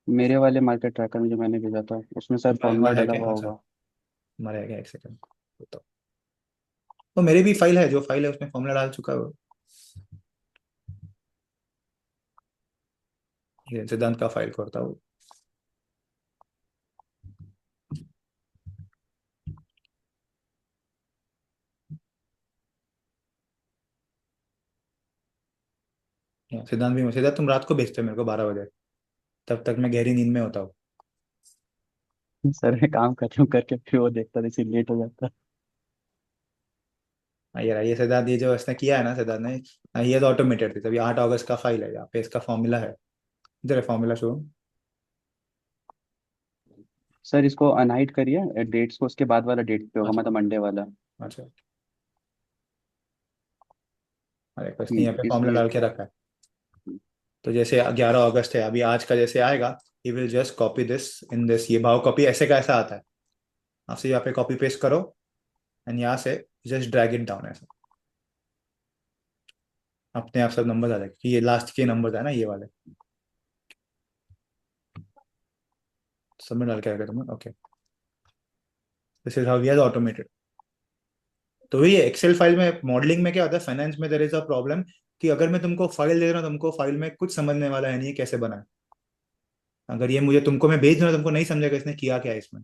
मेरे वाले मार्केट ट्रैकर में जो मैंने भेजा था उसमें सर फॉर्मूला तुम्हारा है डाला क्या? हुआ अच्छा, होगा। तुम्हारा है क्या? एक सेकंड बताओ। तो मेरी भी फाइल है, जो फाइल है उसमें फॉर्मूला डाल चुका है वो। ये सिद्धांत का फाइल खोलता हूँ। सिद्धांत तुम रात को भेजते हो मेरे को 12 बजे, तब तक मैं गहरी नींद में होता हूँ। सर मैं काम कर रहा हूँ करके फिर वो देखता था इसलिए लेट हो जाता। ये सिद्धांत, ये जो इसने किया है ना सिद्धांत ने, ये तो ऑटोमेटेड थी तभी। 8 अगस्त का फाइल है, यहाँ पे इसका फॉर्मूला है, इधर है फॉर्मूला शो। सर इसको अनहाइड करिए डेट्स को, उसके बाद वाला डेट पे होगा, मतलब मंडे वाला। अच्छा, अरे बस नहीं, यहाँ पे फॉर्मूला इसलिए डाल के रखा है। तो जैसे 11 अगस्त है, अभी आज का जैसे आएगा, he will just copy this in this, ये भाव कॉपी ऐसे का ऐसा आता है, आप से यहाँ पे कॉपी पेस्ट करो एंड यहाँ से जस्ट ड्रैग इट डाउन ऐसा, अपने आप सब नंबर आ जाएंगे कि ये लास्ट के नंबर है ना, ये वाले सब में डाल के रखा तुमने। Okay, this is how we have automated. तो ये एक्सेल फाइल में मॉडलिंग में क्या होता है, फाइनेंस में देयर इज अ प्रॉब्लम कि अगर मैं तुमको फाइल दे रहा हूँ, तुमको फाइल में कुछ समझने वाला है नहीं है कैसे बना है। अगर ये मुझे तुमको मैं भेज रहा हूँ, तुमको नहीं समझेगा इसने किया क्या है इसमें।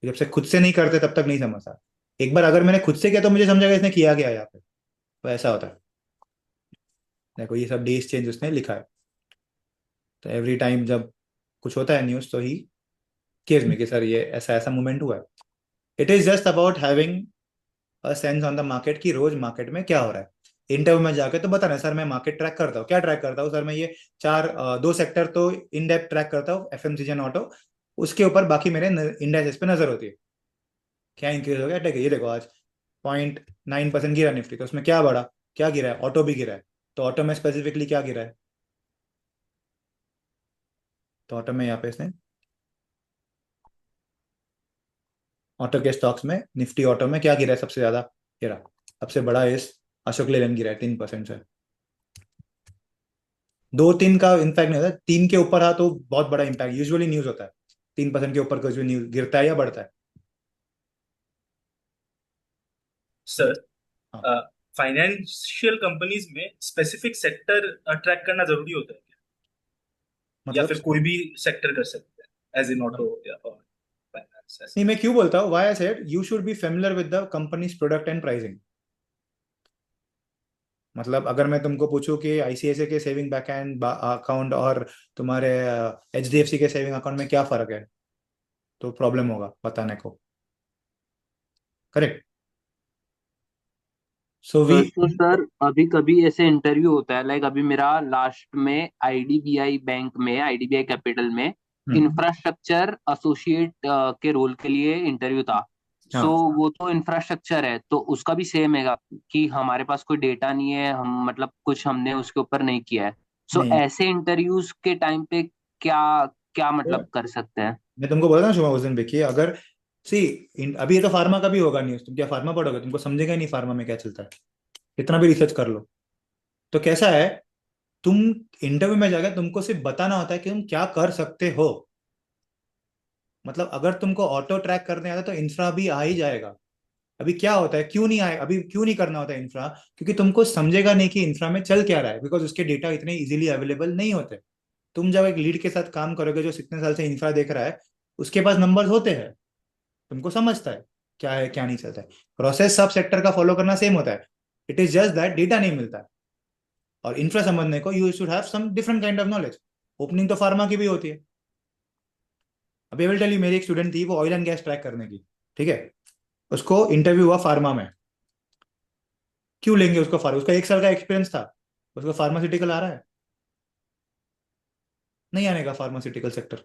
जब से खुद से नहीं करते तब तक नहीं समझता, एक बार अगर मैंने खुद से किया तो मुझे समझेगा इसने किया क्या है यहाँ पे। तो ऐसा होता है। देखो ये सब डेज चेंज उसने लिखा है, तो एवरी टाइम जब कुछ होता है न्यूज तो ही केस में कि सर ये ऐसा ऐसा मूवमेंट हुआ है। It is just about having a sense on the market कि रोज मार्केट में क्या हो रहा है। इंटरव्यू में जाके तो बताना सर मैं मार्केट ट्रैक करता हूँ, क्या ट्रैक करता हूँ सर मैं, ये दो सेक्टर तो इन डेप्थ ट्रैक करता हूँ, एफएमसीजी एंड ऑटो, उसके ऊपर बाकी मेरे इंडेक्सेस पे नजर होती है क्या इंक्रीज हो गया। ठीक है, ये देखो आज 0.9% गिरा निफ्टी, तो उसमें क्या बढ़ा, क्या गिरा है, ऑटो भी गिरा है। तो ऑटो में स्पेसिफिकली क्या गिरा है, तो ऑटो में यहाँ पे इसने ऑटो के स्टॉक्स में निफ्टी ऑटो में क्या गिरा है, सबसे ज्यादा गिरा, सबसे बड़ा इस अशोक लेलैंड गिरा है 3% से। 2-3 का इम्पैक्ट नहीं होता, 3 के ऊपर आ तो बहुत बड़ा इम्पैक्ट यूजुअली न्यूज होता है। 3% के ऊपर कुछ भी न्यूज गिरता है या बढ़ता है। सर, हाँ, फाइनेंशियल कंपनीज में स्पेसिफिक सेक्टर ट्रैक करना जरूरी होता है क्या? या मतलब फिर कोई भी सेक्टर कर सकते हैं एज इन ऑटो या और फाइनेंस ऐसे? नहीं, मैं क्यों बोलता हूँ, why I said you should be familiar with the companies product and pricing. मतलब अगर मैं तुमको पूछूं कि आईसीआईसीआई के सेविंग बैकएंड अकाउंट और तुम्हारे एचडीएफसी के सेविंग अकाउंट में क्या फर्क है, तो प्रॉब्लम होगा बताने को। करेक्ट। सो वी तो सर अभी कभी ऐसे इंटरव्यू होता है, लाइक अभी मेरा लास्ट में आईडीबीआई बैंक में, आईडीबीआई कैपिटल में इंफ्रास्ट्रक्चर एसोसिएट के रोल के लिए इंटरव्यू था। हाँ। सो वो तो इंफ्रास्ट्रक्चर है, तो उसका भी सेम है कि हमारे पास कोई डेटा नहीं है, हम मतलब कुछ हमने उसके ऊपर नहीं किया है। सो नहीं, ऐसे इंटरव्यूज के टाइम पे क्या क्या मतलब कर सकते हैं? मैं तुमको बोला ना शुभा उस दिन देखिए, अगर सी अभी ये तो फार्मा का भी होगा न्यूज, तुम क्या फार्मा पढ़ोगे, तुमको समझेगा ही नहीं फार्मा में क्या चलता है, कितना भी रिसर्च कर लो। तो कैसा है, तुम इंटरव्यू में जाकर तुमको सिर्फ बताना होता है कि तुम क्या कर सकते हो। मतलब अगर तुमको ऑटो ट्रैक करने आता तो इंफ्रा भी आ ही जाएगा। अभी क्या होता है, क्यों नहीं आए, अभी क्यों नहीं करना होता इंफ्रा, क्योंकि तुमको समझेगा नहीं कि इंफ्रा में चल क्या रहा है, बिकॉज उसके डेटा इतने इजीली अवेलेबल नहीं होते। तुम जब एक लीड के साथ काम करोगे जो इतने साल से इंफ्रा देख रहा है, उसके पास नंबर्स होते हैं, तुमको समझता है क्या नहीं चलता है। प्रोसेस सब सेक्टर का फॉलो करना सेम होता है, it is just that data नहीं मिलता है। और इंफ्रा समझने को you should have some different kind of knowledge. Opening तो फार्मा की भी होती है। अभी विल टेल यू, मेरी एक स्टूडेंट थी, वो ऑयल एंड गैस ट्रैक करने की, ठीक है, उसको इंटरव्यू हुआ फार्मा में। क्यों लेंगे उसको फार्मा? उसका 1 साल का एक्सपीरियंस था, उसको फार्मास्यूटिकल आ रहा है? नहीं आने का फार्मास्यूटिकल सेक्टर।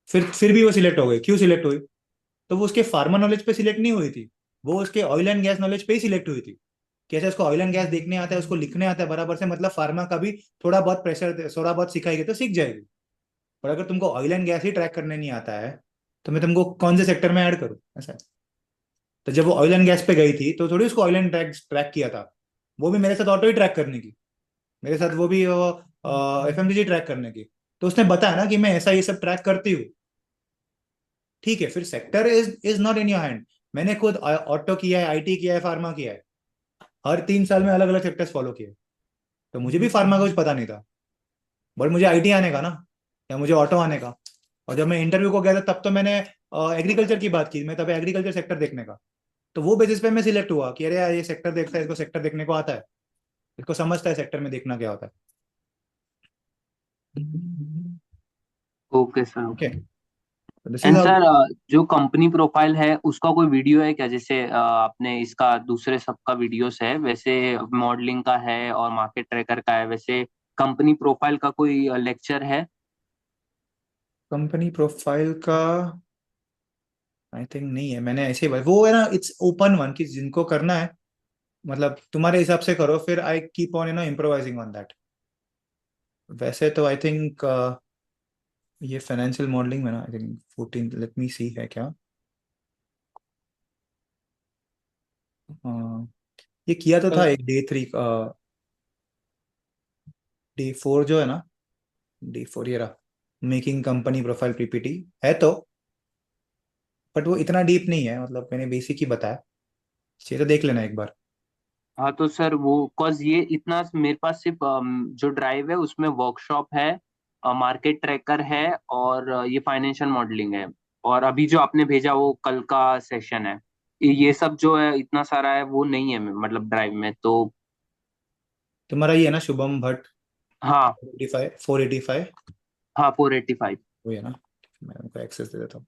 फिर भी वो सिलेक्ट हो गई। क्यों सिलेक्ट हुई? तो वो उसके फार्मा नॉलेज पे सिलेक्ट नहीं हुई थी, वो उसके ऑयल एंड गैस नॉलेज पे ही सिलेक्ट हुई थी। कैसे उसको ऑयल एंड गैस देखने आता है, उसको लिखने आता है बराबर से, मतलब फार्मा का भी थोड़ा बहुत प्रेशर, थोड़ा बहुत सिखाएगी तो सीख जाएगी। पर अगर तुमको oil and gas he track करने नहीं आता है, तो मैं तुमको कौन से सेक्टर में ऐड करूँ? ऐसा है। तो जब वो ऑयल एंड गैस पे गई थी तो थोड़ी उसको ऑयल एंड ट्रैक किया था, वो भी मेरे साथ ऑटो ही ट्रैक करने की, मेरे साथ वो भी एफएमसीजी ट्रैक करने की। तो उसने बताया ना कि मैं ऐसा ये सब ट्रैक करती हूँ। ठीक है, फिर sector is not in your hand. मैंने खुद ऑटो किया है, आईटी किया है, फार्मा किया है, हर 3 साल में अलग अलग सेक्टर्स फॉलो किए। तो मुझे भी फार्मा का कुछ पता नहीं था, बट मुझे आईटी आने का ना, या मुझे ऑटो आने का। और जब मैं इंटरव्यू को गया था तब तो मैंने एग्रीकल्चर की बात की, मैं तब एग्रीकल्चर सेक्टर देखने का। तो वो बेसिस पे मैं सिलेक्ट हुआ कि अरे यार ये सेक्टर देखता है, इसको सेक्टर देखने को आता है, इसको समझता है सेक्टर में देखना क्या होता है। Okay sir, okay, okay. This is and how. Sir, जो कंपनी प्रोफाइल है उसका कोई वीडियो है क्या? जैसे आपने इसका दूसरे सबका वीडियोस है, वैसे मॉडलिंग का है और मार्केट ट्रैकर का है, वैसे कंपनी प्रोफाइल का कोई लेक्चर है? कंपनी प्रोफाइल का आई थिंक नहीं है, मैंने ऐसे ही वो है ना, इट्स ओपन वन कि जिनको करना है, मतलब तुम्हारे हिसाब से करो, फिर I keep on improvising on that. वैसे तो आई थिंक ये फाइनेंशियल मॉडलिंग में ना, आई थिंक 14, लेट मी सी है क्या। ये किया तो था एक डे 4 जो है ना, डे 4 ये रहा, मेकिंग कंपनी प्रोफाइल पीपीटी है तो, बट वो इतना डीप नहीं है, मतलब मैंने बेसिक ही बताया, ये तो देख लेना एक बार। हाँ तो सर वो कॉज ये इतना मेरे पास सिर्फ जो ड्राइव है उसमें वर्कशॉप है, मार्केट ट्रैकर है और ये फाइनेंशियल मॉडलिंग है, और अभी जो आपने भेजा वो कल का सेशन है। ये सब जो है इतना सारा है वो नहीं है मतलब ड्राइव में तो। तुम्हारा ये है ना, शुभम भट्ट हाँ 485? हाँ, 485। वो है ना, मैं उनको एक्सेस दे देता हूँ।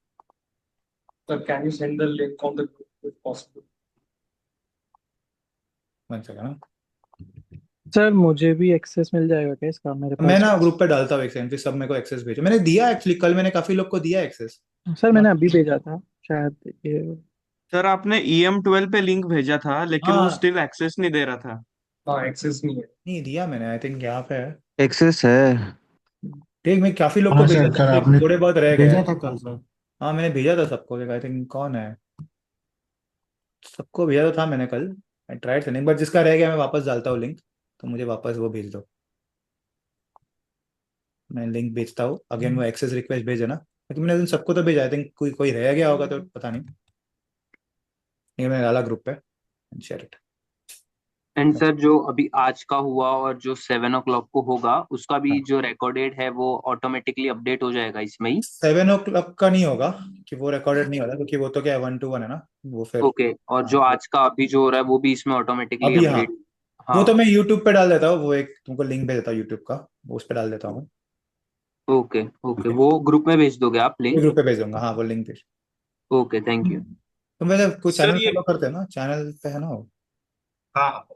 Sir, can you send the link on the group if possible? One second ना, सर मुझे भी एक्सेस मिल जाएगा क्या इसका? मेरे मैं पास ना ग्रुप पे डालता हूँ एक सेकंड, फिर सब मेरे को एक्सेस भेजो। मैंने दिया एक्चुअली, कल मैंने काफी लोग को दिया एक्सेस। सर मैंने अभी भेजा था शायद ये। सर आपने EM12 पे लिंक भेजा था लेकिन वो हाँ स्टिल एक्सेस नहीं दे रहा था। हाँ, एक्सेस नहीं है। नहीं दिया मैंने, आई थिंक यहाँ पे है। एक्सेस है। देख, मैं काफी लोग को हाँ भेजा सर, था, कल लेकिन आपने थोड़े बहुत रह गए। भेजा था कल सर। हाँ मैंने भेजा था सबको, आई थिंक कौन है, सबको भेजा तो था मैंने कल। आई ट्राइड सेंडिंग, बट जिसका रह गया मैं वापस डालता हूँ लिंक, तो मुझे वापस वो भेज दो। मैं लिंक भेजता हूँ अगेन, वो एक्सेस रिक्वेस्ट भेजे ना, क्योंकि मैंने उन सबको तो भेजा, आई थिंक कोई कोई रह गया होगा तो पता नहीं, लेकिन मैंने डाला ग्रुप पे, शेयर इट। एंड सर जो अभी आज का हुआ और जो 7 o'clock को होगा उसका भी जो रिकॉर्डेड है वो ऑटोमेटिकली अपडेट हो जाएगा इसमें ही? 7 o'clock का नहीं होगा, कि वो रिकॉर्डेड नहीं होगा, क्योंकि वो तो क्या है, 1 to 1 है ना, वो फिर। ओके, और हाँ जो आज का अभी जो हो रहा है वो भी इसमें ऑटोमेटिकली अभी, हाँ अपडेट? वो तो हाँ। मैं यूट्यूब पे डाल देता हूँ, वो एक तुमको लिंक भेज देता हूँ यूट्यूब का, वो उस पे डाल देता हूँ। ओके ओके, वो ग्रुप में भेज दोगे आप लिंक? ग्रुप पे भेज दूंगा, हाँ वो लिंक भेज। Okay, thank you. तुम वैसे कोई सर चैनल ये फॉलो करते हो ना, चैनल पे है ना वो? हाँ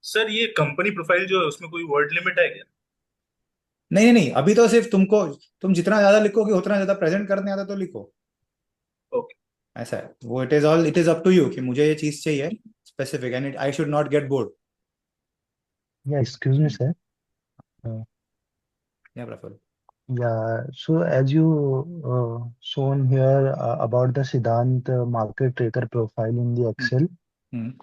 सर, ये कंपनी प्रोफाइल जो है उसमें कोई वर्ड लिमिट है क्या? नहीं नहीं नहीं, अभी तो सिर्फ तुमको, तुम जितना ज्यादा लिखोगे उतना ज्यादा प्रेजेंट करने आता तो लिखो, ओके ऐसा है वो। It is all, it is up to you कि मुझे ये चीज चाहिए specific, and I should not get bored. Yeah, excuse me, sir. Uh, या Praful? yeah, so as you shown here about the Siddhant market tracker profile in the Excel.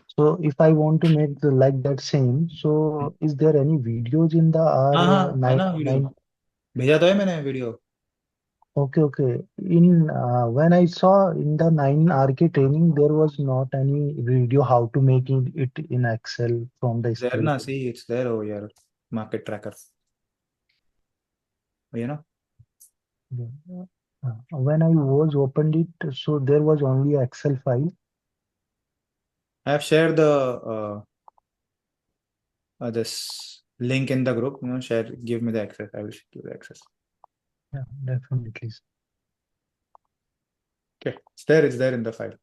So if I want to make the like that same, so is there any videos in the हाँ R हाँ है nine ना video, nine? भेजा तो है मैंने video. Okay, okay. In when I saw in the 9RK training, there was not any video how to make it in Excel from the there scale. ना, see it's there over यार, market tracker, you know. Yeah. When I was opened it, so there was only Excel file. I have shared the this link in the group, share, give me the access, I will give you the access. Yeah, definitely. Okay, it's there in the file.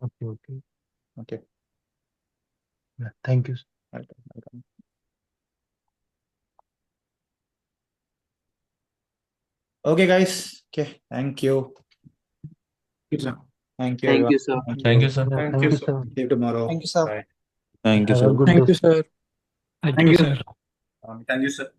Okay. Okay. Yeah, thank you. Welcome. Okay, guys. Okay, thank you. Thank you, Thank everyone. you, sir. Thank you, sir. Thank you, sir. See you tomorrow. Thank you, sir. Bye. Thank you, Have a sir. good Thank day. you, sir. Thank you, sir.